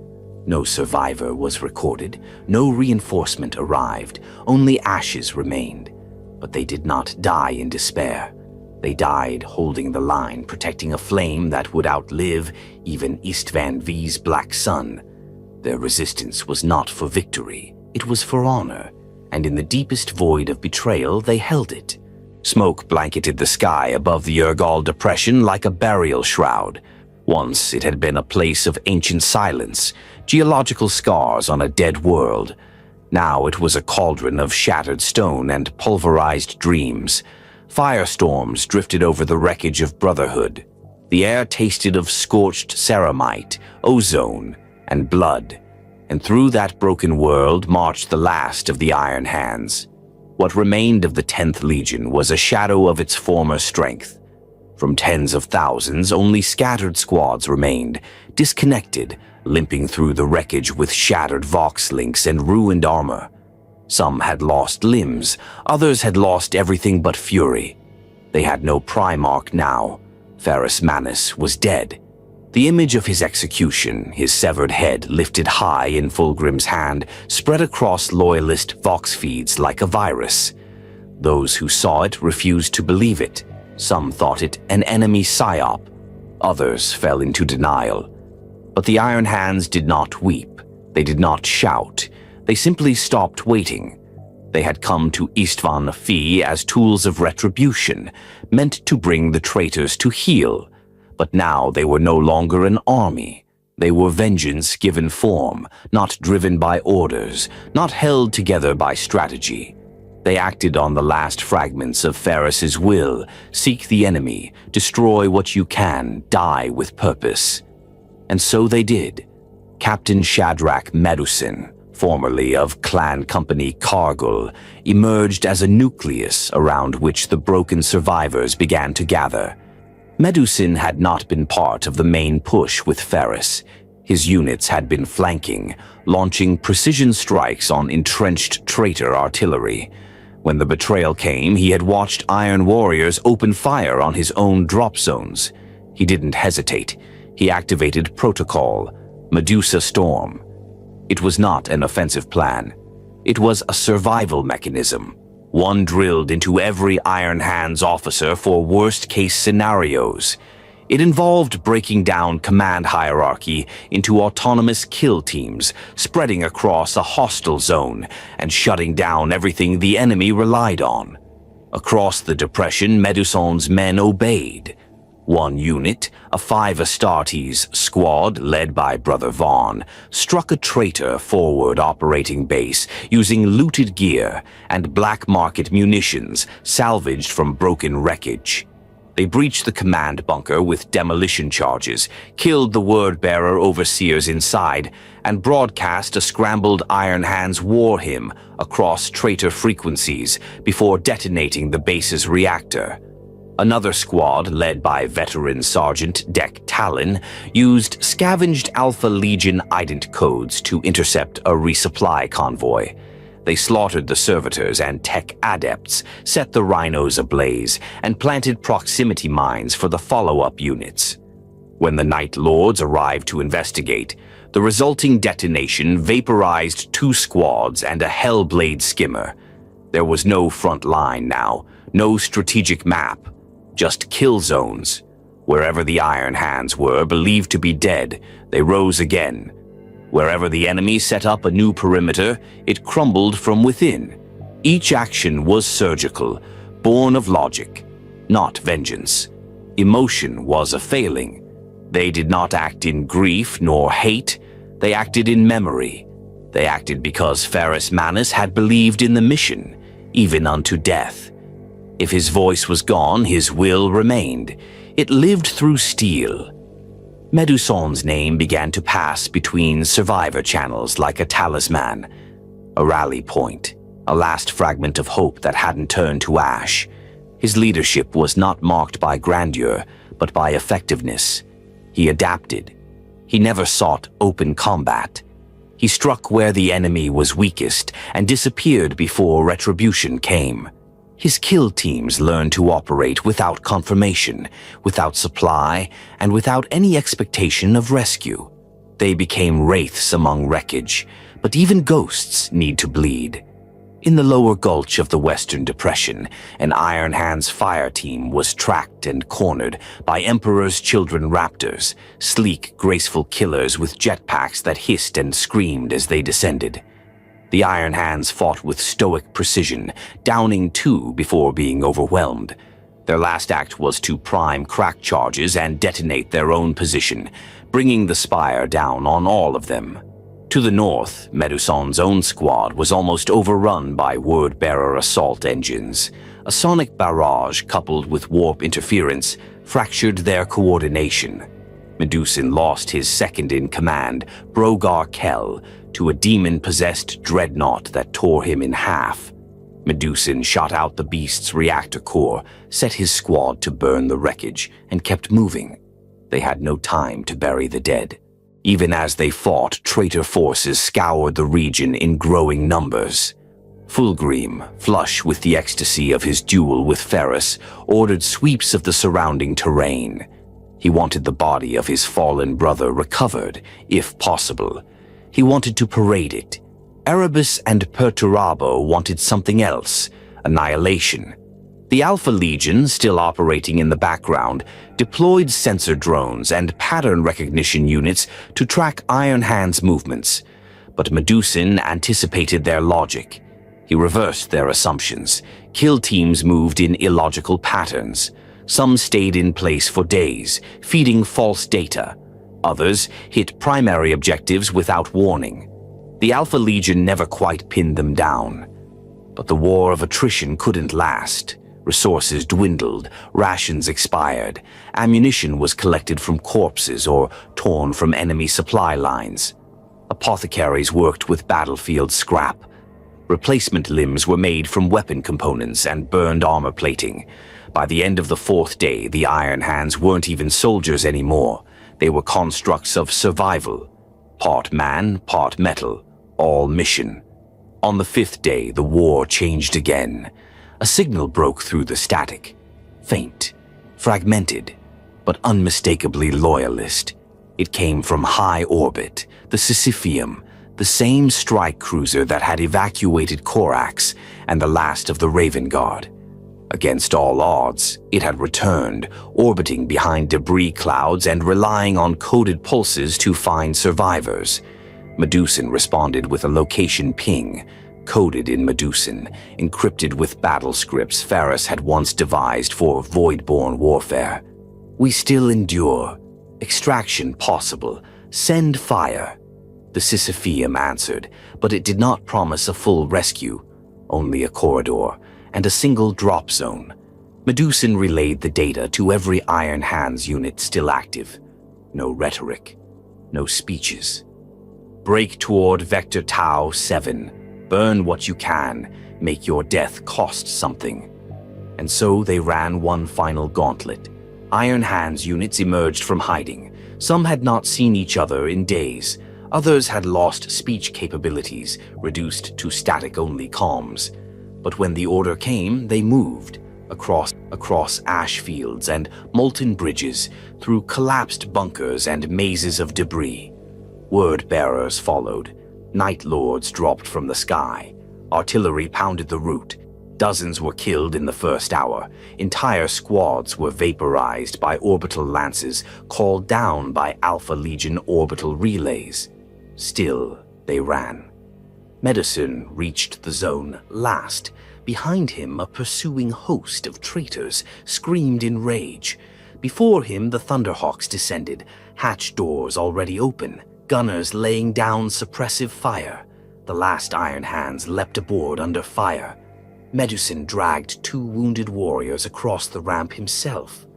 No survivor was recorded, no reinforcement arrived, only ashes remained. But they did not die in despair. They died holding the line, protecting a flame that would outlive even Isstvan V's black sun. Their resistance was not for victory, it was for honor, and in the deepest void of betrayal they held it. Smoke blanketed the sky above the Urgal depression like a burial shroud. Once it had been a place of ancient silence, geological scars on a dead world. Now it was a cauldron of shattered stone and pulverized dreams. Firestorms drifted over the wreckage of brotherhood. The air tasted of scorched ceramite, ozone, and blood. And through that broken world marched the last of the Iron Hands. What remained of the 10th Legion was a shadow of its former strength. From tens of thousands, only scattered squads remained, disconnected, limping through the wreckage with shattered vox links and ruined armor. Some had lost limbs, others had lost everything but fury. They had no primarch now. Ferrus Manus was dead. The image of his execution, his severed head lifted high in Fulgrim's hand, spread across loyalist vox feeds like a virus. Those who saw it refused to believe it. Some thought it an enemy psyop. Others fell into denial. But the Iron Hands did not weep. They did not shout. They simply stopped waiting. They had come to Isstvan V as tools of retribution, meant to bring the traitors to heel. But now they were no longer an army. They were vengeance given form, not driven by orders, not held together by strategy. They acted on the last fragments of Ferrus's will, seek the enemy, destroy what you can, die with purpose. And so they did. Captain Shadrach Medusin, formerly of Clan Company Cargill, emerged as a nucleus around which the broken survivors began to gather. Medusin had not been part of the main push with Ferrus. His units had been flanking, launching precision strikes on entrenched traitor artillery. When the betrayal came, he had watched Iron Warriors open fire on his own drop zones. He didn't hesitate. He activated Protocol, Medusa Storm. It was not an offensive plan. It was a survival mechanism, one drilled into every Iron Hands officer for worst-case scenarios. It involved breaking down command hierarchy into autonomous kill teams, spreading across a hostile zone, and shutting down everything the enemy relied on. Across the depression, Medusan's men obeyed. One unit, a 5 Astartes squad led by Brother Vaughn, struck a traitor forward operating base using looted gear and black market munitions salvaged from broken wreckage. They breached the command bunker with demolition charges, killed the word-bearer overseers inside, and broadcast a scrambled Iron Hands war hymn across traitor frequencies before detonating the base's reactor. Another squad, led by veteran Sergeant Deck Talon, used scavenged Alpha Legion ident codes to intercept a resupply convoy. They slaughtered the servitors and tech adepts, set the rhinos ablaze, and planted proximity mines for the follow-up units. When the Night Lords arrived to investigate, the resulting detonation vaporized 2 squads and a Hellblade skimmer. There was no front line now, no strategic map, just kill zones. Wherever the Iron Hands were believed to be dead, they rose again. Wherever the enemy set up a new perimeter, it crumbled from within. Each action was surgical, born of logic, not vengeance. Emotion was a failing. They did not act in grief nor hate. They acted in memory. They acted because Ferrus Manus had believed in the mission, even unto death. If his voice was gone, his will remained. It lived through steel. Meduson's name began to pass between survivor channels like a talisman, a rally point, a last fragment of hope that hadn't turned to ash. His leadership was not marked by grandeur, but by effectiveness. He adapted. He never sought open combat. He struck where the enemy was weakest and disappeared before retribution came. His kill teams learned to operate without confirmation, without supply, and without any expectation of rescue. They became wraiths among wreckage, but even ghosts need to bleed. In the lower gulch of the Western Depression, an Iron Hands fire team was tracked and cornered by Emperor's Children Raptors, sleek, graceful killers with jetpacks that hissed and screamed as they descended. The Iron Hands fought with stoic precision, downing 2 before being overwhelmed. Their last act was to prime crack charges and detonate their own position, bringing the spire down on all of them. To the north, Meduson's own squad was almost overrun by word-bearer assault engines. A sonic barrage coupled with warp interference fractured their coordination. Medusan lost his second-in-command, Brogar Kell, to a demon-possessed dreadnought that tore him in half. Medusan shot out the beast's reactor core, set his squad to burn the wreckage, and kept moving. They had no time to bury the dead. Even as they fought, traitor forces scoured the region in growing numbers. Fulgrim, flush with the ecstasy of his duel with Ferrus, ordered sweeps of the surrounding terrain. He wanted the body of his fallen brother recovered, if possible. He wanted to parade it. Erebus and Perturabo wanted something else, annihilation. The Alpha Legion, still operating in the background, deployed sensor drones and pattern recognition units to track Iron Hands' movements. But Medusan anticipated their logic. He reversed their assumptions. Kill teams moved in illogical patterns. Some stayed in place for days, feeding false data. Others hit primary objectives without warning. The Alpha Legion never quite pinned them down. But the war of attrition couldn't last. Resources dwindled, rations expired, ammunition was collected from corpses or torn from enemy supply lines. Apothecaries worked with battlefield scrap. Replacement limbs were made from weapon components and burned armor plating. By the end of the 4th day, the Iron Hands weren't even soldiers anymore. They were constructs of survival. Part man, part metal, all mission. On the 5th day, the war changed again. A signal broke through the static. Faint, fragmented, but unmistakably loyalist. It came from high orbit, the Sisypheum, the same strike cruiser that had evacuated Korax and the last of the Raven Guard. Against all odds, it had returned, orbiting behind debris clouds and relying on coded pulses to find survivors. Medusan responded with a location ping, coded in Medusan, encrypted with battle scripts Ferrus had once devised for void-born warfare. We still endure. Extraction possible. Send fire. The Sisypheum answered, but it did not promise a full rescue, only a corridor and a single drop zone. Medusan relayed the data to every Iron Hands unit still active. No rhetoric, no speeches. Break toward Vector Tau 7. Burn what you can. Make your death cost something. And so they ran one final gauntlet. Iron Hands units emerged from hiding. Some had not seen each other in days. Others had lost speech capabilities, reduced to static-only comms. But when the order came, they moved. Across ash fields and molten bridges, through collapsed bunkers and mazes of debris. Word-bearers followed. Night Lords dropped from the sky. Artillery pounded the route. Dozens were killed in the first hour. Entire squads were vaporized by orbital lances called down by Alpha Legion orbital relays. Still, they ran. Medusan reached the zone last. Behind him, a pursuing host of traitors screamed in rage. Before him, the Thunderhawks descended, hatch doors already open, gunners laying down suppressive fire. The last Iron Hands leapt aboard under fire. Medusan dragged 2 wounded warriors across the ramp himself.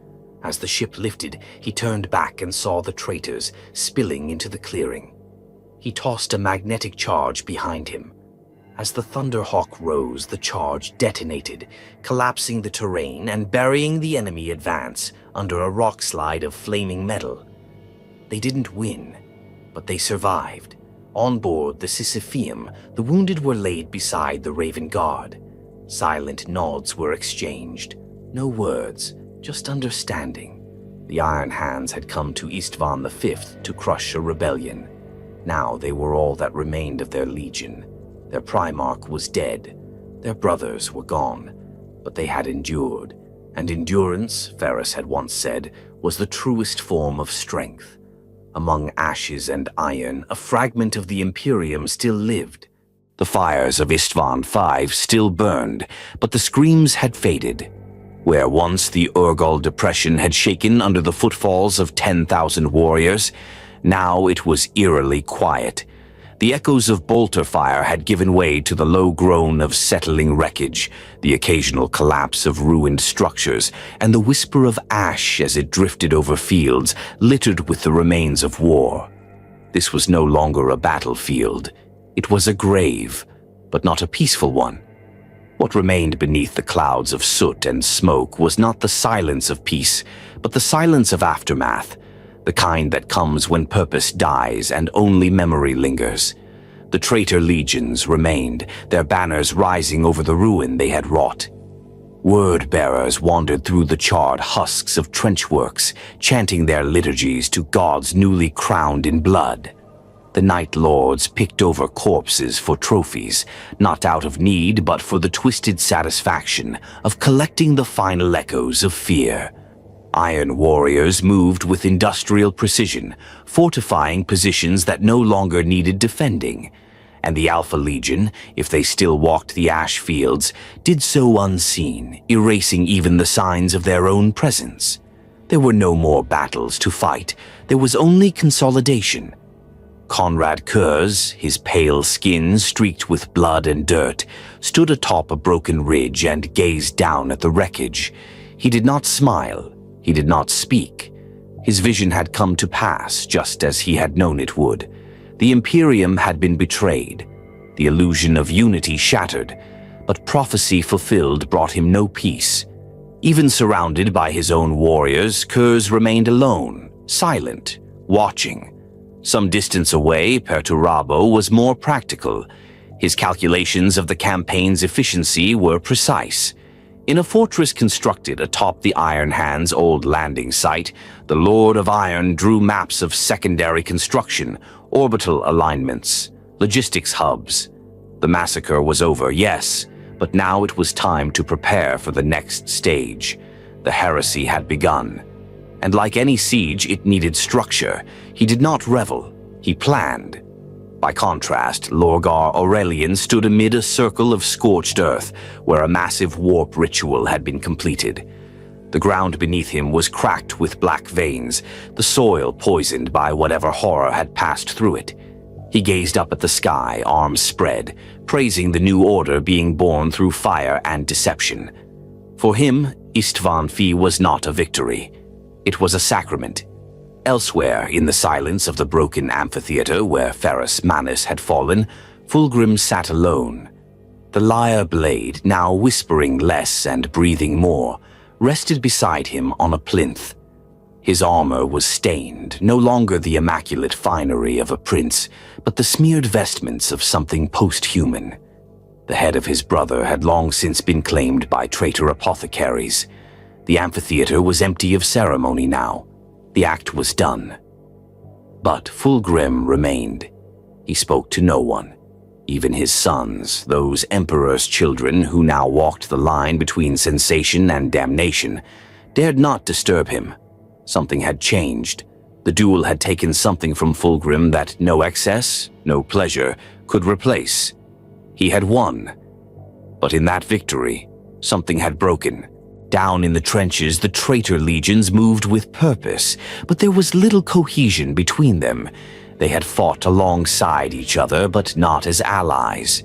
As the ship lifted, he turned back and saw the traitors spilling into the clearing. He tossed a magnetic charge behind him. As the Thunderhawk rose, the charge detonated, collapsing the terrain and burying the enemy advance under a rock slide of flaming metal. They didn't win, but they survived. On board the Sisypheum, the wounded were laid beside the Raven Guard. Silent nods were exchanged. No words, just understanding. The Iron Hands had come to Isstvan V to crush a rebellion. Now they were all that remained of their legion. Their primarch was dead. Their brothers were gone. But they had endured. And endurance, Ferris had once said, was the truest form of strength. Among ashes and iron, a fragment of the Imperium still lived. The fires of Isstvan V still burned, but the screams had faded. Where once the Urgal depression had shaken under the footfalls of 10,000 warriors, now it was eerily quiet. The echoes of bolter fire had given way to the low groan of settling wreckage, the occasional collapse of ruined structures, and the whisper of ash as it drifted over fields littered with the remains of war. This was no longer a battlefield. It was a grave, but not a peaceful one. What remained beneath the clouds of soot and smoke was not the silence of peace, but the silence of aftermath, the kind that comes when purpose dies and only memory lingers. The traitor legions remained, their banners rising over the ruin they had wrought. Word-bearers wandered through the charred husks of trenchworks, chanting their liturgies to gods newly crowned in blood. The Night Lords picked over corpses for trophies, not out of need but for the twisted satisfaction of collecting the final echoes of fear. Iron warriors moved with industrial precision, fortifying positions that no longer needed defending. And the Alpha Legion, if they still walked the ash fields, did so unseen, erasing even the signs of their own presence. There were no more battles to fight. There was only consolidation. Conrad Kurz, his pale skin streaked with blood and dirt, stood atop a broken ridge and gazed down at the wreckage. He did not smile. He did not speak. His vision had come to pass just as he had known it would. The Imperium had been betrayed. The illusion of unity shattered, but prophecy fulfilled brought him no peace. Even surrounded by his own warriors, Kurz remained alone, silent, watching. Some distance away, Perturabo was more practical. His calculations of the campaign's efficiency were precise. In a fortress constructed atop the Iron Hands' old landing site, the Lord of Iron drew maps of secondary construction, orbital alignments, logistics hubs. The massacre was over, yes, but now it was time to prepare for the next stage. The heresy had begun. And like any siege, it needed structure. He did not revel, he planned. By contrast, Lorgar Aurelian stood amid a circle of scorched earth, where a massive warp ritual had been completed. The ground beneath him was cracked with black veins, the soil poisoned by whatever horror had passed through it. He gazed up at the sky, arms spread, praising the new order being born through fire and deception. For him, Isstvan V was not a victory. It was a sacrament. Elsewhere, in the silence of the broken amphitheater where Ferrus Manus had fallen, Fulgrim sat alone. The lyre blade, now whispering less and breathing more, rested beside him on a plinth. His armor was stained, no longer the immaculate finery of a prince, but the smeared vestments of something post-human. The head of his brother had long since been claimed by traitor apothecaries. The amphitheater was empty of ceremony now. The act was done. But Fulgrim remained. He spoke to no one. Even his sons, those emperor's children who now walked the line between sensation and damnation, dared not disturb him. Something had changed. The duel had taken something from Fulgrim that no excess, no pleasure, could replace. He had won. But in that victory, something had broken. Down in the trenches, the traitor legions moved with purpose, but there was little cohesion between them. They had fought alongside each other, but not as allies.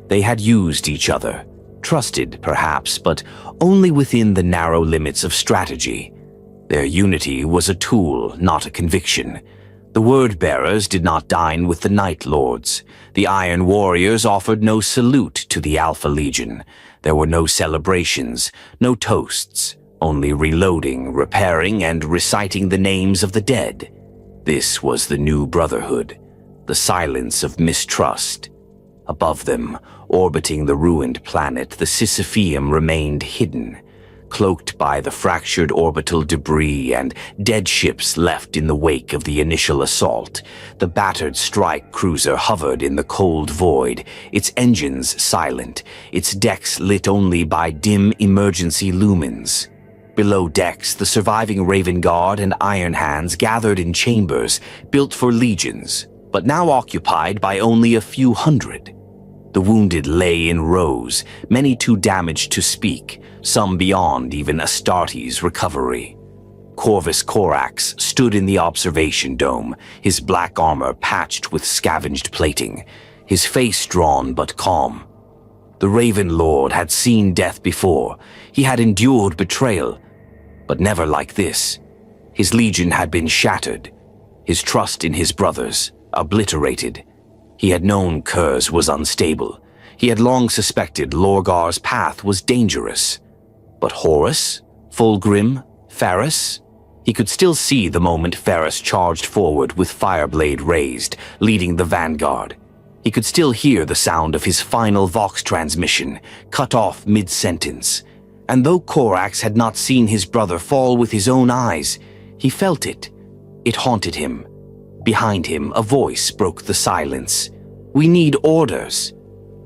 They had used each other, trusted perhaps, but only within the narrow limits of strategy. Their unity was a tool, not a conviction. The word-bearers did not dine with the Night Lords. The Iron Warriors offered no salute to the Alpha Legion. There were no celebrations, no toasts, only reloading, repairing, and reciting the names of the dead. This was the new brotherhood, the silence of mistrust. Above them, orbiting the ruined planet, the Sisypheum remained hidden, cloaked by the fractured orbital debris and dead ships left in the wake of the initial assault. The battered strike cruiser hovered in the cold void, its engines silent, its decks lit only by dim emergency lumens. Below decks, the surviving Raven Guard and Iron Hands gathered in chambers built for legions, but now occupied by only a few hundred. The wounded lay in rows, many too damaged to speak, some beyond even Astartes' recovery. Corvus Corax stood in the observation dome, his black armor patched with scavenged plating, his face drawn but calm. The Raven Lord had seen death before. He had endured betrayal, but never like this. His legion had been shattered, his trust in his brothers obliterated. He had known Kurz was unstable. He had long suspected Lorgar's path was dangerous. But Horus? Fulgrim? Ferrus? He could still see the moment Ferrus charged forward with Fireblade raised, leading the vanguard. He could still hear the sound of his final Vox transmission, cut off mid-sentence. And though Corax had not seen his brother fall with his own eyes, he felt it. It haunted him. Behind him, a voice broke the silence. "We need orders."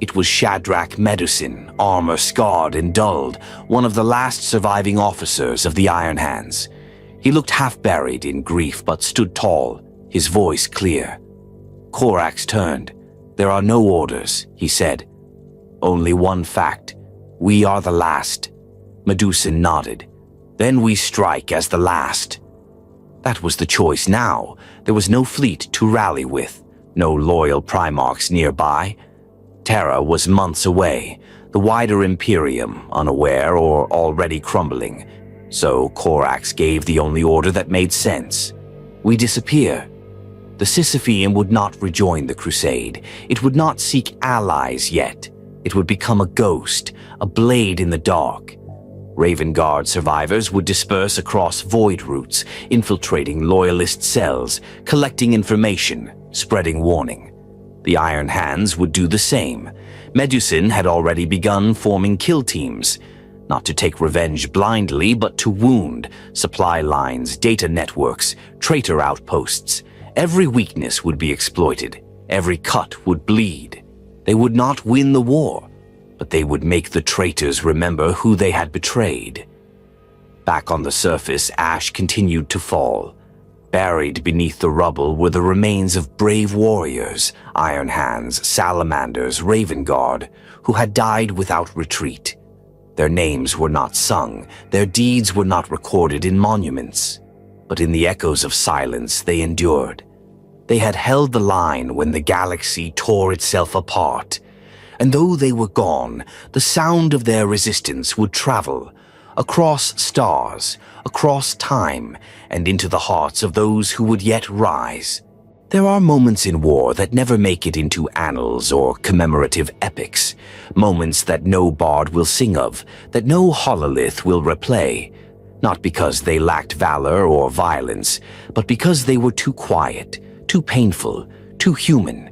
It was Shadrach Medusin, armor scarred and dulled, one of the last surviving officers of the Iron Hands. He looked half-buried in grief but stood tall, his voice clear. Corax turned. "There are no orders," he said. "Only one fact. We are the last." Medusin nodded. "Then we strike as the last." That was the choice now. There was no fleet to rally with, no loyal primarchs nearby. Terra was months away, the wider Imperium unaware or already crumbling. So Corax gave the only order that made sense. We disappear. The Sisypheum would not rejoin the crusade. It would not seek allies yet. It would become a ghost, a blade in the dark. Raven Guard survivors would disperse across void routes, infiltrating loyalist cells, collecting information, spreading warning. The Iron Hands would do the same. Medusin had already begun forming kill teams, not to take revenge blindly, but to wound supply lines, data networks, traitor outposts. Every weakness would be exploited. Every cut would bleed. They would not win the war, but they would make the traitors remember who they had betrayed. Back on the surface, ash continued to fall. Buried beneath the rubble were the remains of brave warriors, Iron Hands, Salamanders, Raven Guard, who had died without retreat. Their names were not sung, their deeds were not recorded in monuments, but in the echoes of silence they endured. They had held the line when the galaxy tore itself apart, and though they were gone, the sound of their resistance would travel, across stars, across time, and into the hearts of those who would yet rise. There are moments in war that never make it into annals or commemorative epics, moments that no bard will sing of, that no hololith will replay, not because they lacked valor or violence, but because they were too quiet, too painful, too human.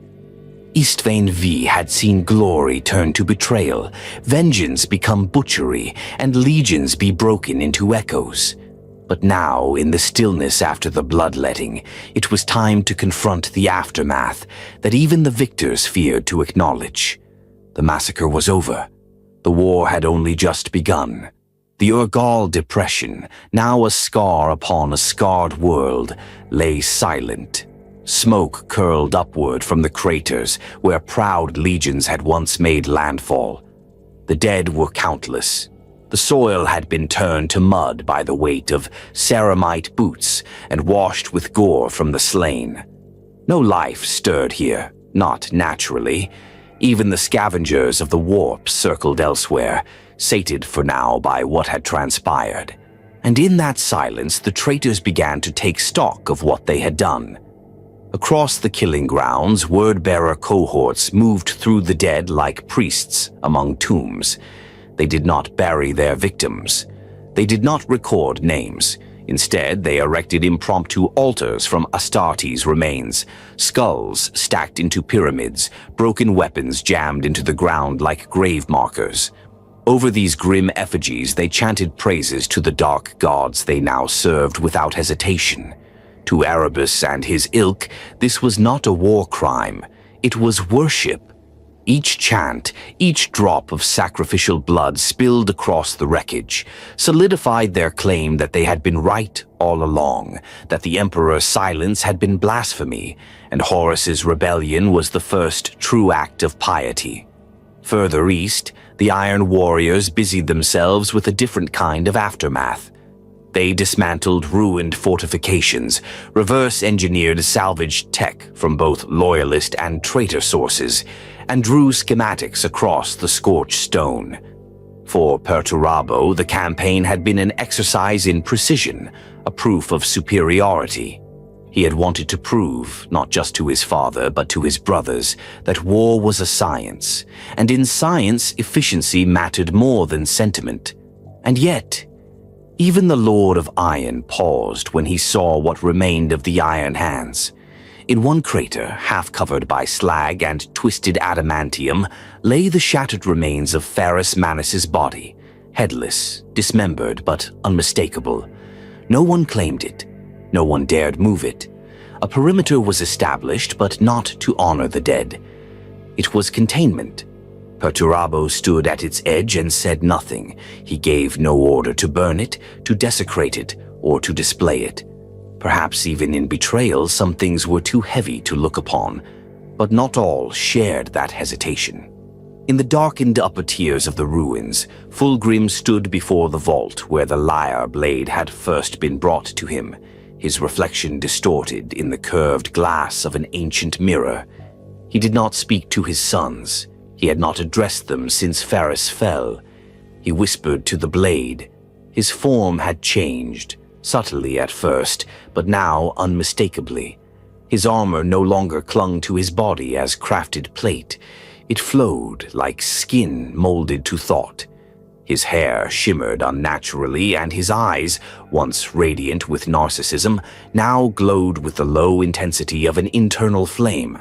Isstvan V had seen glory turn to betrayal, vengeance become butchery, and legions be broken into echoes. But now, in the stillness after the bloodletting, it was time to confront the aftermath that even the victors feared to acknowledge. The massacre was over. The war had only just begun. The Urgal depression, now a scar upon a scarred world, lay silent. Smoke curled upward from the craters where proud legions had once made landfall. The dead were countless. The soil had been turned to mud by the weight of ceramite boots and washed with gore from the slain. No life stirred here, not naturally. Even the scavengers of the warp circled elsewhere, sated for now by what had transpired. And in that silence, the traitors began to take stock of what they had done. Across the killing grounds, word-bearer cohorts moved through the dead like priests among tombs. They did not bury their victims. They did not record names. Instead, they erected impromptu altars from astartes' remains, skulls stacked into pyramids, broken weapons jammed into the ground like grave markers. Over these grim effigies, they chanted praises to the dark gods they now served without hesitation. To Erebus and his ilk, this was not a war crime. It was worship. Each chant, each drop of sacrificial blood spilled across the wreckage, solidified their claim that they had been right all along, that the Emperor's silence had been blasphemy, and Horus's rebellion was the first true act of piety. Further east, the Iron Warriors busied themselves with a different kind of aftermath. They dismantled ruined fortifications, reverse-engineered salvaged tech from both loyalist and traitor sources, and drew schematics across the scorched stone. For Perturabo, the campaign had been an exercise in precision, a proof of superiority. He had wanted to prove, not just to his father, but to his brothers, that war was a science, and in science, efficiency mattered more than sentiment. And yet, even the Lord of Iron paused when he saw what remained of the Iron Hands. In one crater, half covered by slag and twisted adamantium, lay the shattered remains of Ferrus Manus's body, headless, dismembered, but unmistakable. No one claimed it. No one dared move it. A perimeter was established, but not to honor the dead. It was containment. Perturabo stood at its edge and said nothing. He gave no order to burn it, to desecrate it, or to display it. Perhaps even in betrayal, some things were too heavy to look upon, but not all shared that hesitation. In the darkened upper tiers of the ruins, Fulgrim stood before the vault where the lyre blade had first been brought to him, his reflection distorted in the curved glass of an ancient mirror. He did not speak to his sons. He had not addressed them since Ferrus fell. He whispered to the blade. His form had changed, subtly at first, but now unmistakably. His armor no longer clung to his body as crafted plate. It flowed like skin molded to thought. His hair shimmered unnaturally, and his eyes, once radiant with narcissism, now glowed with the low intensity of an internal flame.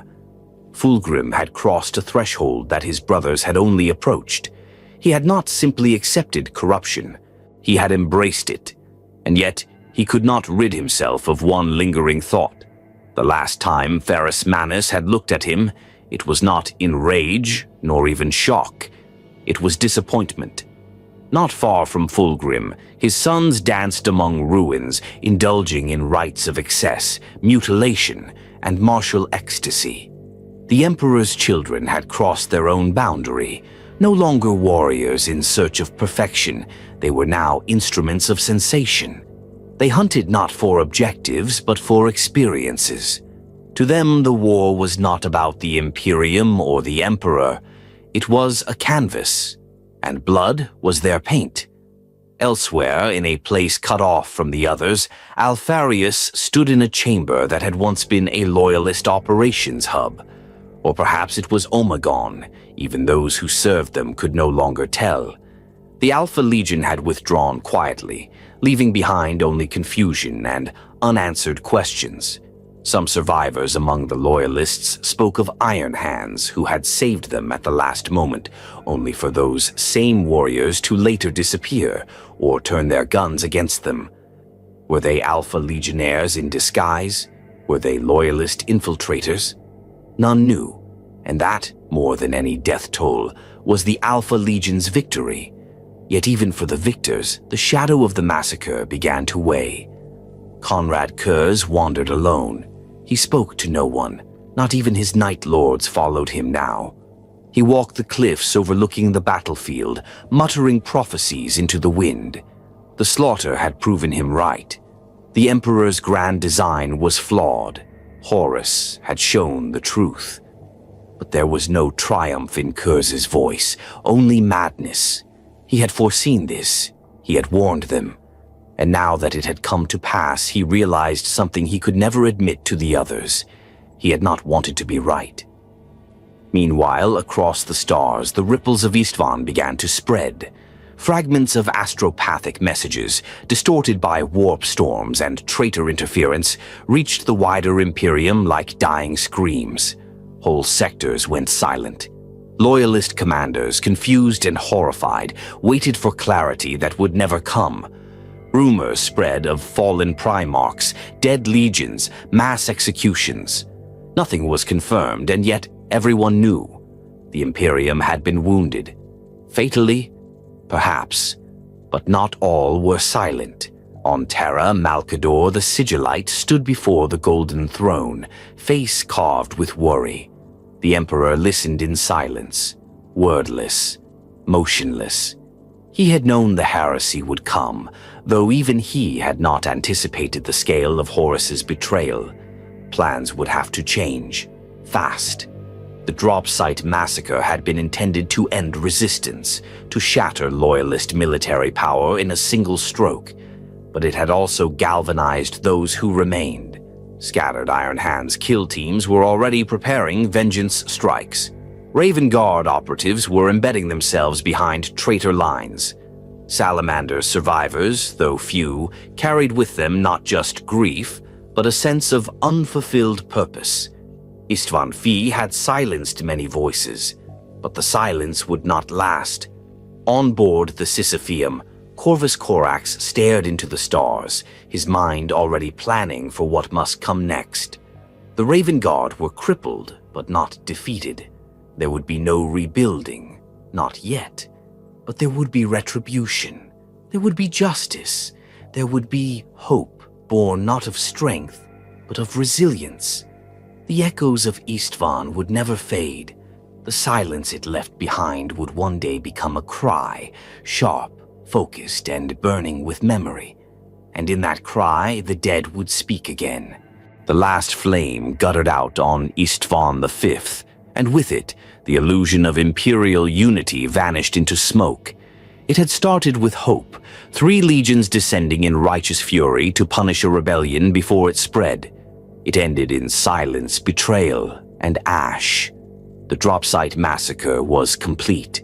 Fulgrim had crossed a threshold that his brothers had only approached. He had not simply accepted corruption. He had embraced it. And yet, he could not rid himself of one lingering thought. The last time Ferrus Manus had looked at him, it was not in rage, nor even shock. It was disappointment. Not far from Fulgrim, his sons danced among ruins, indulging in rites of excess, mutilation, and martial ecstasy. The Emperor's children had crossed their own boundary. No longer warriors in search of perfection, they were now instruments of sensation. They hunted not for objectives, but for experiences. To them, the war was not about the Imperium or the Emperor. It was a canvas, and blood was their paint. Elsewhere, in a place cut off from the others, Alfarius stood in a chamber that had once been a loyalist operations hub. Or perhaps it was Omegon. Even those who served them could no longer tell. The Alpha Legion had withdrawn quietly, leaving behind only confusion and unanswered questions. Some survivors among the Loyalists spoke of Iron Hands who had saved them at the last moment, only for those same warriors to later disappear or turn their guns against them. Were they Alpha Legionnaires in disguise? Were they Loyalist infiltrators? None knew, and that, more than any death toll, was the Alpha Legion's victory. Yet even for the victors, the shadow of the massacre began to weigh. Conrad Kurz wandered alone. He spoke to no one. Not even his Night Lords followed him now. He walked the cliffs overlooking the battlefield, muttering prophecies into the wind. The slaughter had proven him right. The Emperor's grand design was flawed. Horus had shown the truth. But there was no triumph in Kurz's voice, only madness. He had foreseen this. He had warned them. And now that it had come to pass, he realized something he could never admit to the others. He had not wanted to be right. Meanwhile, across the stars, the ripples of Isstvan began to spread. Fragments of astropathic messages, distorted by warp storms and traitor interference, reached the wider Imperium like dying screams. Whole sectors went silent. Loyalist commanders, confused and horrified, waited for clarity that would never come. Rumors spread of fallen primarchs, dead legions, mass executions. Nothing was confirmed, and yet everyone knew. The Imperium had been wounded. Fatally? Perhaps. But not all were silent. On Terra, Malkador, the Sigillite, stood before the Golden Throne, face carved with worry. The Emperor listened in silence, wordless, motionless. He had known the heresy would come, though even he had not anticipated the scale of Horus's betrayal. Plans would have to change, fast. The Drop Site Massacre had been intended to end resistance, to shatter loyalist military power in a single stroke, but it had also galvanized those who remained. Scattered Iron Hands kill teams were already preparing vengeance strikes. Raven Guard operatives were embedding themselves behind traitor lines. Salamander survivors, though few, carried with them not just grief, but a sense of unfulfilled purpose. Isstvan V had silenced many voices, but the silence would not last. On board the Sisypheum, Corvus Corax stared into the stars, his mind already planning for what must come next. The Raven Guard were crippled, but not defeated. There would be no rebuilding, not yet. But there would be retribution. There would be justice. There would be hope, born not of strength, but of resilience. The echoes of Isstvan would never fade. The silence it left behind would one day become a cry, sharp, focused, and burning with memory. And in that cry, the dead would speak again. The last flame guttered out on Isstvan V, and with it, the illusion of Imperial unity vanished into smoke. It had started with hope, 3 legions descending in righteous fury to punish a rebellion before it spread. It ended in silence, betrayal, and ash. The Drop Site Massacre was complete.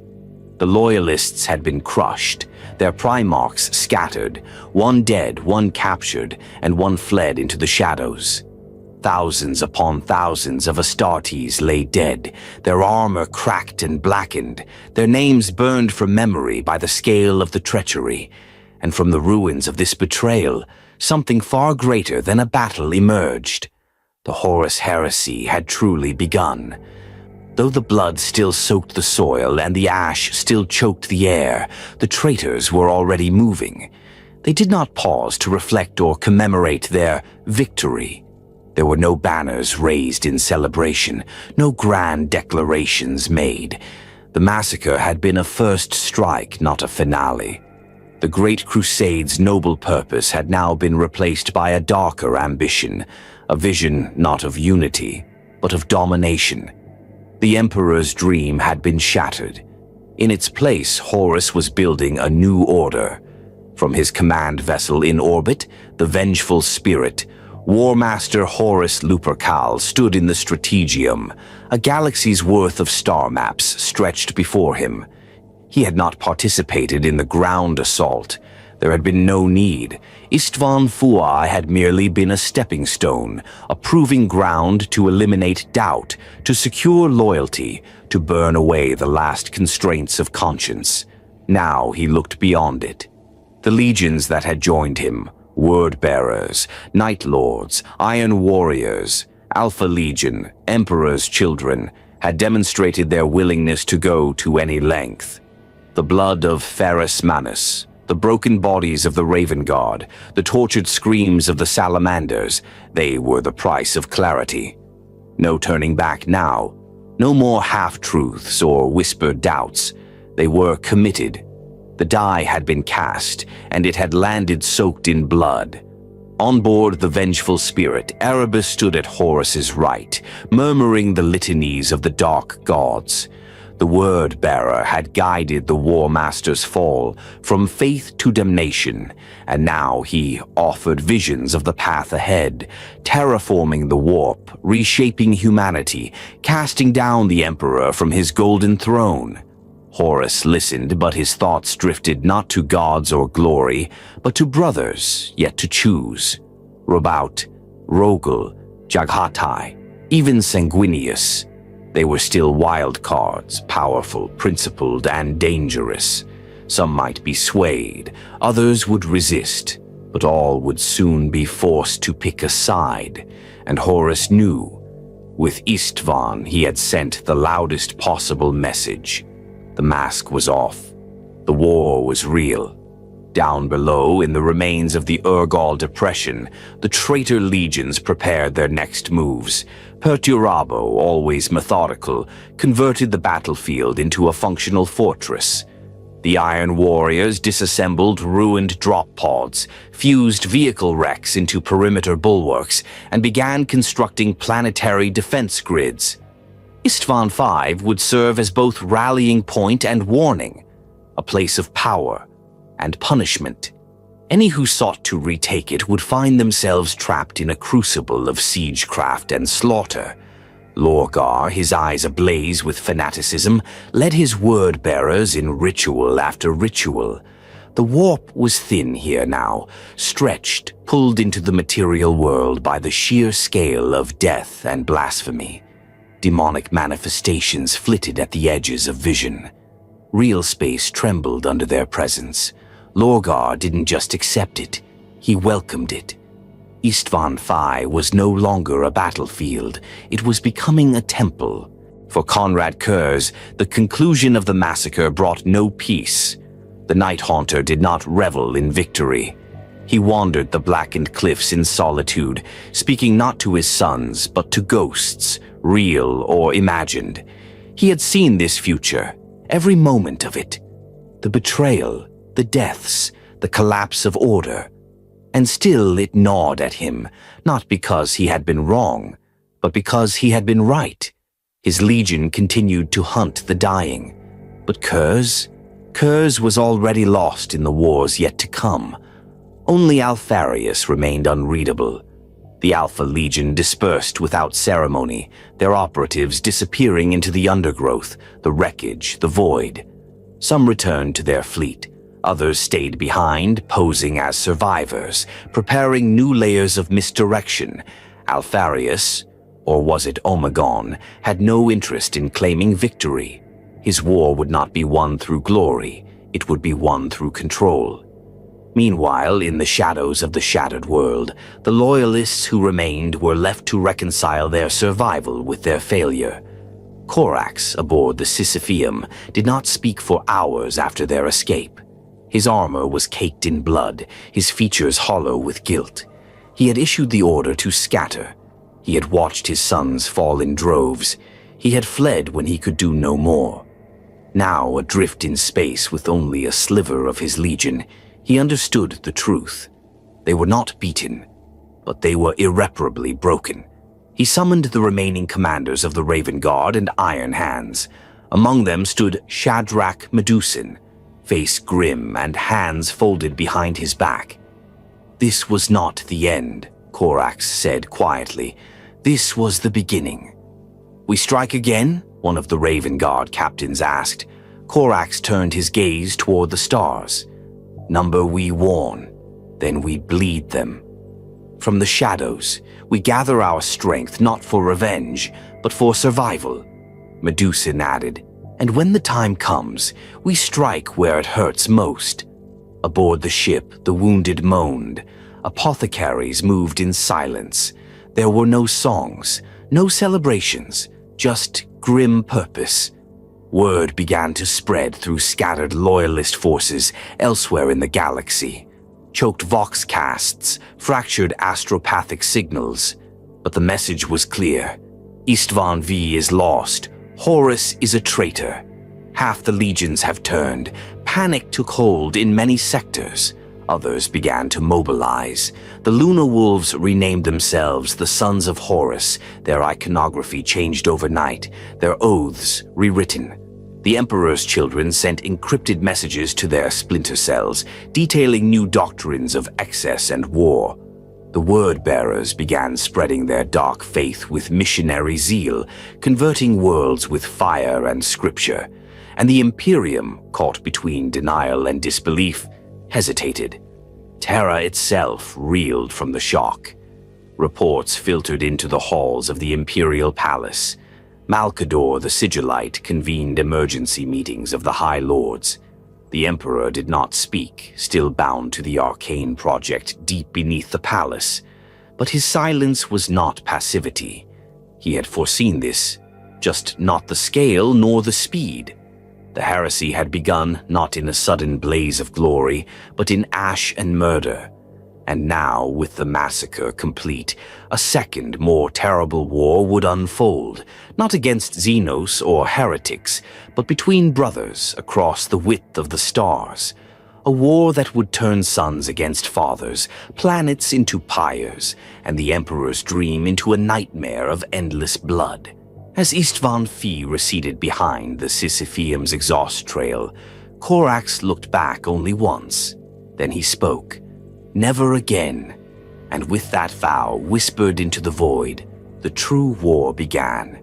The Loyalists had been crushed, their primarchs scattered, one dead, one captured, and one fled into the shadows. Thousands upon thousands of astartes lay dead, their armor cracked and blackened, their names burned from memory by the scale of the treachery. And from the ruins of this betrayal, something far greater than a battle emerged. The Horus heresy had truly begun. Though the blood still soaked the soil and the ash still choked the air, the traitors were already moving. They did not pause to reflect or commemorate their victory. There were no banners raised in celebration, no grand declarations made. The massacre had been a first strike, not a finale. The Great Crusade's noble purpose had now been replaced by a darker ambition, a vision not of unity, but of domination. The Emperor's dream had been shattered. In its place, Horus was building a new order. From his command vessel in orbit, the vengeful spirit, War Master Horus Lupercal stood in the Strategium, a galaxy's worth of star maps stretched before him. He had not participated in the ground assault. There had been no need. Isstvan V had merely been a stepping stone, a proving ground to eliminate doubt, to secure loyalty, to burn away the last constraints of conscience. Now he looked beyond it. The legions that had joined him, Word-bearers, Night Lords, Iron Warriors, Alpha Legion, Emperor's Children, had demonstrated their willingness to go to any length. The blood of Ferrus Manus, the broken bodies of the Raven Guard, the tortured screams of the Salamanders, they were the price of clarity. No turning back now. No more half-truths or whispered doubts. They were committed. The die had been cast, and it had landed soaked in blood. On board the vengeful spirit, Erebus stood at Horus's right, murmuring the litanies of the dark gods. The Word-bearer had guided the War Master's fall from faith to damnation, and now he offered visions of the path ahead, terraforming the warp, reshaping humanity, casting down the Emperor from his golden throne. Horus listened, but his thoughts drifted not to gods or glory, but to brothers yet to choose. Robout, Rogel, Jaghatai, even Sanguinius. They were still wild cards, powerful, principled, and dangerous. Some might be swayed, others would resist, but all would soon be forced to pick a side, and Horus knew. With Isstvan, he had sent the loudest possible message. The mask was off. The war was real. Down below, in the remains of the Urgal Depression, the traitor legions prepared their next moves. Perturabo, always methodical, converted the battlefield into a functional fortress. The Iron Warriors disassembled ruined drop pods, fused vehicle wrecks into perimeter bulwarks, and began constructing planetary defense grids. Isstvan V would serve as both rallying point and warning, a place of power and punishment. Any who sought to retake it would find themselves trapped in a crucible of siegecraft and slaughter. Lorgar, his eyes ablaze with fanaticism, led his word-bearers in ritual after ritual. The warp was thin here now, stretched, pulled into the material world by the sheer scale of death and blasphemy. Demonic manifestations flitted at the edges of vision. Real space trembled under their presence. Lorgar didn't just accept it, he welcomed it. Isstvan V was no longer a battlefield, it was becoming a temple. For Conrad Kurz, the conclusion of the massacre brought no peace. The Night Haunter did not revel in victory. He wandered the blackened cliffs in solitude, speaking not to his sons, but to ghosts, real or imagined. He had seen this future, every moment of it. The betrayal, the deaths, the collapse of order. And still it gnawed at him, not because he had been wrong, but because he had been right. His legion continued to hunt the dying. But Kurz was already lost in the wars yet to come. Only Alfarius remained unreadable. The Alpha Legion dispersed without ceremony, their operatives disappearing into the undergrowth, the wreckage, the void. Some returned to their fleet. Others stayed behind, posing as survivors, preparing new layers of misdirection. Alfarius, or was it Omegon, had no interest in claiming victory. His war would not be won through glory, it would be won through control. Meanwhile, in the shadows of the shattered world, the loyalists who remained were left to reconcile their survival with their failure. Corax, aboard the Sisypheum, did not speak for hours after their escape. His armor was caked in blood, his features hollow with guilt. He had issued the order to scatter. He had watched his sons fall in droves. He had fled when he could do no more. Now, adrift in space with only a sliver of his legion, he understood the truth. They were not beaten, but they were irreparably broken. He summoned the remaining commanders of the Raven Guard and Iron Hands. Among them stood Shadrach Medusan, face grim and hands folded behind his back. "This was not the end," Corax said quietly. "This was the beginning." "We strike again?" one of the Raven Guard captains asked. Corax turned his gaze toward the stars. "Number we warn, then we bleed them. From the shadows, we gather our strength not for revenge, but for survival," Medusan added. "And when the time comes, we strike where it hurts most." Aboard the ship, the wounded moaned. Apothecaries moved in silence. There were no songs, no celebrations, just grim purpose. Word began to spread through scattered loyalist forces elsewhere in the galaxy. Choked voxcasts, fractured astropathic signals. But the message was clear. Isstvan V is lost. Horus is a traitor. Half the legions have turned. Panic took hold in many sectors. Others began to mobilize. The Lunar Wolves renamed themselves the Sons of Horus. Their iconography changed overnight, their oaths rewritten. The Emperor's children sent encrypted messages to their splinter cells, detailing new doctrines of excess and war. The word-bearers began spreading their dark faith with missionary zeal, converting worlds with fire and scripture. And the Imperium, caught between denial and disbelief, hesitated. Terra itself reeled from the shock. Reports filtered into the halls of the Imperial Palace. Malcador the Sigillite convened emergency meetings of the High Lords. The Emperor did not speak, still bound to the arcane project deep beneath the palace. But his silence was not passivity. He had foreseen this, just not the scale nor the speed. The heresy had begun not in a sudden blaze of glory, but in ash and murder. And now, with the massacre complete, a second, more terrible war would unfold, not against Xenos or heretics, but between brothers across the width of the stars. A war that would turn sons against fathers, planets into pyres, and the Emperor's dream into a nightmare of endless blood. As Isstvan V receded behind the Sisypheum's exhaust trail, Corax looked back only once. Then he spoke. "Never again." And with that vow whispered into the void, the true war began.